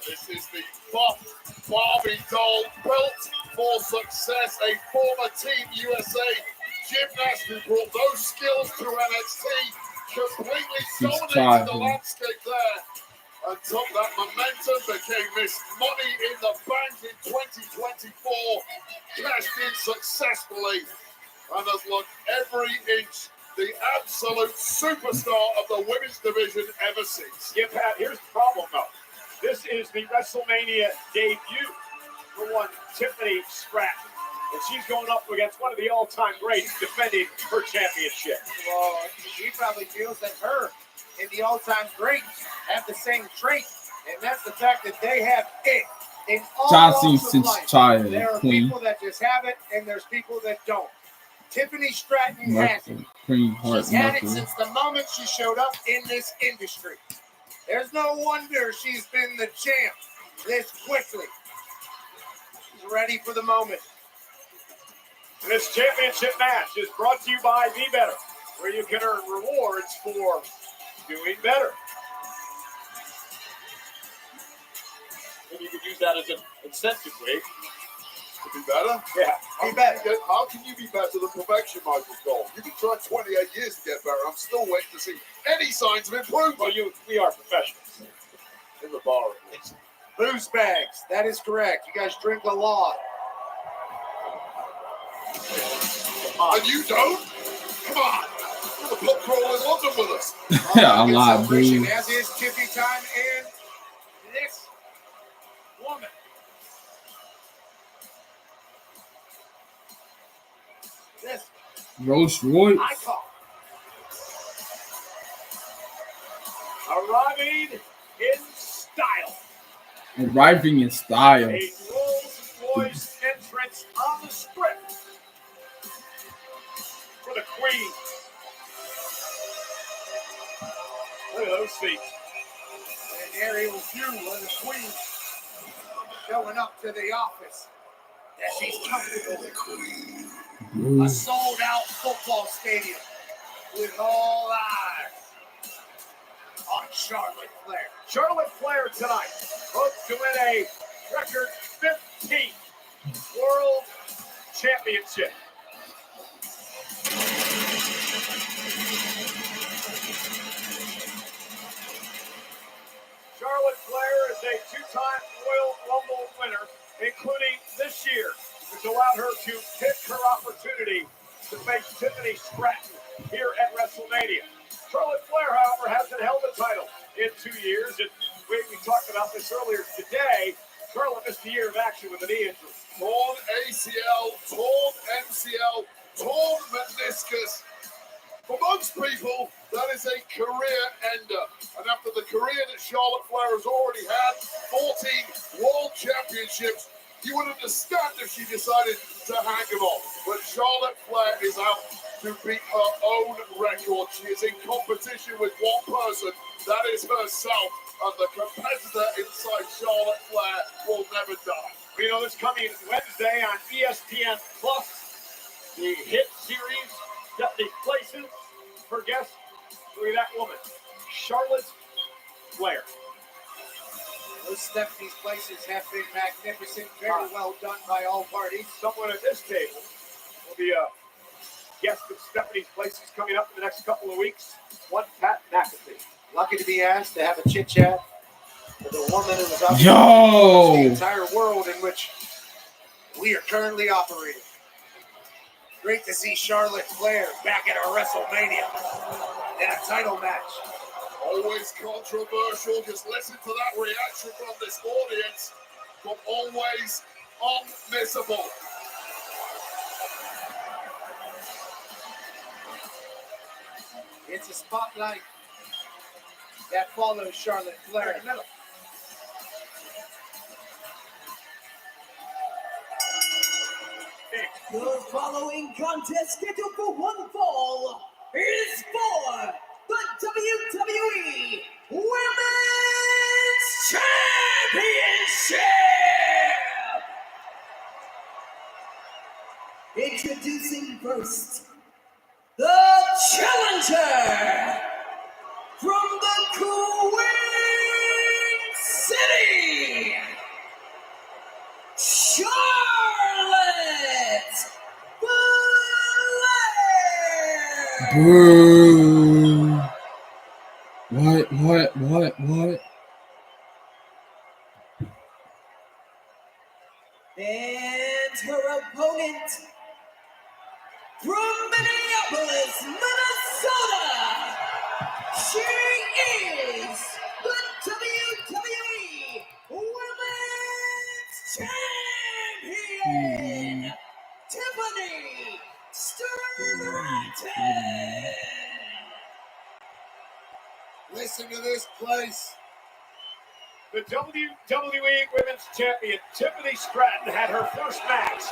This is the Barbie doll built for success. A former Team USA gymnast who brought those skills to NXT, completely dominated the landscape there and took that momentum, became Miss Money in the Bank in 2024, cashed in successfully, and has looked every inch the absolute superstar of the women's division ever since. Yeah, Pat, here's the problem, though. This is the WrestleMania debut for one Tiffany Stratton. And she's going up against one of the all-time greats defending her championship. Well, she probably feels that her and the all-time greats have the same trait, and that's the fact that they have it in all John walks Cena of since life. child, There are Queen. people that just have it, and there's people that don't. Tiffany Stratton has it. Queen Heart She's had it Knuckle. since the moment she showed up in this industry. There's no wonder she's been the champ this quickly. She's ready for the moment. And this championship match is brought to you by Be Better, where you can earn rewards for doing better. Maybe you could use that as an incentive, Wade. To be better? Yeah, be better. How can you be better than perfection, Michael Cole? You've been trying 28 years to get better. I'm still waiting to see any signs of improvement. Well, we are professionals. In the bar, at least. Booze bags. That is correct. You guys drink a lot. And you don't? Come on. You're the pub crawl in London with us. A lot, dude. As is Tiffy time and this woman. This Rolls Royce. icon. Arriving in style. Arriving in style. A Rolls Royce entrance on the script for the Queen. Look at those feet. An aerial view of the Queen showing up to the office that she's comfortable with. A sold-out football stadium with all eyes on Charlotte Flair. Charlotte Flair tonight hopes to win a record 15th World Championship. Charlotte Flair is a two-time Royal Rumble winner, including this year, which allowed her to pick her opportunity to face Tiffany Stratton here at WrestleMania. Charlotte Flair, however, hasn't held the title in 2 years, and we talked about this earlier today. Charlotte missed a year of action with a knee injury. Torn ACL, torn MCL, torn meniscus. For most people, that is a career ender. And after the career that Charlotte Flair has already had, 14 World Championships, you would understand if she decided to hang them on. But Charlotte Flair is out to beat her own record. She is in competition with one person, that is herself. And the competitor inside Charlotte Flair will never die. You know, this coming Wednesday on ESPN Plus, the hit series Stephanie Places her guest. Look at that woman, Charlotte Flair. Those Stephanie's places have been magnificent, very well done by all parties. Someone at this table will be a guest of Stephanie's Places coming up in the next couple of weeks. One Pat McAfee. Lucky to be asked to have a chit chat with a woman who is out Yo! the entire world in which we are currently operating. Great to see Charlotte Flair back at our WrestleMania in a title match. Always controversial. Just listen to that reaction from this audience, but always unmissable. It's a spotlight that follows Charlotte Flair. The following contest scheduled for one fall is for the WWE Women's Championship! Introducing first, the challenger from the Queen City, Charlotte Flair. Boo. What? And her opponent from Minneapolis, Minnesota, she is the WWE Women's Champion, Tiffany Stratton. Listen to this place. The WWE Women's Champion, Tiffany Stratton, had her first match.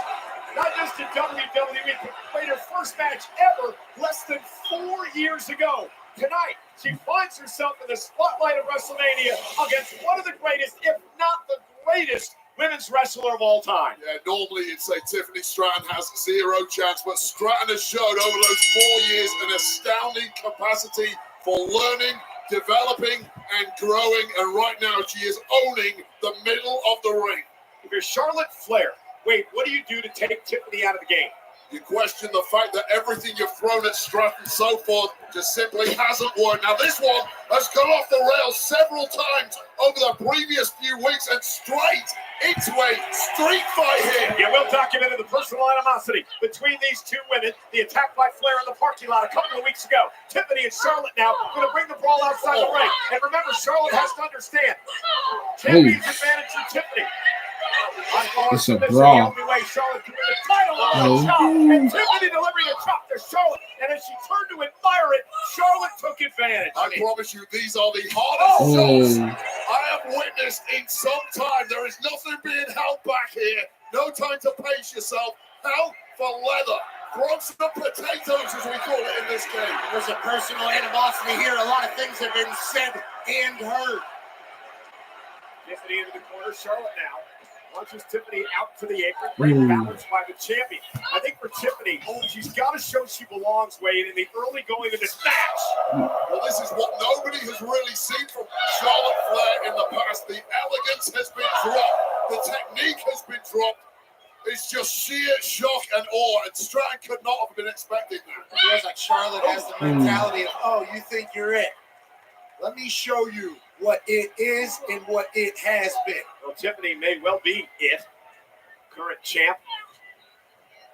Not just in WWE, but played her first match ever less than 4 years ago. Tonight, she finds herself in the spotlight of WrestleMania against one of the greatest, if not the greatest, women's wrestler of all time. Yeah, normally you'd say Tiffany Stratton has zero chance, but Stratton has showed over those 4 years an astounding capacity for learning, developing, and growing, and right now she is owning the middle of the ring. If you're Charlotte Flair, wait, what do you do to take Tiffany out of the game? You question the fact that everything you've thrown at Stratton so far just simply hasn't worked. Now this one has gone off the rails several times over the previous few weeks and straight into a street fight here. Yeah, well documented the personal animosity between these two women. The attack by Flair in the parking lot a couple of weeks ago. Tiffany and Charlotte now going to bring the brawl outside the ring. And remember, Charlotte has to understand, champion's advantage to Tiffany. It's a brawl. Charlotte committed a title on the chop, and Tiffany delivering a chop to Charlotte. And as she turned to admire it, Charlotte took advantage. I promise you, these are the hardest shots I have witnessed in some time. There is nothing being held back here. No time to pace yourself. Hell for leather. Frogs and potatoes, as we call it in this game. There's a personal animosity here. A lot of things have been said and heard. Tiffany into the corner. Charlotte now launches Tiffany out to the apron. Great balance by the champion. I think for Tiffany, she's got to show she belongs, Wade, in the early going of this match. Well, this is what nobody has really seen from Charlotte Flair in the past. The elegance has been dropped. The technique has been dropped. It's just sheer shock and awe, and Stratton could not have been expecting that. It feels like Charlotte has the mentality of, oh, you think you're it. Let me show you what it is and what it has been. Well, Tiffany may well be it. Current champ.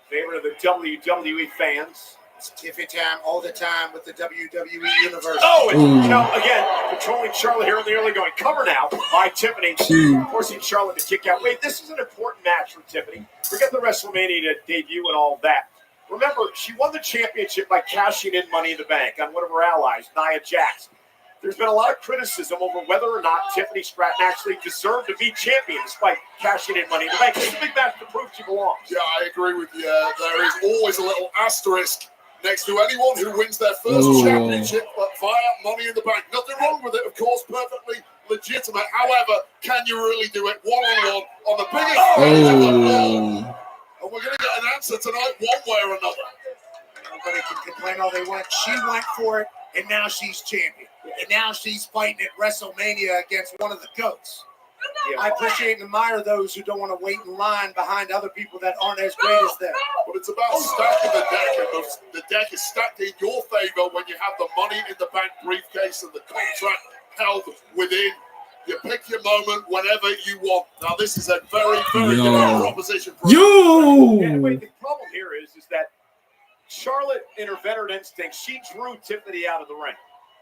Favorite of the WWE fans. It's Tiffy time all the time with the WWE Universe. Oh, and again, controlling Charlotte here in the early going. Cover now by Tiffany. Forcing Charlotte to kick out. Wait, this is an important match for Tiffany. Forget the WrestleMania debut and all that. Remember, she won the championship by cashing in Money in the Bank on one of her allies, Nia Jax. There's been a lot of criticism over whether or not Tiffany Stratton actually deserved to be champion despite cashing in Money in the Bank. It's a big match to prove she belongs. Yeah, I agree with you. There is always a little asterisk next to anyone who wins their first championship via Money in the Bank. Nothing wrong with it, of course, perfectly legitimate. However, can you really do it one-on-one on the biggest stage of the world? And we're going to get an answer tonight one way or another. Nobody can complain all they want. She went for it, and now she's champion. And now she's fighting at WrestleMania against one of the GOATs. Yeah. I appreciate and admire those who don't want to wait in line behind other people that aren't as great as them. But it's about stacking the deck, and the deck is stacked in your favor when you have the Money in the Bank briefcase and the contract held within. You pick your moment whenever you want. Now, this is a very, very good proposition for you. Anyway, the problem here is that Charlotte, in her veteran instinct, she drew Tiffany out of the ring.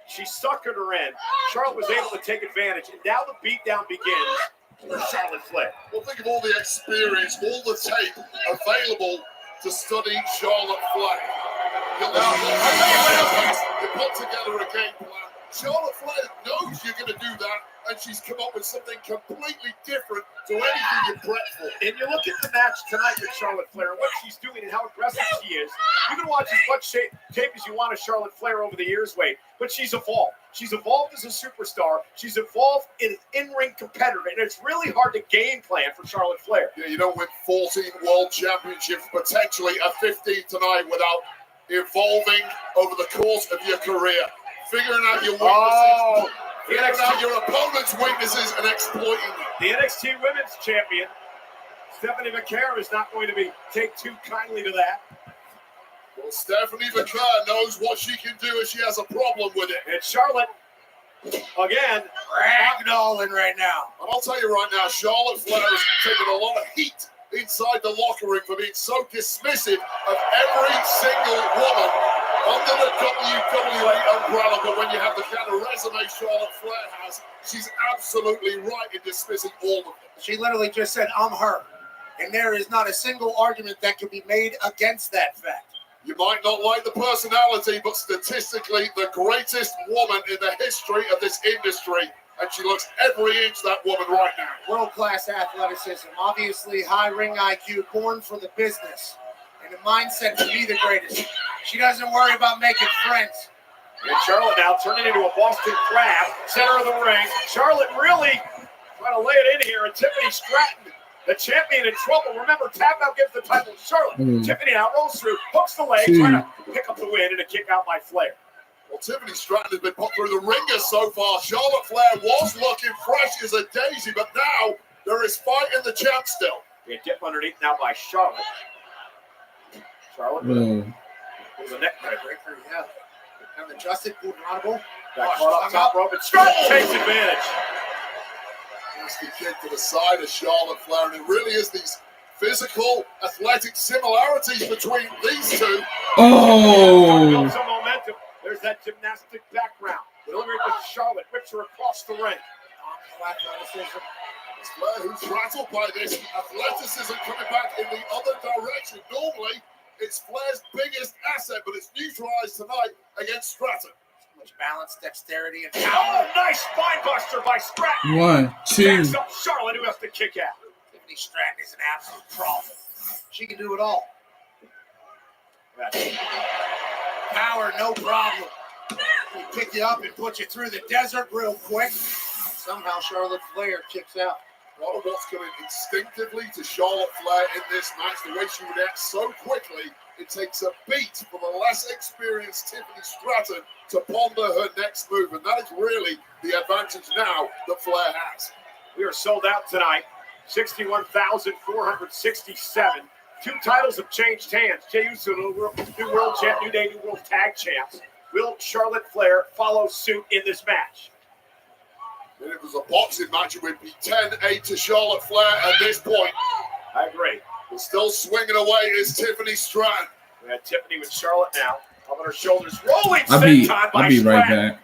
She suckered her in. Charlotte was able to take advantage, and now the beatdown begins for Charlotte Flair. Well, think of all the experience, all the tape available to study Charlotte Flair. You put together a game plan. Charlotte Flair knows you're going to do that, and she's come up with something completely different to anything you prep for. And you look at the match tonight with Charlotte Flair and what she's doing and how aggressive she is. You can watch as much tape as you want of Charlotte Flair over the years, Wade, but she's evolved. She's evolved as a superstar. She's evolved in an in-ring competitor, and it's really hard to game plan for Charlotte Flair. Yeah, you don't win 14 world championships, potentially a 15 tonight, without evolving over the course of your career, figuring out your weaknesses, figuring out your opponent's weaknesses, and exploiting them. The NXT Women's Champion, Stephanie McCare, is not going to take too kindly to that. Well, Stephanie McCare knows what she can do if she has a problem with it. And Charlotte, again, ragdolling right now. And I'll tell you right now, Charlotte Flair has taken a lot of heat inside the locker room for being so dismissive of every single woman under the WWE umbrella. But when you have the kind of resume Charlotte Flair has, she's absolutely right in dismissing all of them. She literally just said, I'm her. And there is not a single argument that can be made against that fact. You might not like the personality, but statistically, the greatest woman in the history of this industry. And she looks every inch that woman right now. World-class athleticism, obviously high ring IQ, born for the business, and a mindset to be the greatest. She doesn't worry about making friends. And Charlotte now turning into a Boston Crab, center of the ring. Charlotte really trying to lay it in here, and Tiffany Stratton, the champion, in trouble. Remember, tap out gives the title to Charlotte. Tiffany now rolls through, hooks the leg, trying to pick up the win and a kick out by Flair. Well, Tiffany Stratton has been put through the ringer so far. Charlotte Flair was looking fresh as a daisy, but now there is fight in the champ still. Yeah, dip underneath now by Charlotte. Charlotte with a neck breaker, yeah. And adjusted, vulnerable. Got caught up top rope, and Stratton takes advantage. Nasty kick to the side of Charlotte Flair, and it really is these physical, athletic similarities between these two. Oh! Some momentum. There's that gymnastic background. Delivered to Charlotte, whips her across the ring. Athleticism. It's Flair who's rattled by this athleticism coming back in the other direction. Normally, it's Flair's biggest asset, but it's neutralized tonight against Stratton. Much balance, dexterity, and power. Oh, nice spine buster by Stratton. 1, 2. Backs up Charlotte, who has to kick out. Tiffany Stratton is an absolute problem. She can do it all. Power, no problem. We pick you up and put you through the desert real quick. Somehow Charlotte Flair kicks out. A lot of what's coming instinctively to Charlotte Flair in this match, the way she reacts so quickly, it takes a beat for the less experienced Tiffany Stratton to ponder her next move, and that is really the advantage now that Flair has. We are sold out tonight, 61,467. 2 titles have changed hands. Jey Uso, new world champ, New Day, new world tag champs. Will Charlotte Flair follow suit in this match? If it was a boxing match, it would be 10-8 to Charlotte Flair at this point. I agree. But still swinging away is Tiffany Stratton. We had Tiffany with Charlotte now. Up on her shoulders, rolling I'll be right back.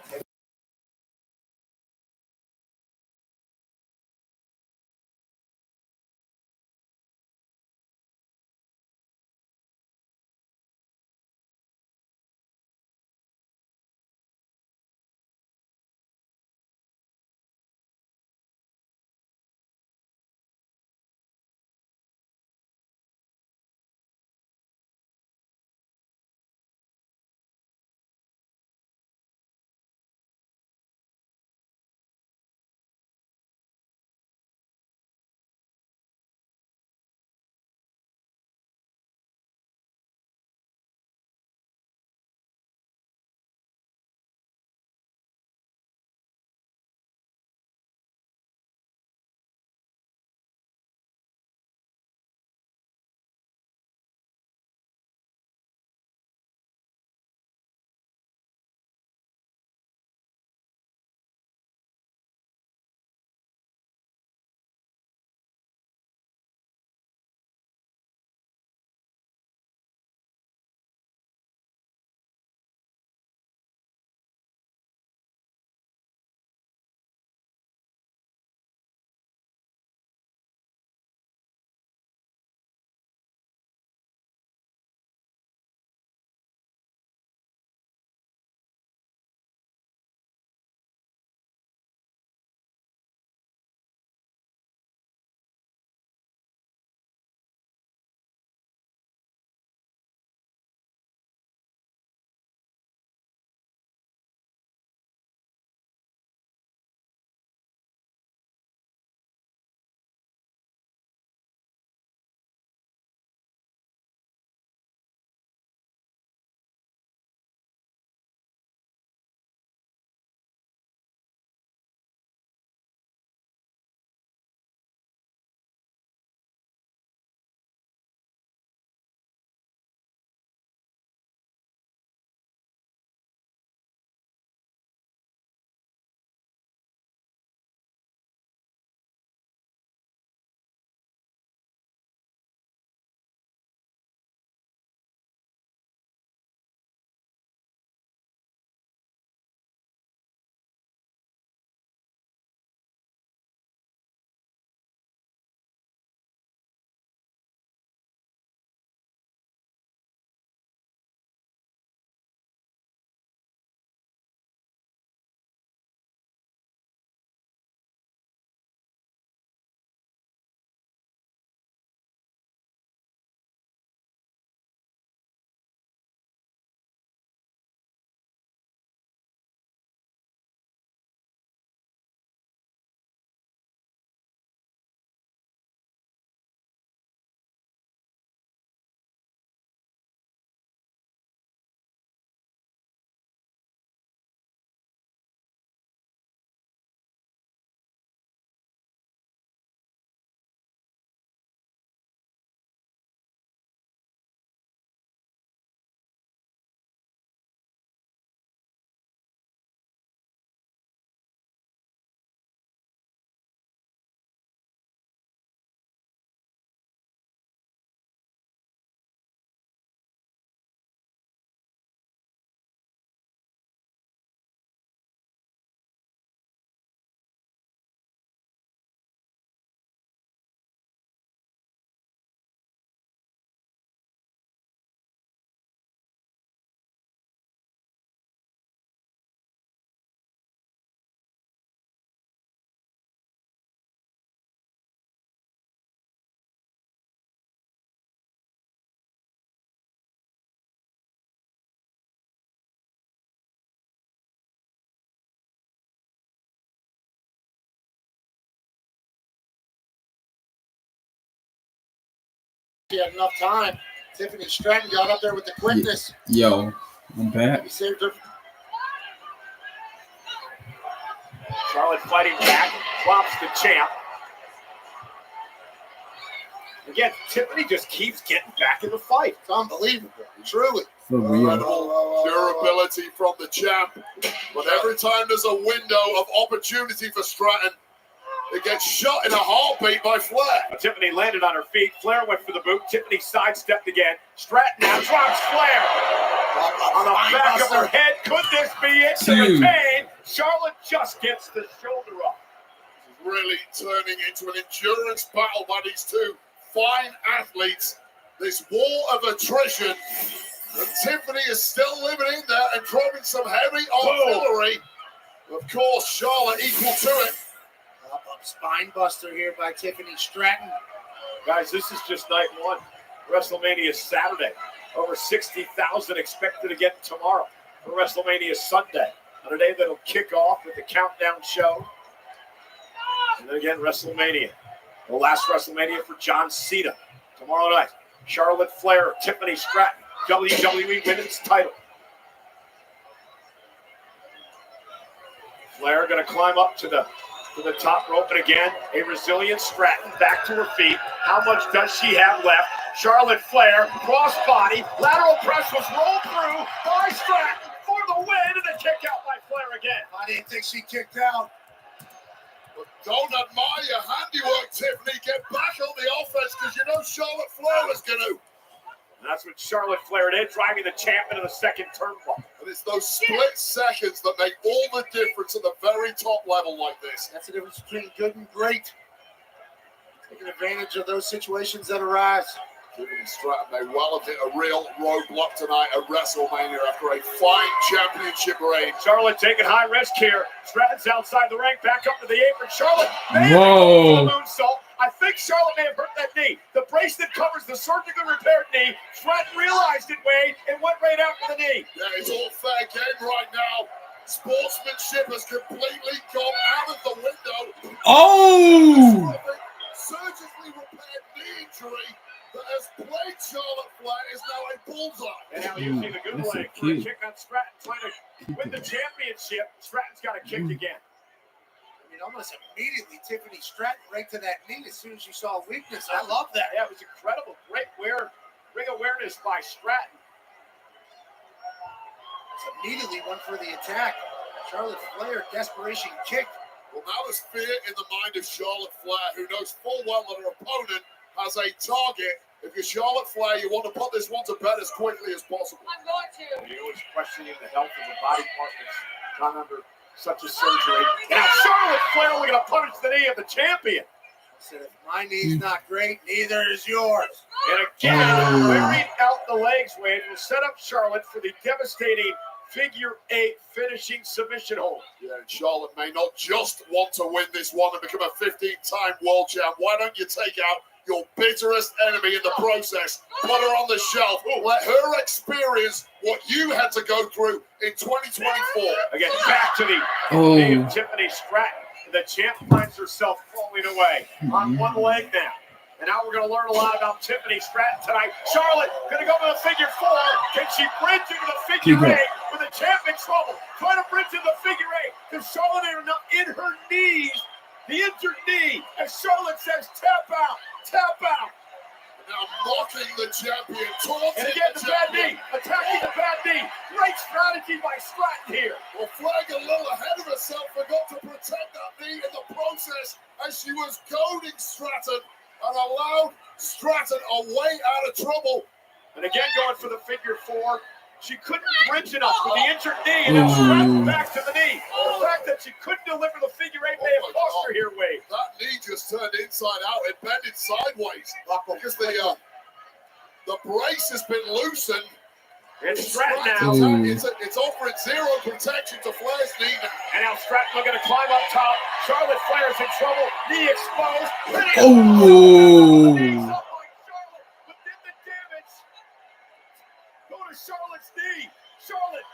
She had enough time. Tiffany Stratton got up there with the quickness. Yo, I'm back. He saved her. Charlotte fighting back, drops the champ. Again, Tiffany just keeps getting back in the fight. It's unbelievable, truly. For real. Incredible durability from the champ. But every time there's a window of opportunity for Stratton, it gets shot in a heartbeat by Flair. Tiffany landed on her feet. Flair went for the boot. Tiffany sidestepped again. Stratton now drops Flair. On the back of her head. Could this be it to retain? Charlotte just gets the shoulder up. Really turning into an endurance battle by these two fine athletes. This war of attrition. And Tiffany is still living in there and dropping some heavy artillery. Of course, Charlotte equal to it. Up spine buster here by Tiffany Stratton. Guys, this is just night one. WrestleMania Saturday. Over 60,000 expected again tomorrow for WrestleMania Sunday. On a day that'll kick off with the countdown show. And then again, WrestleMania. The last WrestleMania for John Cena. Tomorrow night, Charlotte Flair, Tiffany Stratton, WWE Women's title. Flair going to climb up to the top rope, and again, a resilient Stratton back to her feet. How much does she have left? Charlotte Flair, crossbody, lateral press was rolled through by Stratton for the win, and a kick out by Flair again. I didn't think she kicked out. But don't admire your handiwork, Tiffany. Get back on the offense because you know Charlotte Flair is going to. And that's what Charlotte Flair did, driving the champ into the second turnbuckle. And it's those split seconds that make all the difference at the very top level like this. That's the difference between good and great. Taking advantage of those situations that arise. Tiffany Stratton may well have hit a real roadblock tonight at WrestleMania after a fine championship reign. Charlotte taking high risk here. Stratton's outside the ring, back up to the apron. Charlotte may have Whoa. the moonsault. I think Charlotte may have hurt that knee. The bracelet covers the surgically repaired knee. Stratton realized it, Wade, and went right after the knee. Yeah, it's all fair game right now. Sportsmanship has completely gone out of the window. Oh! Surgically repaired knee injury that has played Charlotte Flair is now a bullseye. And now using the good That's so leg for a cute. kick on Stratton, trying to win the championship. Stratton's got a kick again. I mean, almost immediately, Tiffany Stratton right to that knee as soon as she saw weakness. I love that. Yeah, it was incredible. Great ring awareness by Stratton. It's immediately went for the attack. Charlotte Flair, desperation kick. Well, now there's fear in the mind of Charlotte Flair, who knows full well that her opponent has a target. If you're Charlotte Flair, you want to put this one to bed as quickly as possible. I'm going to. He was questioning the health of the body part that's gone under such a surgery. Now Charlotte Flair, we're going to punish the knee of the champion. I said, if my knee's not great, neither is yours. And again, wearing out the legs, Wade, will set up Charlotte for the devastating figure 8 finishing submission hold. Yeah, and Charlotte may not just want to win this one and become a 15-time world champ. Why don't you take out your bitterest enemy in the process, put her on the shelf, let her experience what you had to go through in 2024. Again, back to the knee of Tiffany Stratton. The champ finds herself falling away on one leg now. And now we're going to learn a lot about Tiffany Stratton tonight. Charlotte going to go to the figure 4. Can she bridge into the figure 8 with the champ in trouble? Trying to bridge into the figure 8. Because Charlotte in her knees, the injured knee, as Charlotte says, tap out, tap out. Now mocking the champion, taunting and again, the bad champion. knee, attacking the bad knee. Great strategy by Stratton here. Well, Flag a little ahead of herself, forgot to protect that knee in the process as she was goading Stratton and allowed Stratton a way out of trouble. And again, going for the figure 4. She couldn't bridge enough with the injured knee, and then Stratton back to the knee. The fact that she couldn't deliver the figure 8 may have cost her here, Wade. That knee just turned inside out. It bended sideways because the brace has been loosened. It's Stratton now. It's offering zero protection to Flair's knee. And now Stratton looking to climb up top. Charlotte Flair's in trouble. Knee exposed. Oh! But did the damage go to Charlotte's knee? Charlotte.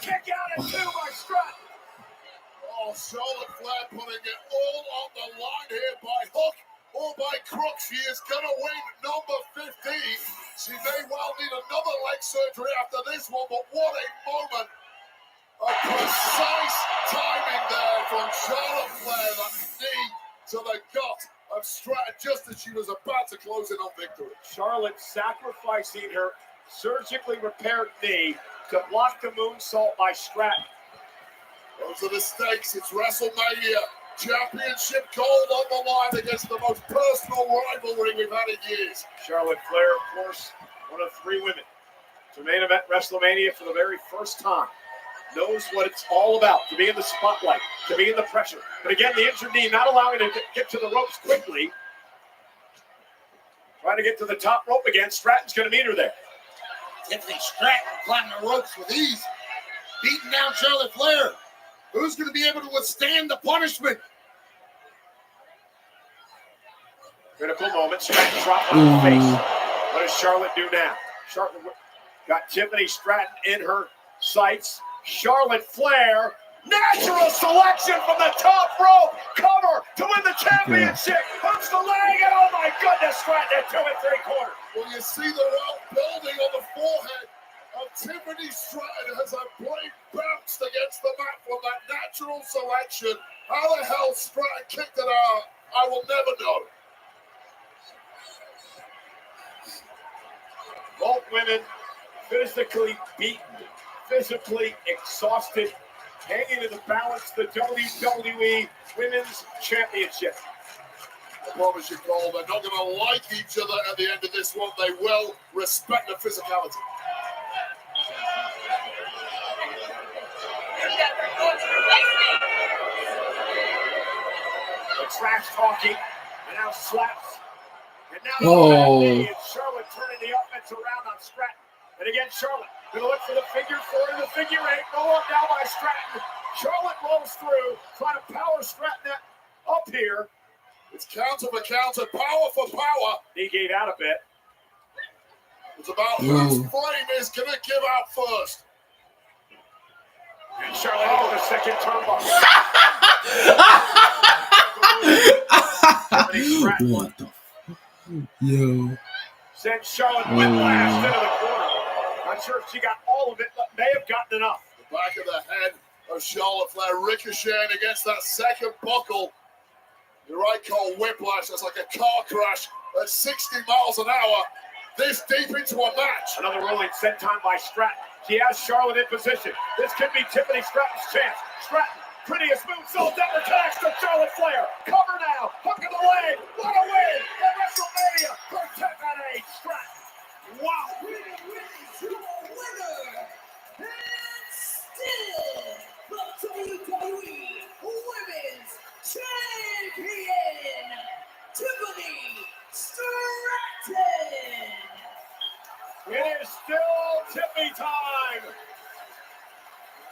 Kick out at 2 by Stratton. Oh, Charlotte Flair putting it all on the line here by hook or by crook, she is gonna win number 15. She may well need another leg surgery after this one, but what a moment. A precise timing there from Charlotte Flair, that knee to the gut of Stratton just as she was about to close in on victory. Charlotte sacrificing her surgically repaired knee to block the moonsault by Stratton. Those are the stakes. It's WrestleMania. Championship gold on the line against the most personal rivalry we've had in years. Charlotte Flair, of course, one of 3 women to main event WrestleMania for the very first time. Knows what it's all about, to be in the spotlight, to be in the pressure. But again, the injured knee not allowing her to get to the ropes quickly. Trying to get to the top rope again. Stratton's going to meet her there. Tiffany Stratton climbing the ropes with ease, beating down Charlotte Flair. Who's going to be able to withstand the punishment? Critical moment. Stratton dropped on the face. What does Charlotte do now? Charlotte got Tiffany Stratton in her sights. Charlotte Flair, natural selection from the top rope, cover to win the championship. Hooks the leg, and oh my goodness, Stratton at 2 3/4. Well, you see the rope building on the forehead of Tiffany Stratton as her blade bounced against the mat from that natural selection. How the hell Stratton kicked it out, I will never know. Both women physically beaten, physically exhausted, hanging in the balance the WWE Women's Championship. I promise you, Cole, they're not going to like each other at the end of this one. They will respect the physicality. The trash talking, and now slaps. And now and Charlotte turning the offense around on Stratton. And again, Charlotte going to look for the figure 4 and the figure 8. Roll up now by Stratton. Charlotte rolls through, trying to power Stratton up here. It's counter for counter, power for power. He gave out a bit. It's about whose flame is going to give out first. And Charlotte into the second turnbuckle. What the yo. Sent Charlotte whiplash into the corner. Not sure if she got all of it, but may have gotten enough. The back of the head of Charlotte Flair ricocheting against that second buckle. You're right, Cole, whiplash. That's like a car crash at 60 miles an hour. This deep into a match. Another rolling set time by Stratton. She has Charlotte in position. This could be Tiffany Stratton's chance. Stratton, prettiest moonsault ever connects to Charlotte Flair. Cover now, hook of the leg. What a win at WrestleMania for Tiffany Stratton. Wow. Winning to a winner. And still the WWE Women's Champion, Tiffany Stratton. It is still Tiffany time.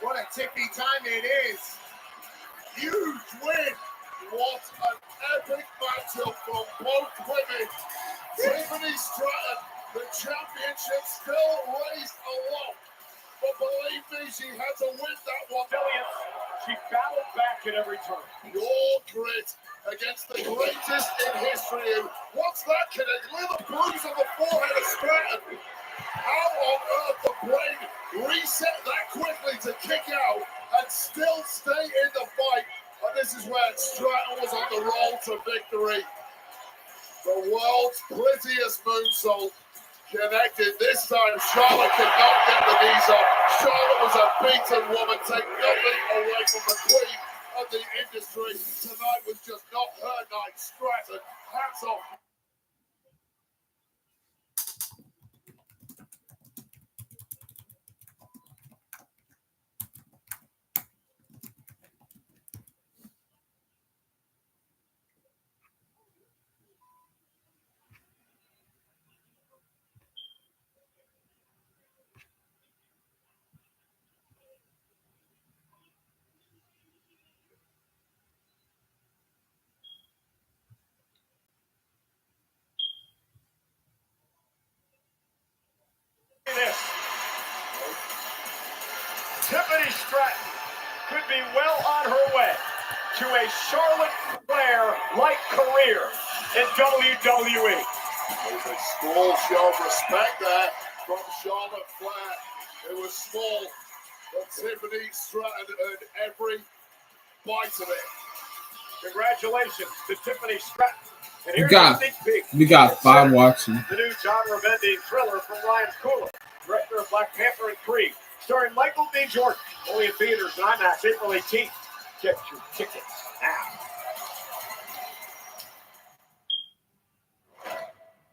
What a Tiffany time it is. Huge win. What an epic matchup from both women. Tiffany Stratton, the championship still raised aloft. But believe me, she had to win that one. She battled back at every turn. Your grit against the greatest in history. What's that connect? Look at the bruise on the forehead of Stratton. How on earth the brain reset that quickly to kick out and still stay in the fight? And this is where Stratton was on the roll to victory. The world's prettiest moonsault connected. This time Charlotte could not get the knees up. Charlotte was a beaten woman. Take nothing away from the queen of the industry. Tonight was just not her night. Stratton, hats off. This. Tiffany Stratton could be well on her way to a Charlotte Flair-like career in WWE. There's a small show of respect there from Charlotte Flair. It was small, but Tiffany Stratton earned every bite of it. Congratulations to Tiffany Stratton. And We here's got a sneak peek. 5 watching. The new genre-bending thriller from Ryan Coogler, director of Black Panther and Creed, starring Michael B. Jordan. Only in theaters and IMAX April 18th. Get your tickets now.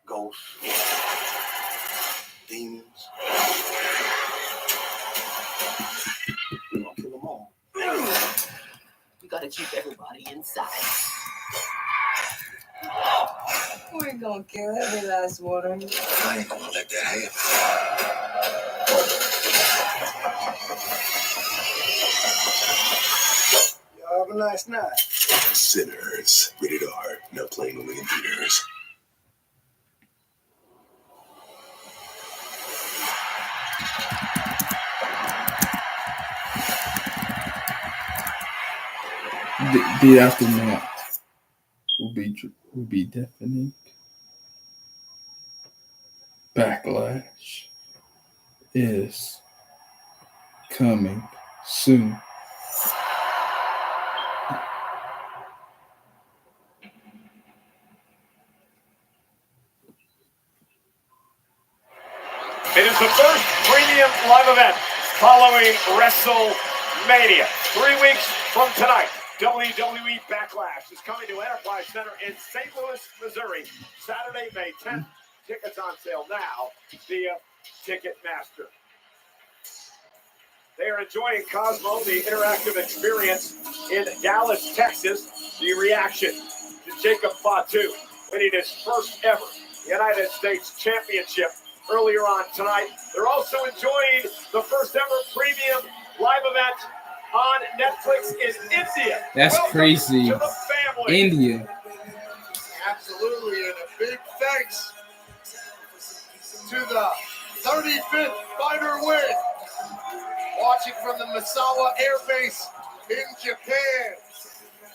Ghosts. Demons. We're gonna kill them all. You gotta keep everybody inside. We're gonna kill every last one of you. I ain't gonna let that happen. Y'all have a nice night. Sinners. Rated R. Now playing only in theaters. The aftermath will be deafening. Backlash is coming soon. It is the first premium live event following WrestleMania. 3 weeks from tonight, WWE Backlash is coming to Enterprise Center in St. Louis, Missouri, Saturday, May 10th. Tickets on sale now via Ticketmaster. They are enjoying Cosmo, the interactive experience in Dallas, Texas. The reaction to Jacob Fatu winning his first ever United States Championship earlier on tonight. They're also enjoying the first ever premium live event on Netflix in India. That's Welcome crazy. to the family. India. Absolutely, and a big thanks to the 35th fighter win. Watching from the Misawa Air Base in Japan.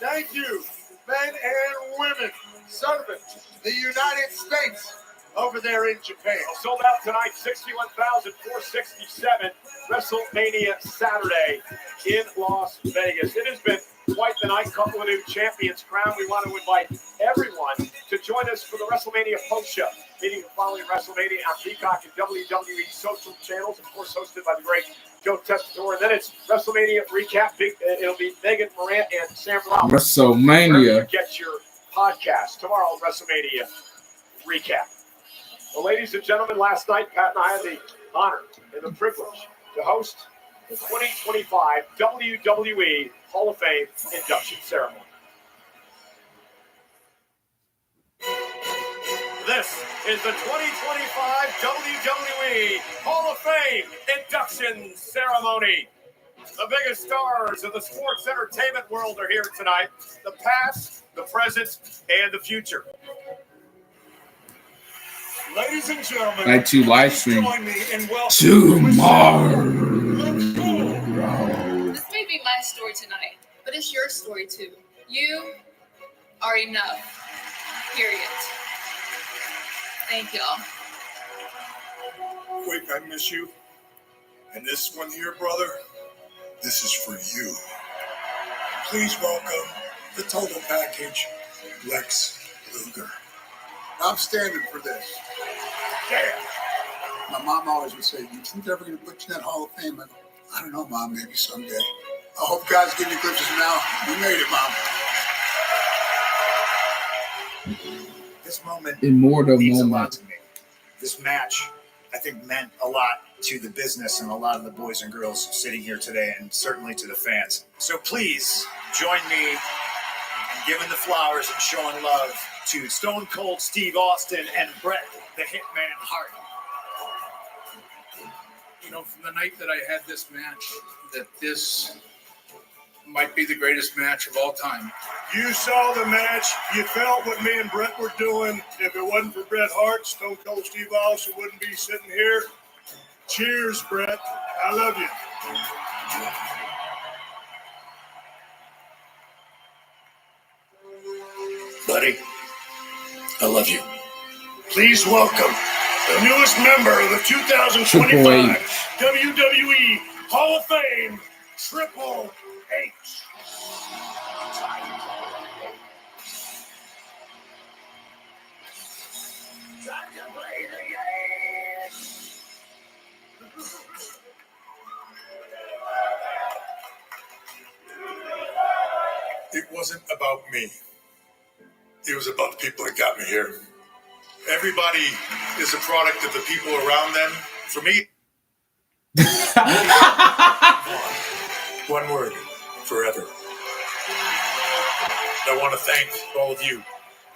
Thank you, men and women serving the United States over there in Japan. Sold out tonight, 61,467. WrestleMania Saturday in Las Vegas. It has been quite the night. Couple of new champions crowned. We want to invite everyone to join us for the WrestleMania post show. Meeting following WrestleMania on Peacock and WWE social channels, of course, hosted by the great Joe Tessitore. And then it's WrestleMania recap. It'll be Megan Morant and Sam Rollins. WrestleMania. Wherever you get your podcast tomorrow. WrestleMania recap. Well, ladies and gentlemen, last night Pat and I had the honor and the privilege to host the 2025 WWE Hall of Fame induction ceremony. This is the 2025 WWE Hall of Fame induction ceremony. The biggest stars of the sports entertainment world are here tonight. The past, the present, and the future. Ladies and gentlemen, Like to live stream join me in welcoming tomorrow. This may be my story tonight, but it's your story too. You are enough. Period. Thank y'all. Quick, I miss you. And this one here, brother, this is for you. Please welcome the total package, Lex Luger. I'm standing for this. Yeah. My mom always would say, "You think they're ever going to put you in that Hall of Fame?" I go, "I don't know, Mom. Maybe someday." I hope God's giving you glimpses now. You made it, Mom. This moment Immortal means a lot moment. to me. This match, I think, meant a lot to the business and a lot of the boys and girls sitting here today, and certainly to the fans. So please join me in giving the flowers and showing love to Stone Cold Steve Austin and Bret the Hitman Hart. You know, from the night that I had this match, that this might be the greatest match of all time. You saw the match. You felt what me and Bret were doing. If it wasn't for Bret Hart, Stone Cold Steve Austin wouldn't be sitting here. Cheers, Bret. I love you. Buddy, I love you. Please welcome the newest member of the 2025 WWE Hall of Fame, Triple H. Time to play the game. It wasn't about me. It was about the people that got me here. Everybody is a product of the people around them. For me, one word, forever. I want to thank all of you.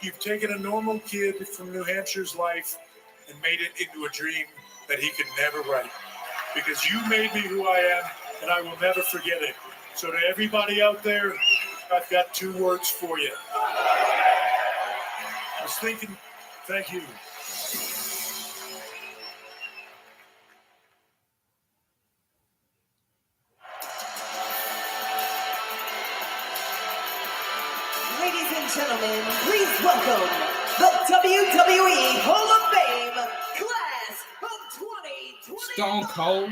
You've taken a normal kid from New Hampshire's life and made it into a dream that he could never write. Because you made me who I am, and I will never forget it. So to everybody out there, I've got 2 words for you. I was thinking, thank you. Ladies and gentlemen, please welcome the WWE Hall of Fame Class of 2020. Stone Cold.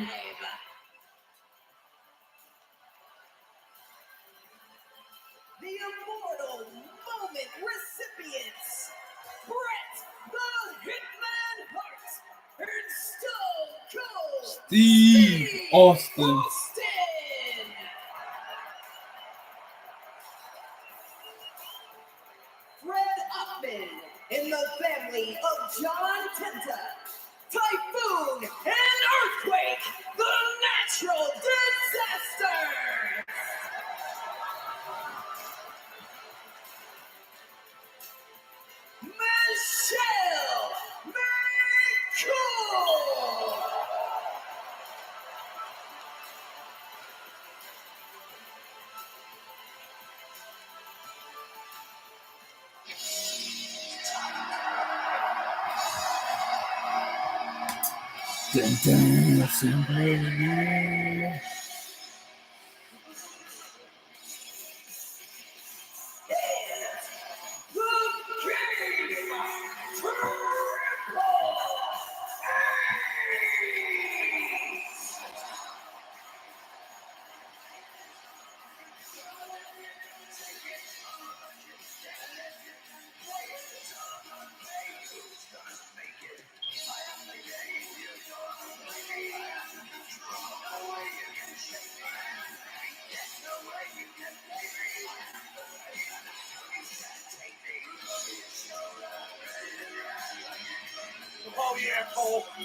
The Immortal Moment recipients, Bret the Hitman Hart and Stone Cold Steve Austin. Fred Upman in the family of John Tenta, Typhoon and Earthquake, the natural disaster. Michelle McCool. Dun, dun, somebody. Oh, yeah, Cole. I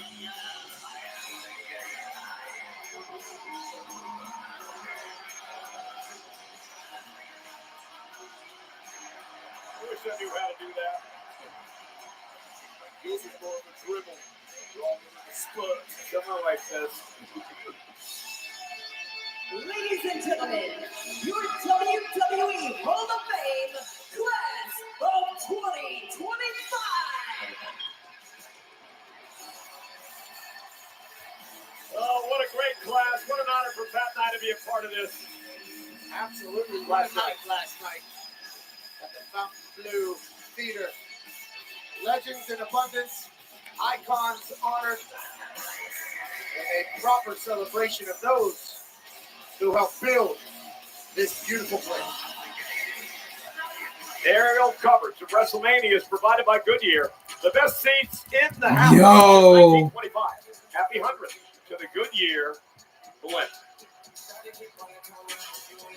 wish I knew how to do that. Yours is more of a dribble. Wrong with the spud. Someone like this. Ladies and gentlemen, your WWE Hall of Fame Class of 2025. Oh, what a great class. What an honor for Pat and I to be a part of this. Absolutely. Last night at the Fontainebleau Theater. Legends in abundance, icons honored, and a proper celebration of those who helped build this beautiful place. Aerial coverage of WrestleMania is provided by Goodyear. The best seats in the house. Yo. 1925. Happy 100th to the Goodyear blimp.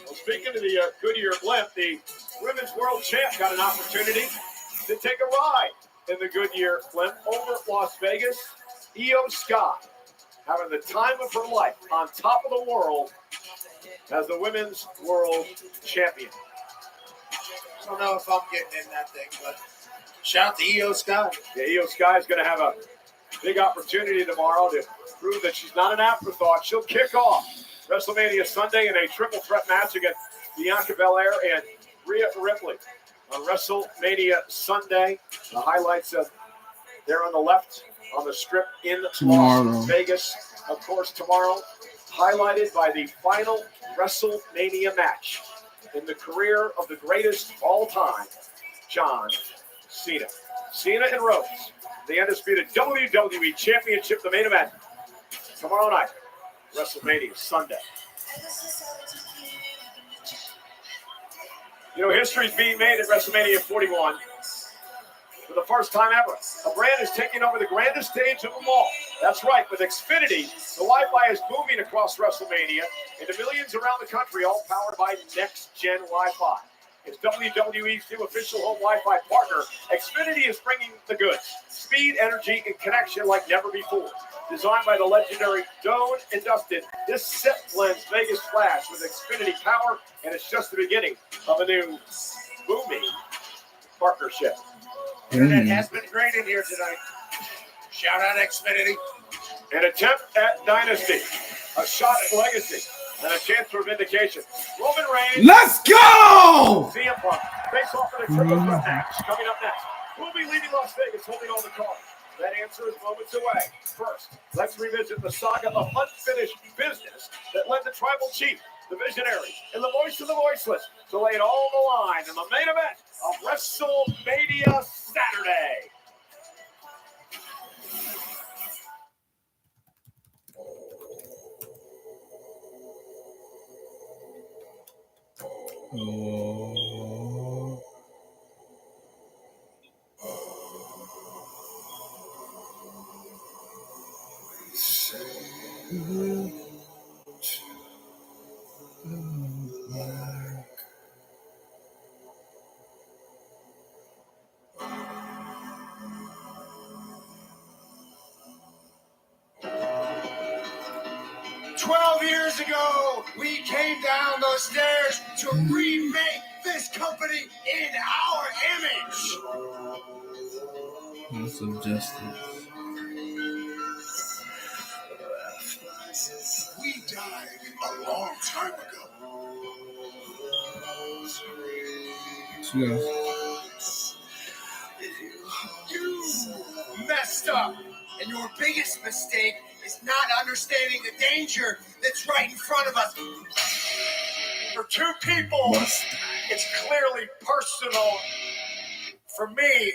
Well, speaking of the Goodyear blimp, the Women's World Champ got an opportunity to take a ride in the Goodyear blimp over at Las Vegas. Io Sky having the time of her life on top of the world as the Women's World Champion. I don't know if I'm getting in that thing, but shout out to Io Sky. Yeah, Io Sky is going to have a big opportunity tomorrow to prove that she's not an afterthought. She'll kick off WrestleMania Sunday in a triple threat match against Bianca Belair and Rhea Ripley. On WrestleMania Sunday, the highlights of there on the left on the strip in Tomorrow. Las Vegas. Of course, tomorrow, highlighted by the final WrestleMania match in the career of the greatest of all time, John Cena. Cena and Rhodes, the undisputed WWE Championship, the main event. Tomorrow night, WrestleMania, Sunday. You know, history's being made at WrestleMania 41. For the first time ever, a brand is taking over the grandest stage of them all. That's right, with Xfinity, the Wi-Fi is booming across WrestleMania into millions around the country, all powered by next-gen Wi-Fi. It's WWE's new official home Wi-Fi partner. Xfinity is bringing the goods, speed, energy, and connection like never before. Designed by the legendary Doan and Dustin, this set blends Vegas Flash with Xfinity power, and it's just the beginning of a new booming partnership. Internet has been great in here tonight. Shout out Xfinity. An attempt at dynasty, a shot at legacy, and a chance for vindication. Roman Reigns. Let's go! CM Punk face off in a triple threat match coming up next. Who'll be leaving Las Vegas holding all the cards? That answer is moments away. First, let's revisit the saga of unfinished business that led the tribal chief, the visionary, and the voice of the voiceless to lay it all on the line in the main event of WrestleMania Saturday. Years ago, we came down those stairs to remake this company in our image. House of Justice. We died a long time ago. You messed up, and your biggest mistake is not understanding the danger that's right in front of us. For two people, it's clearly personal. For me,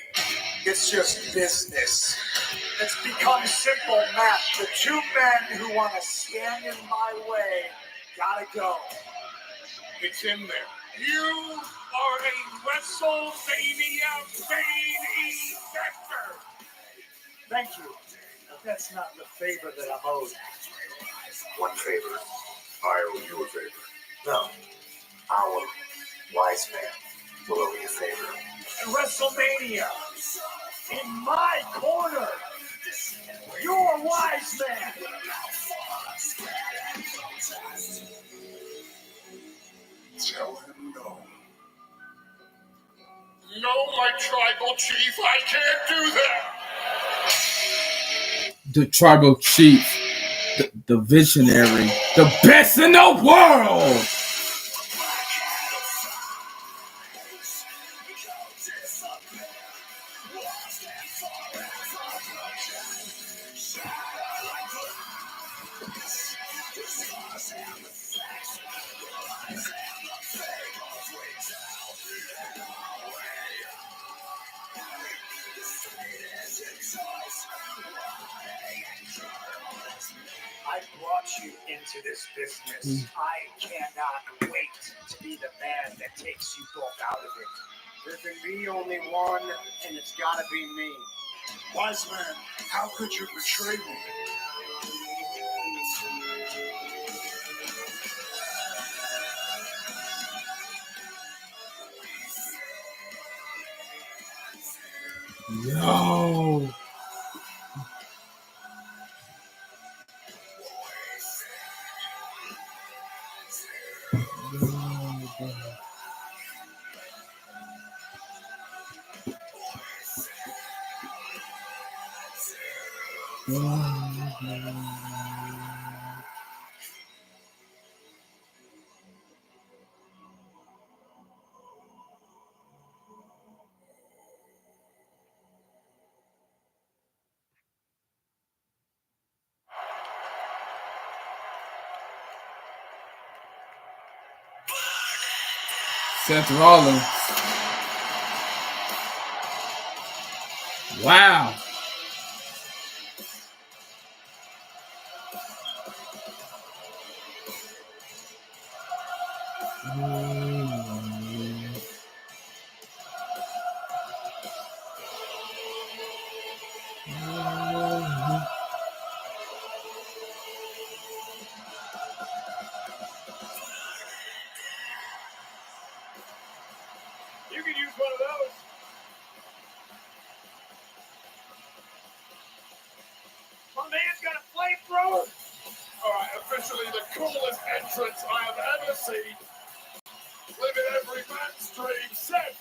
it's just business. It's become simple math. The two men who want to stand in my way gotta go. It's in there. You are a WrestleMania main eventer. Thank you. But that's not the favor that I'm owed. One favor. I owe you a favor. No. Our wise man will owe you a favor. And WrestleMania, in my corner, your wise man. Tell him no. No, my tribal chief, I can't do that. The tribal chief, the visionary, the best in the world. I brought you into this business. I cannot wait to be the man that takes you both out of it. There can be only one, and it's gotta be me. Wise man, how could you betray me? Yo. Seth Rollins. Wow. You can use one of those. My man's got a flamethrower. All right, officially the coolest entrance I have ever seen. Living every man's dream. Set.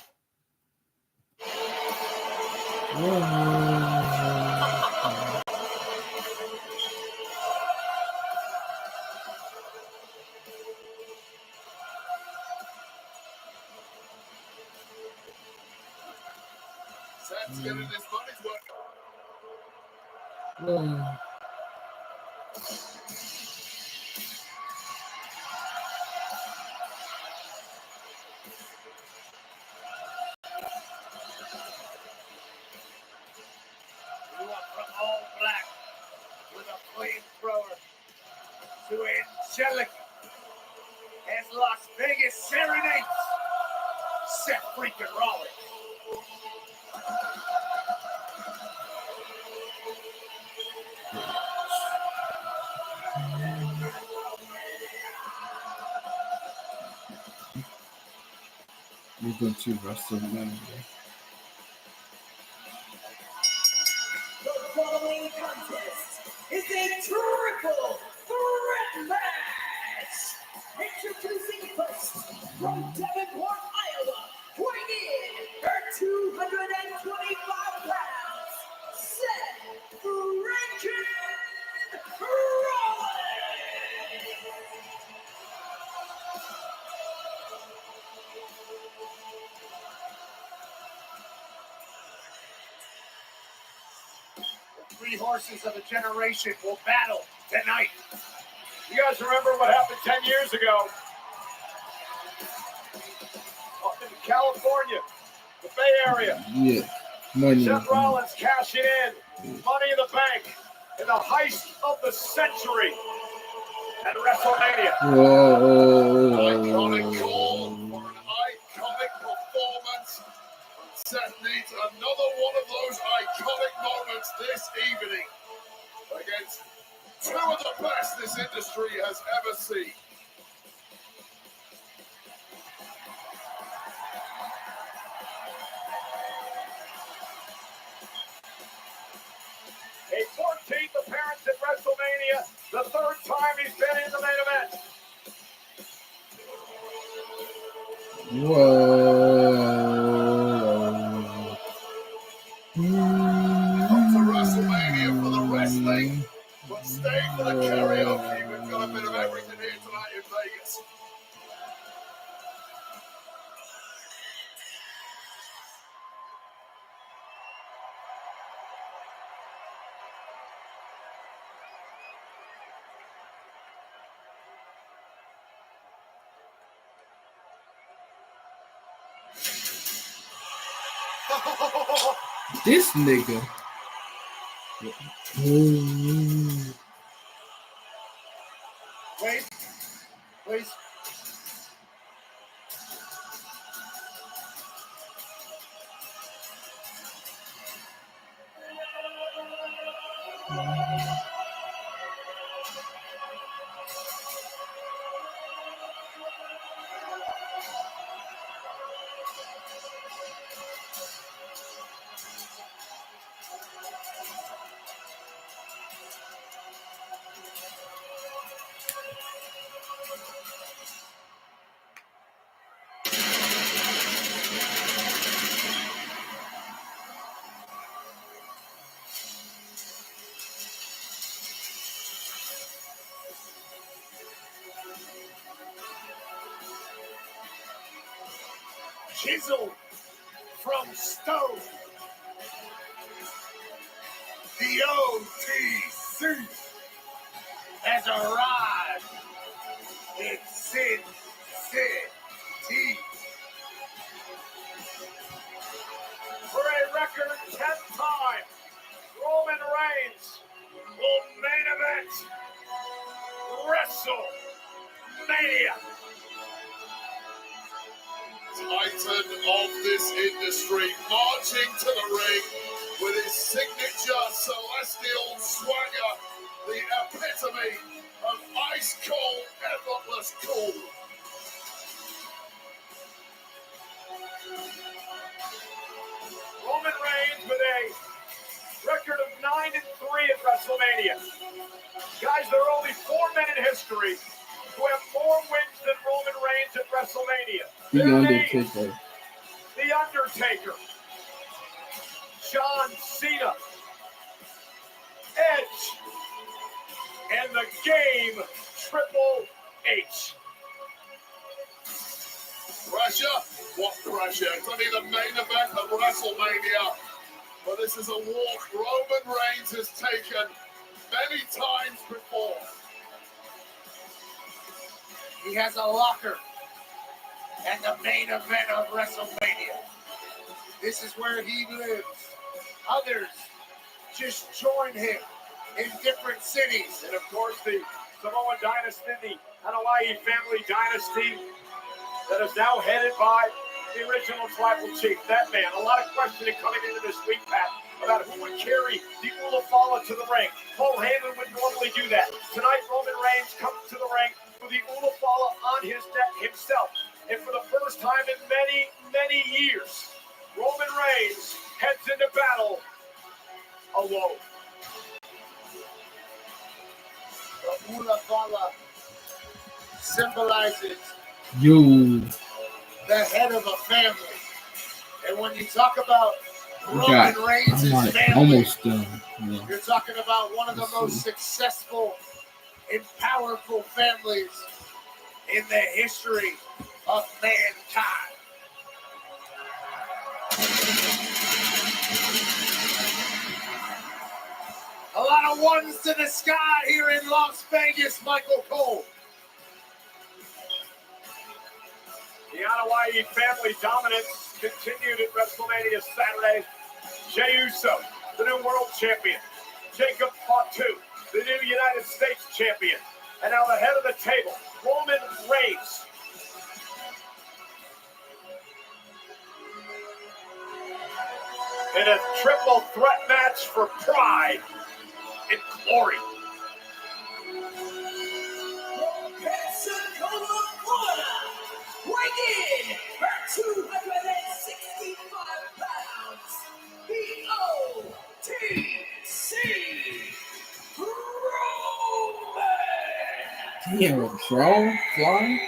Seth's getting his money's worth. We went from all black with a flamethrower to angelic as Las Vegas serenades Seth freaking Rollins. We're going to Wrestlemania. The following contest is a triple threat match. Introducing first, from Davenport, Iowa, weighing in at 225 pounds, Seth freaking Rollins. Three horses of a generation will battle tonight. You guys remember what happened 10 years ago? Up in California, the Bay Area. Yeah. Money. Seth Rollins cashing in. Money in the bank. In the heist of the century at WrestleMania. Whoa. Iconic call for an iconic performance. Seth needs another one of those iconic moments this evening against two of the best this industry has ever seen. A 14th appearance at WrestleMania, the third time he's been in the main event. Whoa. Up to WrestleMania for the wrestling, but stay for the karaoke. We've got a bit of everything here tonight in Vegas. This nigga. Wait, please. Chiseled from stone. The OTC has arrived in Sin City for a record 10 times WrestleMania. Titan of this industry, marching to the ring with his signature celestial swagger, the epitome of ice cold, effortless cool. Roman Reigns with a record of 9-3 at WrestleMania. Guys, there are only 4 men in history who have more wins than Roman Reigns at WrestleMania. The Their Undertaker. names: The Undertaker, John Cena, Edge, and the Game, Triple H. Pressure? What pressure? It's only the main event of WrestleMania. But this is a walk Roman Reigns has taken many times before. He has a locker at the main event of WrestleMania. This is where he lives. Others just join him in different cities. And of course, the Samoan dynasty, the Hawaii family dynasty, that is now headed by the original tribal chief. That man, a lot of questioning coming into this week, Pat, about who would carry the Ulafala to the ring. Paul Heyman would normally do that. Tonight, Roman Reigns comes to the ring with the Ulafala on his neck himself. And for the first time in many, many years, Roman Reigns heads into battle alone. The Ulafala symbolizes You the head of a family. And when you talk about Roman got. Reigns' I'm like family, almost done. Yeah. you're talking about one of the Let's most see. successful and powerful families in the history of mankind. A lot of ones to the sky here in Las Vegas, Michael Cole. The Hawaii family dominance continued at WrestleMania Saturday. Jey Uso, the new world champion. Jacob Fatu, the new United States champion. And now the head of the table, Roman Reigns. In a triple threat match for pride and glory. Pensacola, Florida, weighing in at 265 pounds, the OTC Roman. Damn, bro. Flying.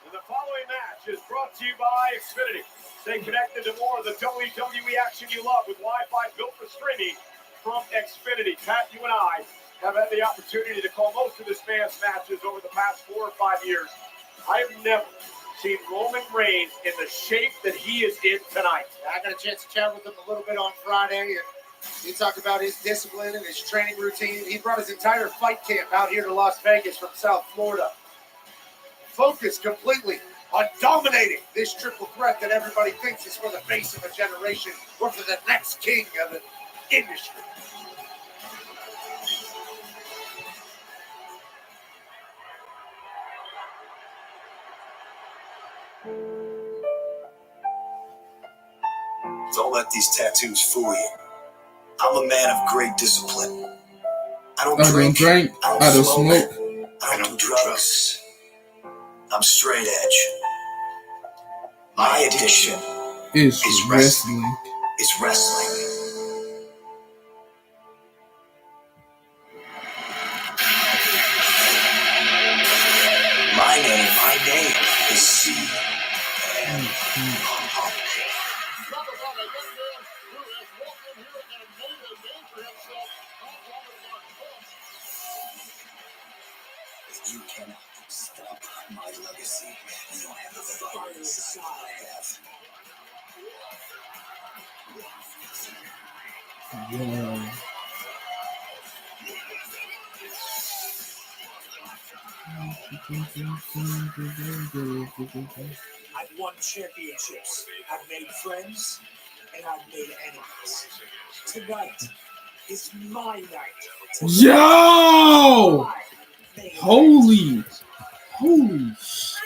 And the following match is brought to you by Xfinity. Stay connected to more of the WWE action you love with Wi-Fi built for streaming from Xfinity. Pat, you and I have had the opportunity to call most of this man's matches over the past 4 or 5 years. I have never seen Roman Reigns in the shape that he is in tonight. I got a chance to chat with him a little bit on Friday, and he talked about his discipline and his training routine. He brought his entire fight camp out here to Las Vegas from South Florida. Focused completely on dominating this triple threat that everybody thinks is for the face of a generation or for the next king of the industry. Don't let these tattoos fool you. I'm a man of great discipline. I don't drink. I don't smoke. I don't do drugs. I'm straight edge. My addiction Is wrestling. wrestling. Is wrestling. My name is C. If you cannot stop my legacy, you don't have the fire inside I have. Yeah. I've won championships. I've made friends, and I've made enemies. Tonight, is my night. Yo! Holy shit.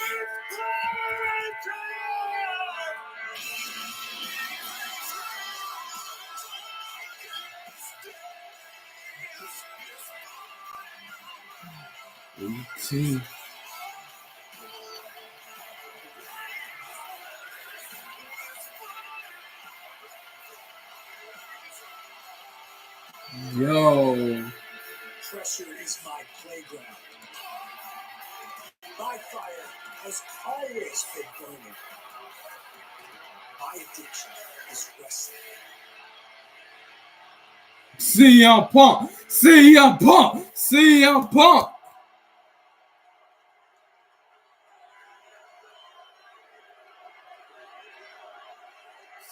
See. Yo. Pressure is my playground. My fire has always been burning. My addiction is wrestling. CM Punk. CM Punk. CM Punk.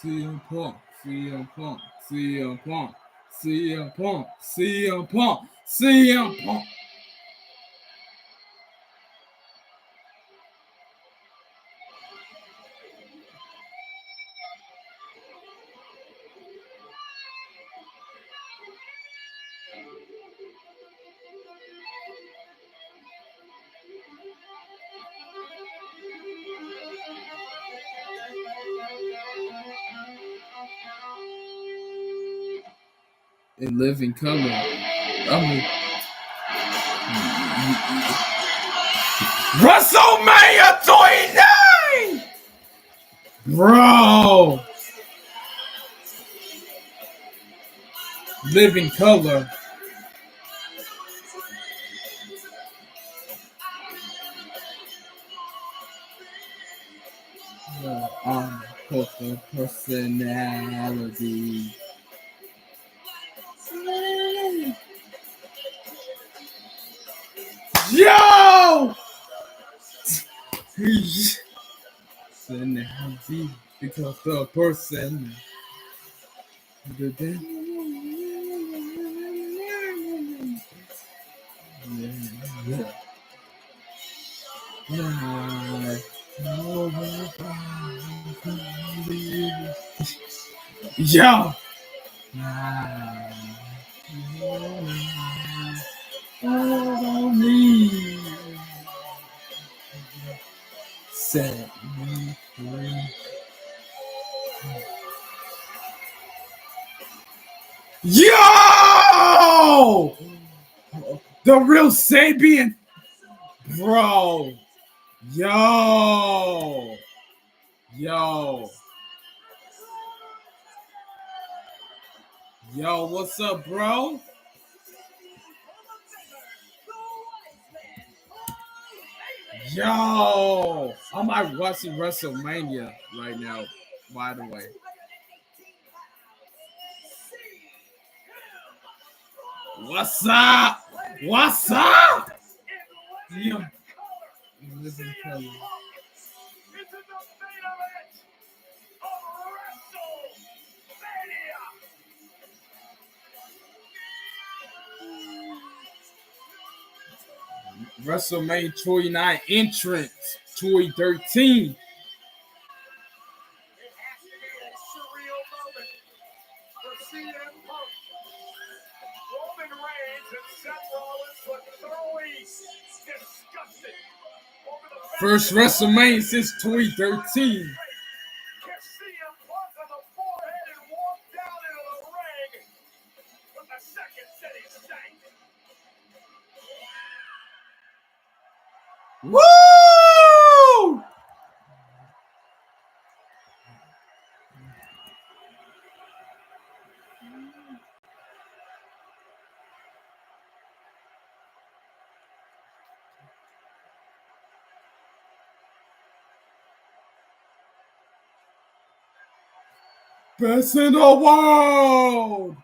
CM Punk. CM Punk. CM Punk. CM Punk. CM Punk. CM Punk. In living color. WrestleMania 29! Bro! Living color. Uncultured personality. Yo! Personality. Because the person. Yo! Set me free. Yo! The real Sabian, bro. Yo. Yo, what's up, bro? Yo, I'm like watching WrestleMania right now, by the way. What's up? What's up? Yeah. Living color. WrestleMania 29 entrance 2013. Roman Reigns and Seth Rollins look thoroughly disgusted. First WrestleMania since 2013. Woo! Best in the world!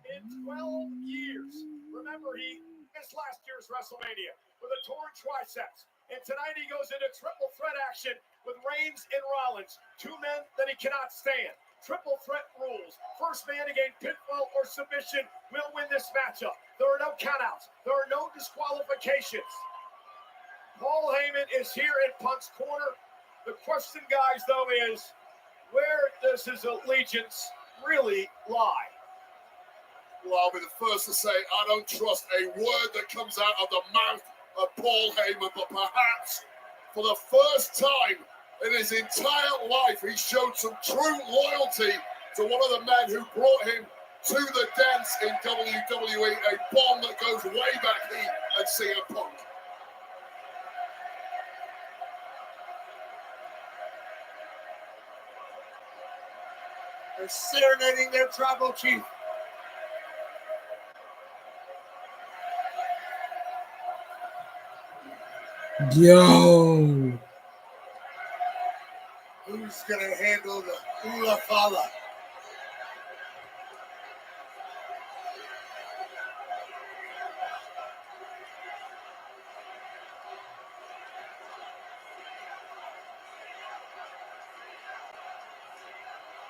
In 12 years. Remember, he missed last year's WrestleMania with a torn triceps. And tonight he goes into triple threat action with Reigns and Rollins, two men that he cannot stand. Triple threat rules. First man to gain pinfall or submission will win this matchup. There are no countouts. There are no disqualifications. Paul Heyman is here in Punk's corner. The question, guys, though, is where does his allegiance really lie? Well, I'll be the first to say I don't trust a word that comes out of the mouth of Paul Heyman, but perhaps for the first time in his entire life, he showed some true loyalty to one of the men who brought him to the dance in WWE, a bond that goes way back, he and CM Punk. They're serenading their tribal chief. Yo. Who's gonna handle the Hula Fala?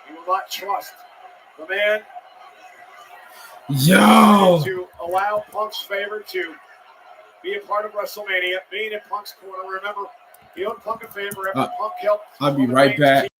You will not trust the man Yo. to allow Punk's favor to be a part of WrestleMania, being in Punk's corner. Remember, he owed Punk a favor after Punk helped. I'll be right back.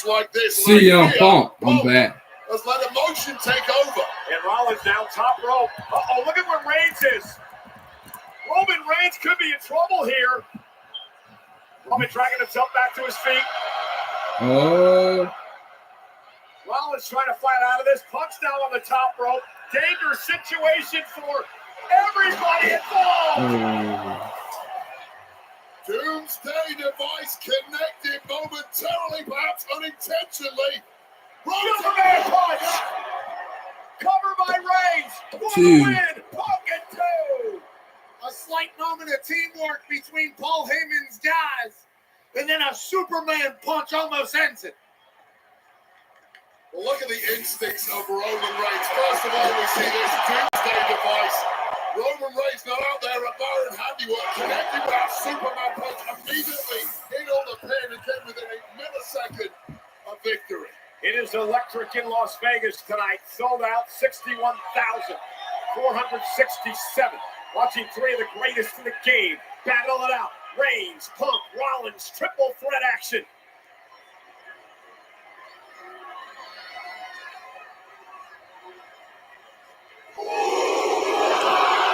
like this. CM Punk, I'm back. Let's let emotion take over. And Rollins now top rope. Uh-oh, look at where Reigns is. Roman Reigns could be in trouble here. Roman dragging himself back to his feet. Oh. Rollins trying to fight out of this. Punk's now on the top rope. Dangerous situation for everybody involved. Oh. Doomsday device connected momentarily, perhaps unintentionally. Superman punch! Cover by Reigns! For the Two. win! Punk and two! A slight moment of teamwork between Paul Heyman's guys, and then a Superman punch almost ends it. Well, look at the instincts of Roman Reigns. First of all, we see this Doomsday device. Roman Reigns not out there at Baron handiwork, connecting with that Superman punch immediately in on the pin and came within a millisecond of victory. It is electric in Las Vegas tonight. Sold out 61,467. Watching three of the greatest in the game battle it out. Reigns, Punk, Rollins, triple threat action.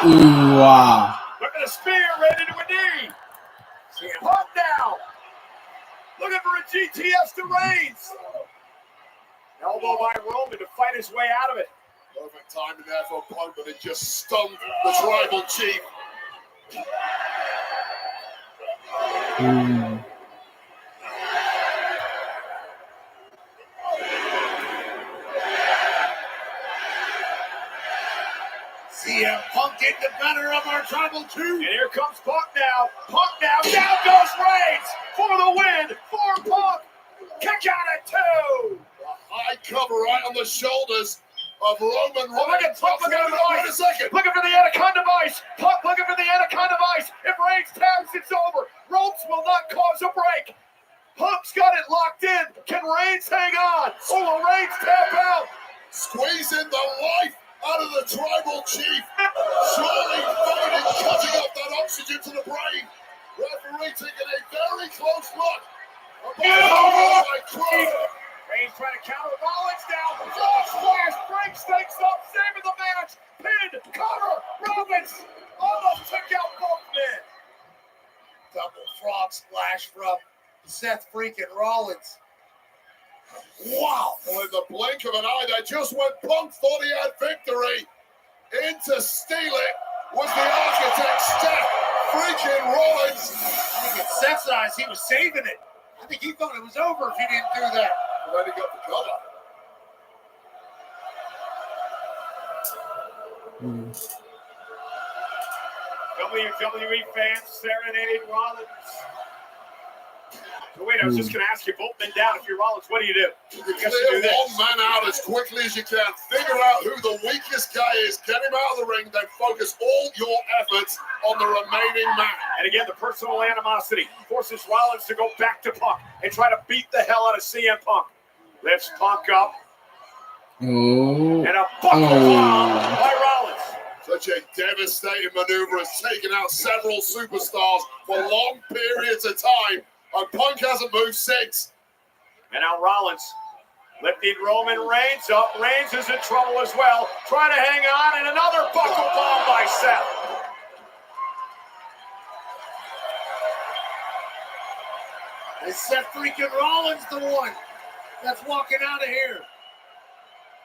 Ooh, wow. Look at a spear right into a knee. CM Punk now. Looking for a GTS to Reigns. Elbow by Roman to fight his way out of it. Perfect timing there for Punk, but it just stunned the tribal chief. CM Punk getting the better of our tribal two. And here comes Punk now. Punk now. Down goes Reigns for the win for Punk. Kick out at two. A high cover right on the shoulders of Roman Reigns. Oh, look at Punk looking for the Wait a second. Looking for the Anaconda Vice. Punk looking for the Anaconda Vice. If Reigns taps, it's over. Ropes will not cause a break. Punk's got it locked in. Can Reigns hang on? Or will Reigns tap out? Squeezing the life out of the tribal chief. Surely fading, cutting up that oxygen to the brain. Referee taking a very close look. Reigns trying to counter Rollins down. Frog splash. Reigns takes up, saving the match. Pin, cover. Rollins almost took out both men. Double frog splash from Seth freaking Rollins. Wow. Well, in the blink of an eye, that just when Punk thought he had victory, in to steal it was the architect, Seth freaking Rollins. I think it's Seth's eyes. He was saving it. I think he thought it was over if he didn't do that. And then he got the cover. WWE fans serenading Rollins. So wait, I was just going to ask you, both men down. If you're Rollins, what do you do? You clear one man out as quickly as you can. Figure out who the weakest guy is. Get him out of the ring. Then focus all your efforts on the remaining man. And again, the personal animosity forces Rollins to go back to Punk and try to beat the hell out of CM Punk. Lifts Punk up. Oh. And a buckle bomb by Rollins. Such a devastating maneuver has taken out several superstars for long periods of time. And Punk hasn't moved since. And now Rollins lifting Roman Reigns up. Reigns is in trouble as well. Trying to hang on, and another buckle bomb by Seth. Is Seth freaking Rollins the one that's walking out of here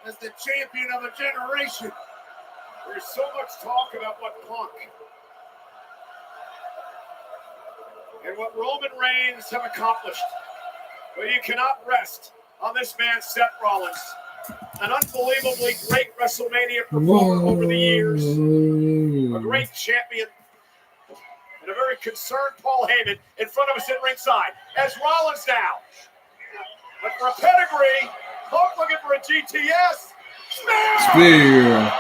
as the champion of a generation? There's so much talk about what Punk and what Roman Reigns have accomplished. But you cannot rest on this man, Seth Rollins. An unbelievably great WrestleMania performer over the years. A great champion. And a very concerned Paul Heyman in front of us at ringside. As Rollins now. But for a pedigree, Punk looking for a GTS. Spear.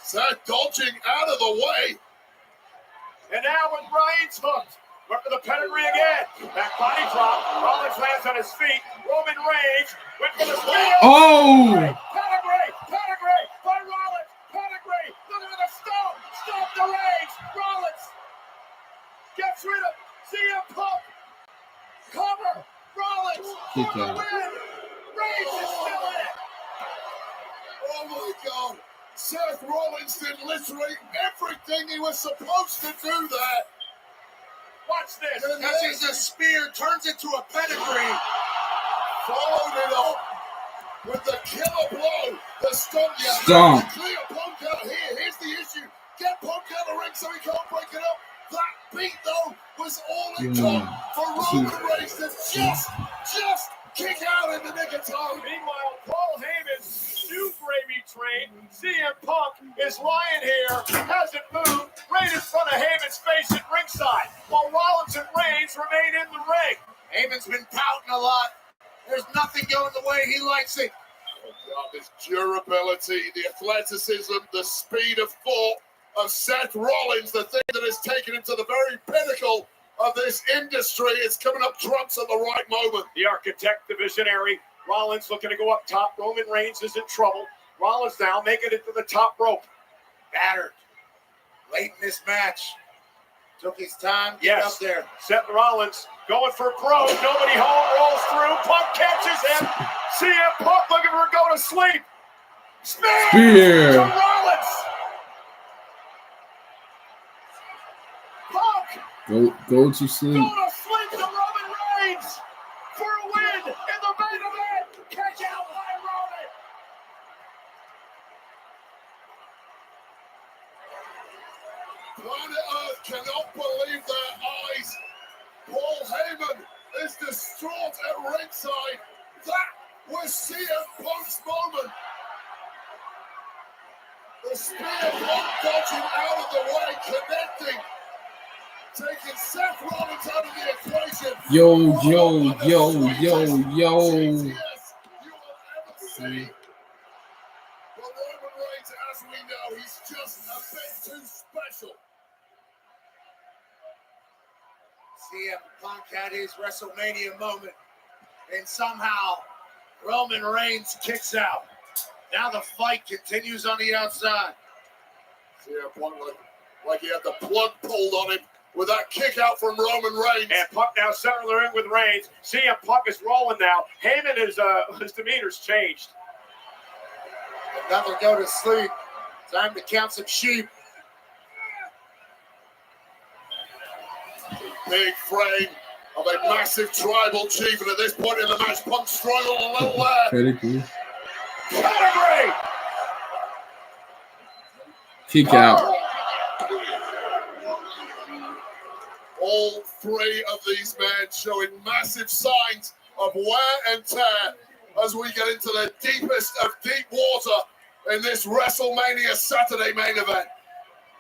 Seth dodging out of the way. And now with Reigns hooked. Went for the pedigree again. Back body drop. Rollins lands on his feet. Roman Reigns went for the spear. Oh! Pedigree by Rollins. Pedigree. Look at the stomp. Stomp the Reigns. Rollins gets rid of CM Punk. Cover. Rollins. Kick out. Reigns is still in it. Oh my God. Seth Rollins did literally everything he was supposed to do there. Watch this. Catches a spear, turns it to a pedigree. Followed it up with the killer blow. The stomp. Stomp. Clear Punk out here. Here's the issue. Get Punk out of the ring so he can't break it up. That beat, though, was all it took for Roman Reigns to just kick out in the nick of time. Meanwhile, Paul Heyman's new gravy train, CM Punk, is lying here, hasn't moved, right in front of Heyman's face at ringside, while Rollins and Reigns remain in the ring. Heyman's been pouting a lot. There's nothing going the way he likes it. Oh God, this durability, the athleticism, the speed of thought of Seth Rollins, the thing that has taken him to the very pinnacle of this industry. It's coming up trumps at the right moment. The architect, the visionary, Rollins looking to go up top. Roman Reigns is in trouble. Rollins now making it to the top rope. Battered. Late in this match. Took his time to get up there. Seth Rollins going for broke. Nobody home, rolls through. Punk catches him. CM Punk looking for a go to sleep. Spear to Rollins. Punk. Go to sleep. Go to sleep to Roman Reigns for a win in the main event. Catch out by Roman. Planet Earth cannot believe their eyes. Paul Heyman is distraught at ringside. That was CM Punk's moment. The spear Punk dodging out of the way, connecting, taking Seth Rollins out of the equation. Yo. See. Well, Roman Reigns, as we know, he's just a bit too special. CM Punk had his WrestleMania moment, and somehow Roman Reigns kicks out. Now the fight continues on the outside. CM Punk like he had the plug pulled on him with that kick out from Roman Reigns. And Punk now center of the ring with Reigns. CM Punk is rolling now. Heyman is his demeanor's changed. Another go to sleep. Time to count some sheep. Big frame of a massive tribal chief, and at this point in the match, Punk struggled a little there. Pedigree. Pedigree. Kick out. All three of these men showing massive signs of wear and tear as we get into the deepest of deep water in this WrestleMania Saturday main event.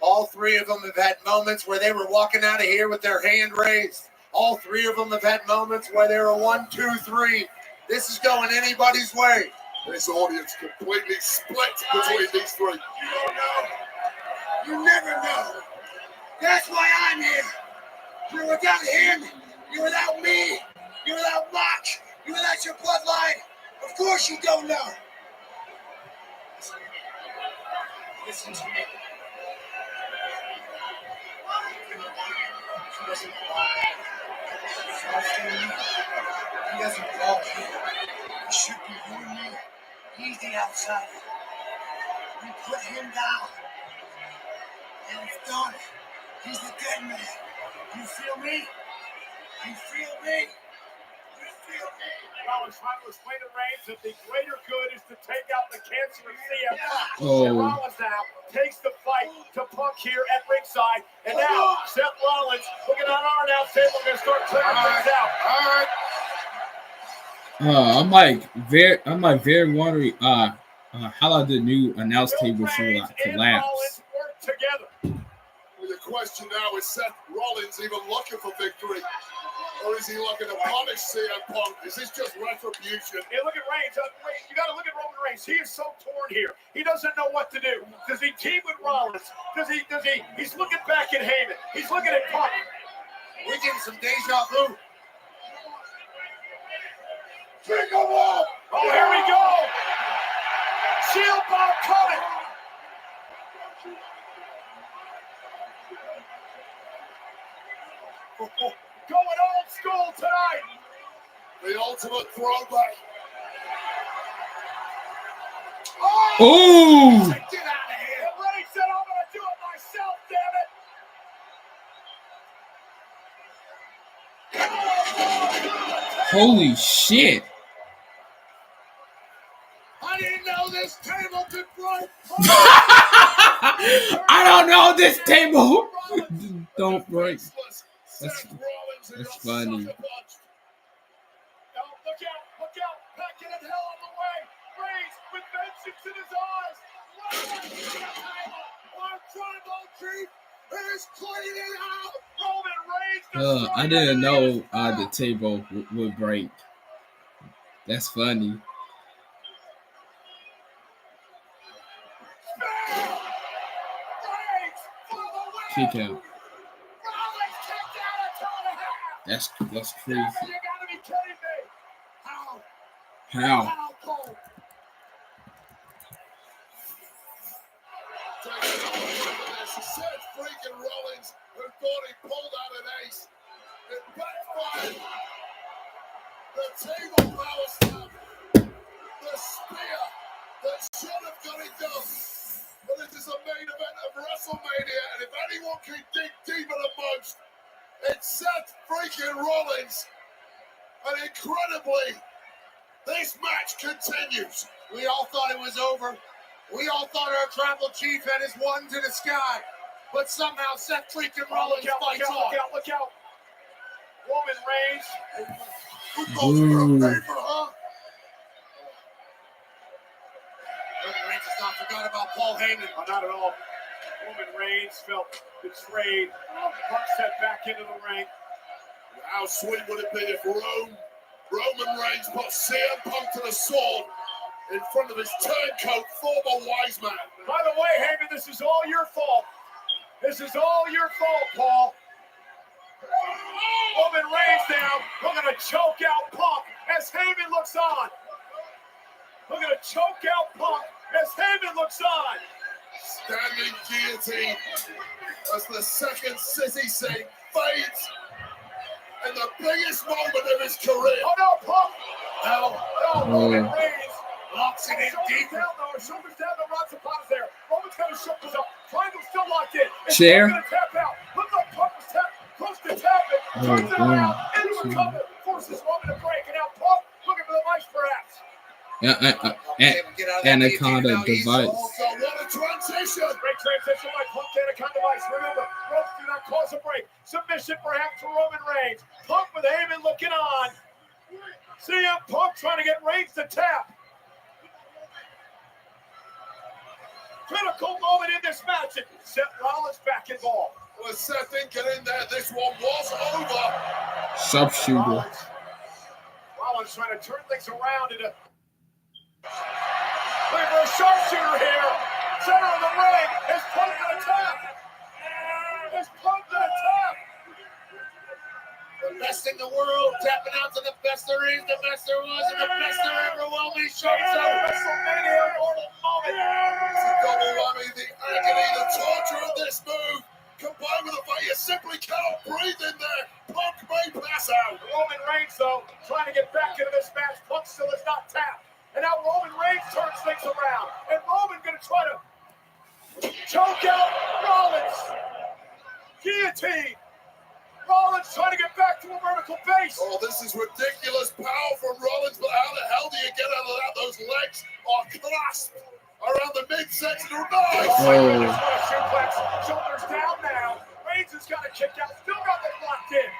All three of them have had moments where they were walking out of here with their hand raised. All three of them have had moments where they were 1, 2, 3. This is going anybody's way. This audience completely split between these three. You don't know. You never know. That's why I'm here. You're without him. You're without me. You're without Mark. You're without your bloodline. Of course you don't know. Listen to me. He doesn't belong. He doesn't belong here. It should be you and me. He's the outsider. We put him down. And it's done. He's the dead man. You feel me? You feel me? You feel me? Rollins trying to explain to Reigns that the greater good is to take out the cancer of CM Punk. Oh. And Rollins now takes the fight to Punk here at ringside. And now Seth Rollins looking on our announce table, going to start clearing things out. All right. I'm very wondering how the new announce table should collapse. Work together. Well, the question now is Seth Rollins even looking for victory? Or is he looking to punish CM Punk? Is this just retribution? Hey, look at Reigns. You got to look at Roman Reigns. He is so torn here. He doesn't know what to do. Does he team with Rollins? He's looking back at Heyman. He's looking at Punk. We're getting some deja vu. Drink 'em up! Oh, here we go. Shield bomb coming. Going old school tonight. The ultimate throwback. Oh! Get out of here. And Ray said, I'm going to do it myself, damn it. Holy shit. I didn't know this table could break. I don't know this table. Don't break. That's funny. Look out. Packing in hell on the way. Reigns with vengeance in his eyes. Our tribal chief is cleaning out. Roman Reigns. I didn't know the table would break. That's funny. Kick out. That's crazy. You gotta be kidding me. How? Seth freaking Rollins, who thought he pulled out an ace. It backfired. The table power slam. The spear that should have got it done. But it is a main event of WrestleMania, and if anyone can dig deeper than most, it's Seth freaking Rollins. And incredibly, this match continues. We all thought it was over. We all thought our tribal chief had his one to the sky. But somehow Seth freaking Rollins fights on. Look out. Roman Reigns. Who goes for a paper, huh? Roman Reigns has not forgot about Paul Heyman. Oh, not at all. Roman Reigns felt betrayed. Punk set back into the ring. How sweet would it be if Roman Reigns put CM Punk to the sword in front of his turncoat, former wise man. By the way, Heyman, this is all your fault. This is all your fault, Paul. Roman Reigns now. We're going to choke out Punk as Heyman looks on. We're going to choke out Punk as Heyman looks on. Standing guillotine as the second City Saint fades in the biggest moment of his career. Oh no, Punk! No, Roman Reigns locks it in deep. Shoulders down, the Ron Zapata's there. Roman's got his shoulders up. Triangle's still locked in. Chair. He's going to tap out. Look like Punk was close to tapping. Turns it around into a cover. Forces Roman to break. And now Punk looking for the mics, perhaps. Anaconda device. Also, what a transition! Great transition by Punk Anaconda device. Remember, ropes do not cause a break. Submission perhaps for Roman Reigns. Punk with Heyman looking on. CM Punk trying to get Reigns to tap. Critical moment in this match. And Seth Rollins back involved. Well, Seth didn't get in there. This one was over. Sharpshooter. Rollins trying to turn things around into. Looking for a sharpshooter here. Center of the ring. Is Punk going to tap? Is Punk going to tap? The best in the world, tapping out to the best there is, the best there was, and the best there ever will be. Shows up. WrestleMania immortal moment. It's a double whammy. The agony, the torture of this move, combined with the fact you simply cannot breathe in there. Punk may pass out. Roman Reigns, though, trying to get back into this match. Punk still is not tapped. And now Roman Reigns turns things around. And Roman going to try to choke out Rollins. Guillotine. Rollins trying to get back to a vertical base. Oh, this is ridiculous power from Rollins, but how the hell do you get out of that? Those legs are clasped around the midsection. Nice! What a suplex. Shoulders down now. Reigns has got a kick out. Still got them locked in.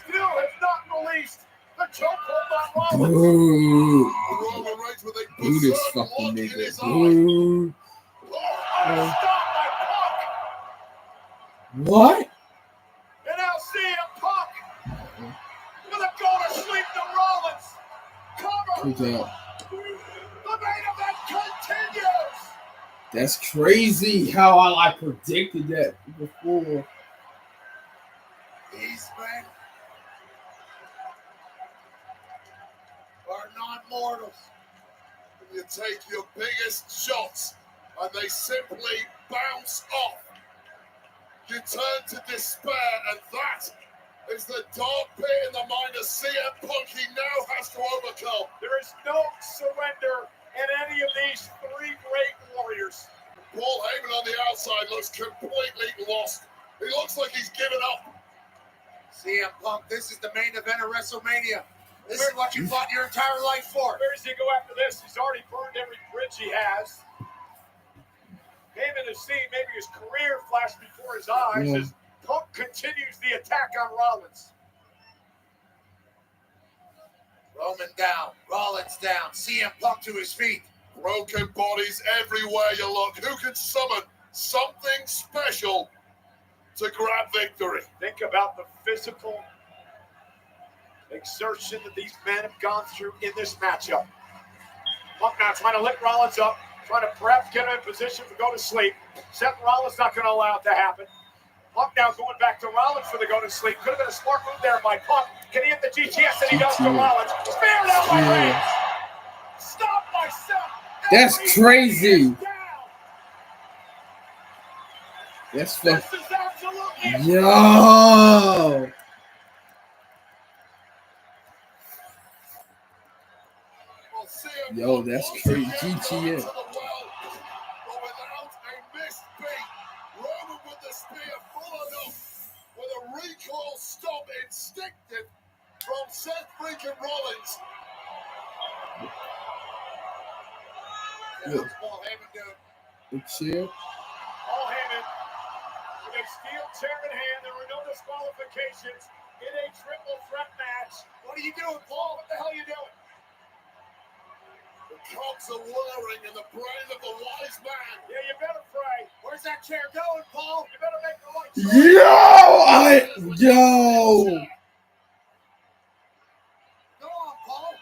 Still has not released the chokehold on Rollins. Roman Reigns with a This fucking nigga. Stop by Punk. What? And now CM Punk with a go to sleep to Rollins. Cover. Kick out. The main event continues. That's crazy how I predicted that before. These men are non-mortals. You take your biggest shots and they simply bounce off. You turn to despair, and that is the dark pit in the mind of CM Punk. He now has This is the main event of WrestleMania. This is what you fought your entire life for. Where does he go after this? He's already burned every bridge he has. Heyman has seen maybe his career flash before his eyes as Punk continues the attack on Rollins. Roman down, Rollins down, CM Punk to his feet. Broken bodies everywhere you look. Who can summon something special to grab victory? Think about the physical exertion that these men have gone through in this matchup. Punk now trying to lift Rollins up, trying to perhaps get him in position to go to sleep. Seth Rollins not going to allow it to happen. Punk now going back to Rollins for the go to sleep. Could have been a smart move there by Punk. Can he hit the GTS? And he does to Rollins. Spear down by Reigns. Stop by Seth. That's crazy. That's fuck. This is absolutely Yo. Yo, that's crazy. GTS. Roman with the spear full enough with a recoil stop instinctive from Seth freaking Rollins. Yeah. Paul Heyman doing? It's here. Paul Heyman with a steel chair in hand. There were no disqualifications in a triple threat match. What are you doing, Paul? What the hell are you doing? The cogs are whirring in the brain of the wise man. Yeah, you better pray. Where's that chair going, Paul? You better make the right Yo, yo. Go on, Paul.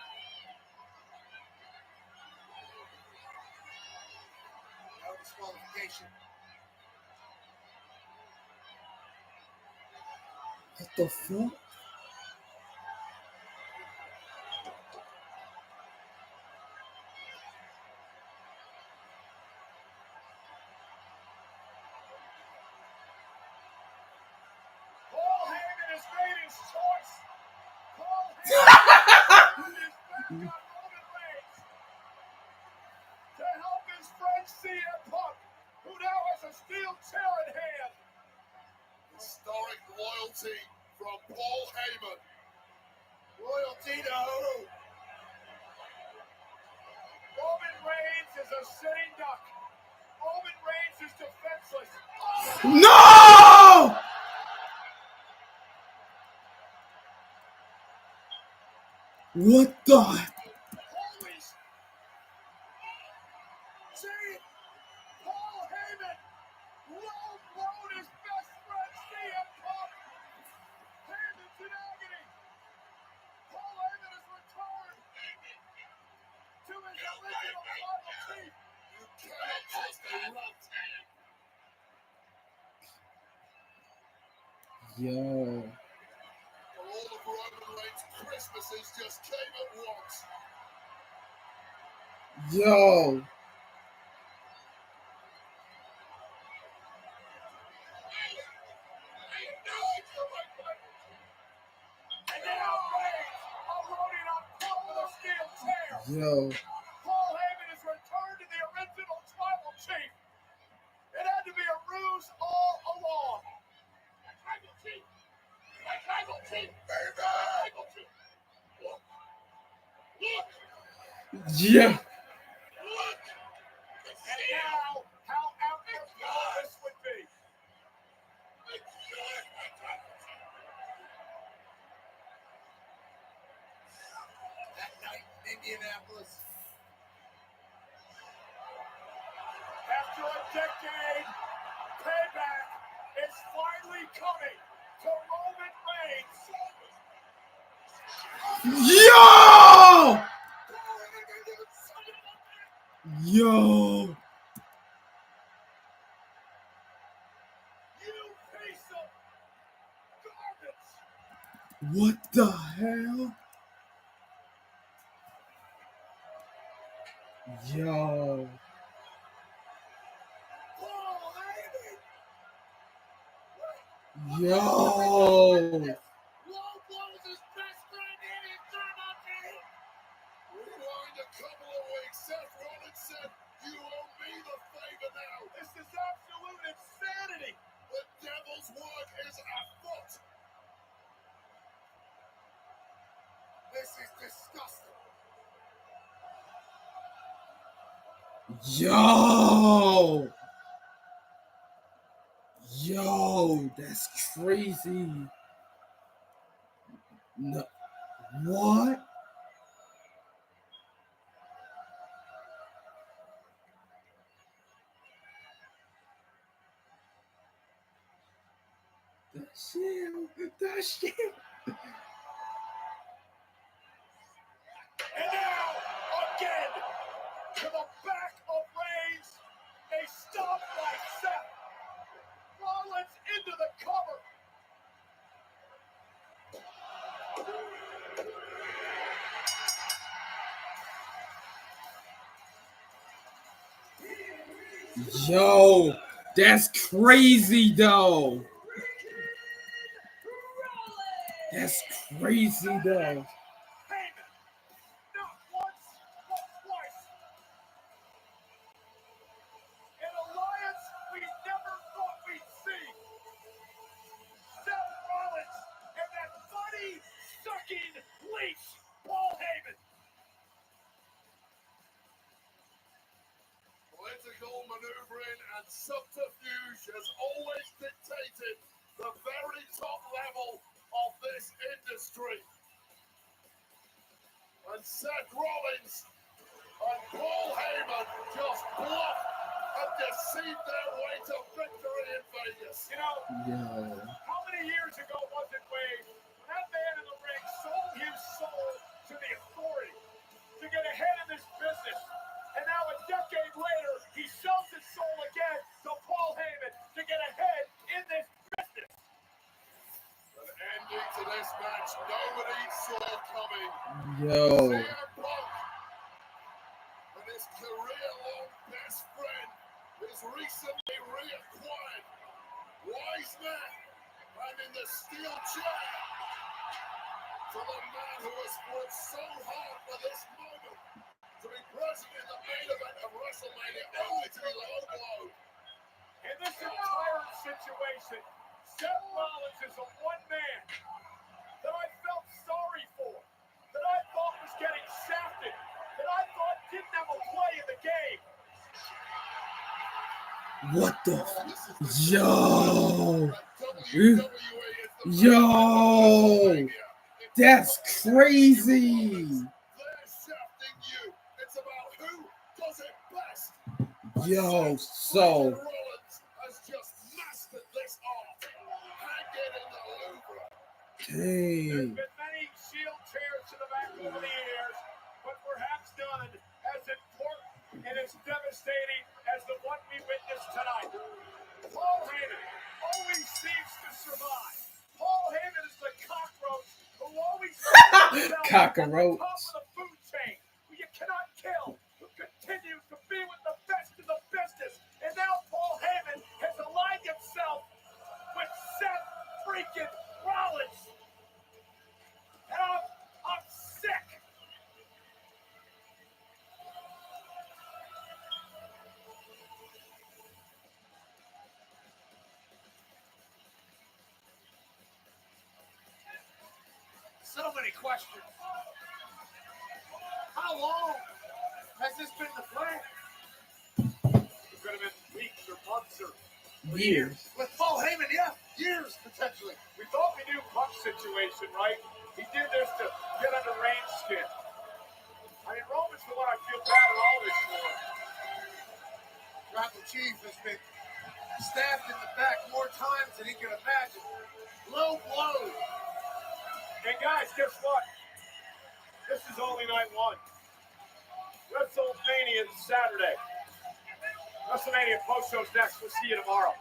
No disqualification. What the fuck? Paul Heyman has made his choice. Paul Heyman is back on Roman Reigns to help his friend CM Punk, who now has a steel chair in hand. Historic loyalty from Paul Heyman. Royalty to who? Roman Reigns is a sitting duck. Roman Reigns is defenseless. No! What the? Holy shit! Paul Heyman rode his best friend CM Punk. Heyman's in agony. Paul Heyman has returned to his original tribal chief. You cannot trust a rat. Yo. All of Roman Reigns' Christmases just came at once. Yo. And now Reigns unloading on top of the steel chair. Yo. Paul Heyman has returned to the original tribal chief. It had to be a ruse all along. Tribal chief. My tribal chief. Tribal chief. Look. Look. Yeah. Look. And now, how outdoor this would be. That night in Indianapolis. After a decade, payback is finally coming to Roman Reigns. Yo! Yo! You piece of garbage! What the hell? Yo! Paul Heyman! Yo! Low blows his best friend in his tribal chief! Rewind a couple of weeks. Seth Rollins said, "You owe me the favor now." This is absolute insanity! The devil's work is afoot. disgusting. Yo, that's crazy. No, what? The shit. And now, again, to the back of Reigns. They stop by Seth. Rollins into the cover. Yo, that's crazy though. That's crazy though. Not once, but twice. An alliance we never thought we'd see. Seth Rollins and that money-sucking leech, Paul Heyman. Political maneuvering and subterfuge has always dictated the very top level of this industry. And Seth Rollins and Paul Heyman just bluffed and deceived their way to victory in Vegas. You know, how many years ago was it, Wade, when that man in the ring sold his soul to the authority to get ahead in this business? And now a decade later, he sells his soul again to Paul Heyman to get ahead in this business. An ending to this match nobody saw coming. Yo. CM Punk and his career-long best friend, his recently reacquired wise man, and in the steel chair to the man who has fought so hard for this moment to be present in the main event of WrestleMania, only to be low blow. In this entire situation, Seth Rollins is a one man that I felt sorry for, that I thought was getting shafted, that I thought didn't have a play in the game. What the? Yo. Yo. That's crazy. They're shafting you. It's about who does it best. Yo, so. Rollins has just mastered this art. Hang it in the Louvre. Dang. There's been many shield chairs to the back over the years, but perhaps none as important and as devastating as the one we witnessed tonight. Paul Heyman always seems to survive. Paul Heyman is the cockroach who always Cockroach. at the top of the food chain, who you cannot kill, who continues to be with the best in the business. And now Paul Heyman has aligned himself with Seth freaking Rollins. And I'm sick. So many questions. How long has this been the plan? It could have been weeks or months or Years. With Paul Heyman, yeah, years potentially. we thought we knew Punk's situation, right? He did this to get under Reigns' skin. I mean, Roman's the one I feel bad at all this for. Tribal Chief has been stabbed in the back more times than he can imagine. Low blows. And guys, guess what? This is only night one. WrestleMania is Saturday. WrestleMania post-show's next. We'll see you tomorrow.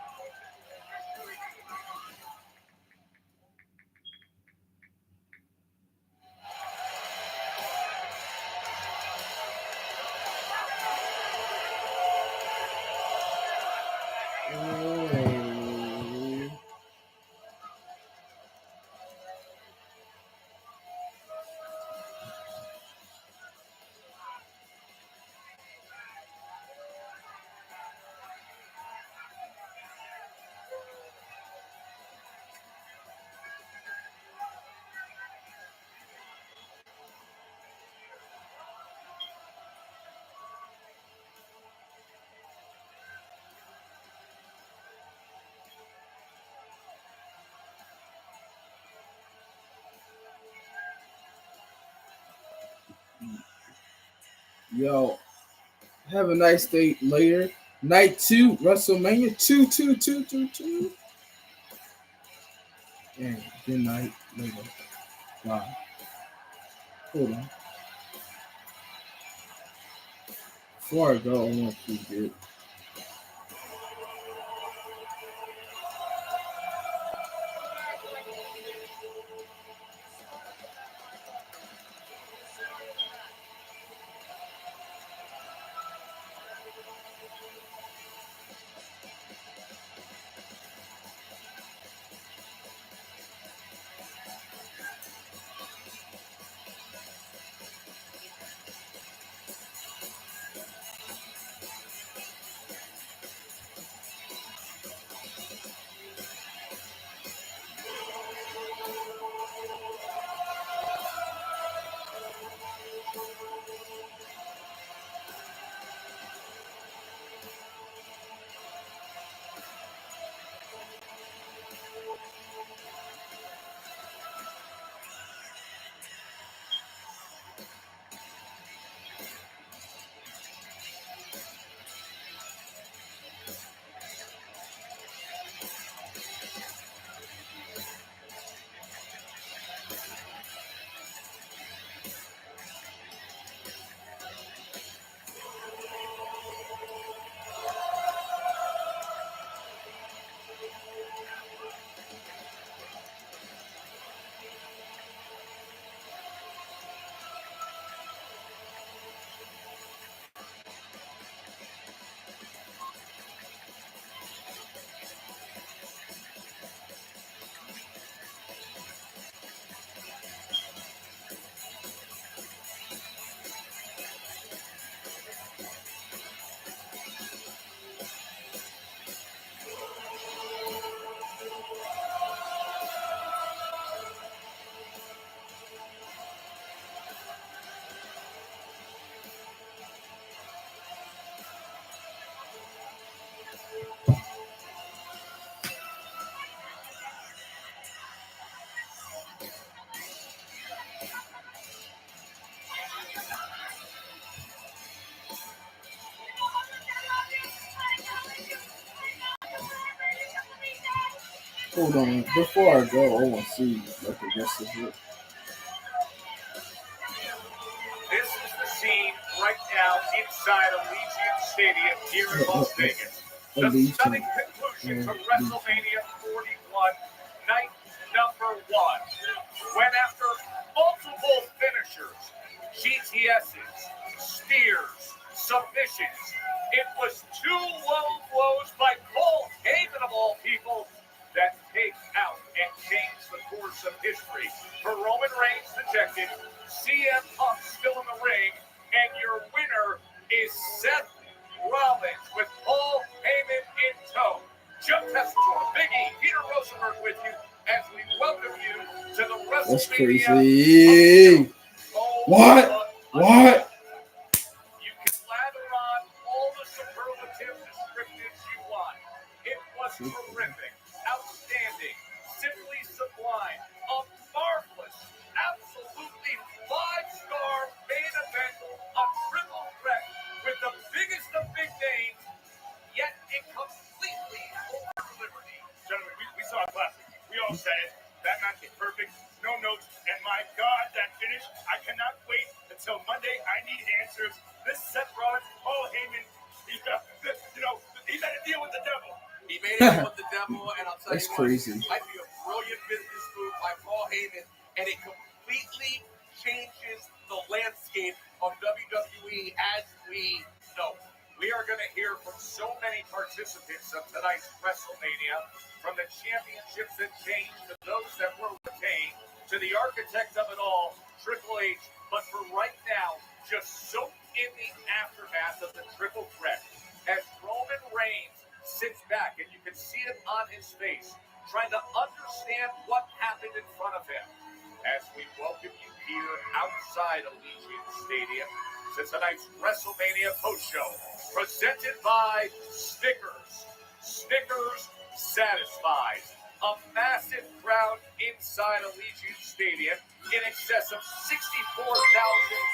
Yo, have a nice day later. Night 2, WrestleMania 2. And good night later. Bye. Hold on. Before I go, I want to keep it. Hold on. Before I go, I want to see what the rest of it. This is the scene right now inside Allegiant Stadium here in Las Vegas. The stunning conclusion to WrestleMania 41, night number 1. When after multiple finishers, GTSs, spears, submissions, it was 2 low blows by Paul Heyman of all people that take out and change the course of history. For Roman Reigns dejected, CM Punk still in the ring, and your winner is Seth Rollins with Paul Heyman in tow. Joe Tessitore, Big E, Peter Rosenberg with you as we welcome you to the WrestleMania. That's crazy. What? You can lather on all the superlative descriptives you want. It was terrific, outstanding, simply sublime, a marvelous, absolutely 5-star main event, a triple threat with the biggest of big names, yet it completely over-delivered. Gentlemen, we saw a classic. We all said it. That match is perfect. No notes. And my God, that finish. I cannot wait until Monday. I need answers. This Seth Rollins, Paul Heyman, he had a deal with the devil. He made it with the devil, and I'll tell That's you what, crazy. it might be a brilliant business move by Paul Heyman, and it completely changes the landscape of WWE as we know. We are going to hear from so many participants of tonight's WrestleMania, from the championships that changed to those that were retained, to the architect of it all, Triple H. But for right now, just soak in the aftermath of the triple threat as Roman Reigns sits back, and you can see it on his face, trying to understand what happened in front of him. As we welcome you here outside Allegiant Stadium to tonight's WrestleMania post-show, presented by Snickers. Snickers satisfies. A massive crowd inside Allegiant Stadium, in excess of 64,000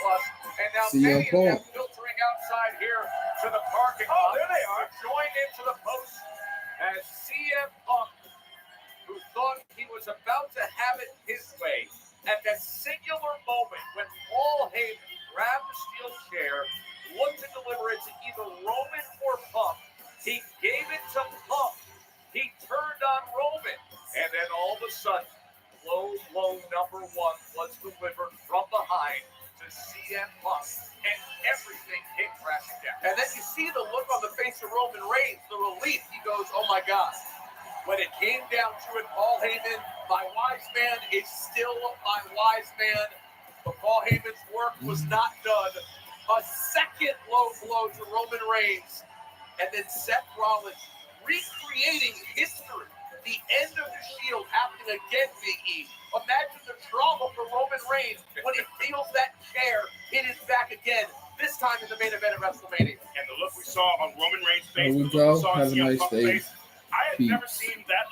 plus, and now CM many of them Punk. built have it his way. At that singular moment when Paul Heyman grabbed the steel chair, looked to deliver it to either Roman or Punk, he gave it to Punk. He turned on Roman, and then all of a sudden, low blow number one was delivered from behind to CM Punk, and everything came crashing down. And then you see the look on the face of Roman Reigns, the relief. He goes, "Oh my God." When it came down to it, Paul Heyman, my wise man, is still my wise man. But Paul Heyman's work was not done. A second low blow to Roman Reigns, and then Seth Rollins recreating history. The end of the Shield happening again, Big E. Imagine the trauma for Roman Reigns when he feels that chair hit his back again, this time in the main event of WrestleMania. And the look we saw on Roman Reigns' face, There we the look go. we saw on Have a CM nice Punk's day. face, I had never seen that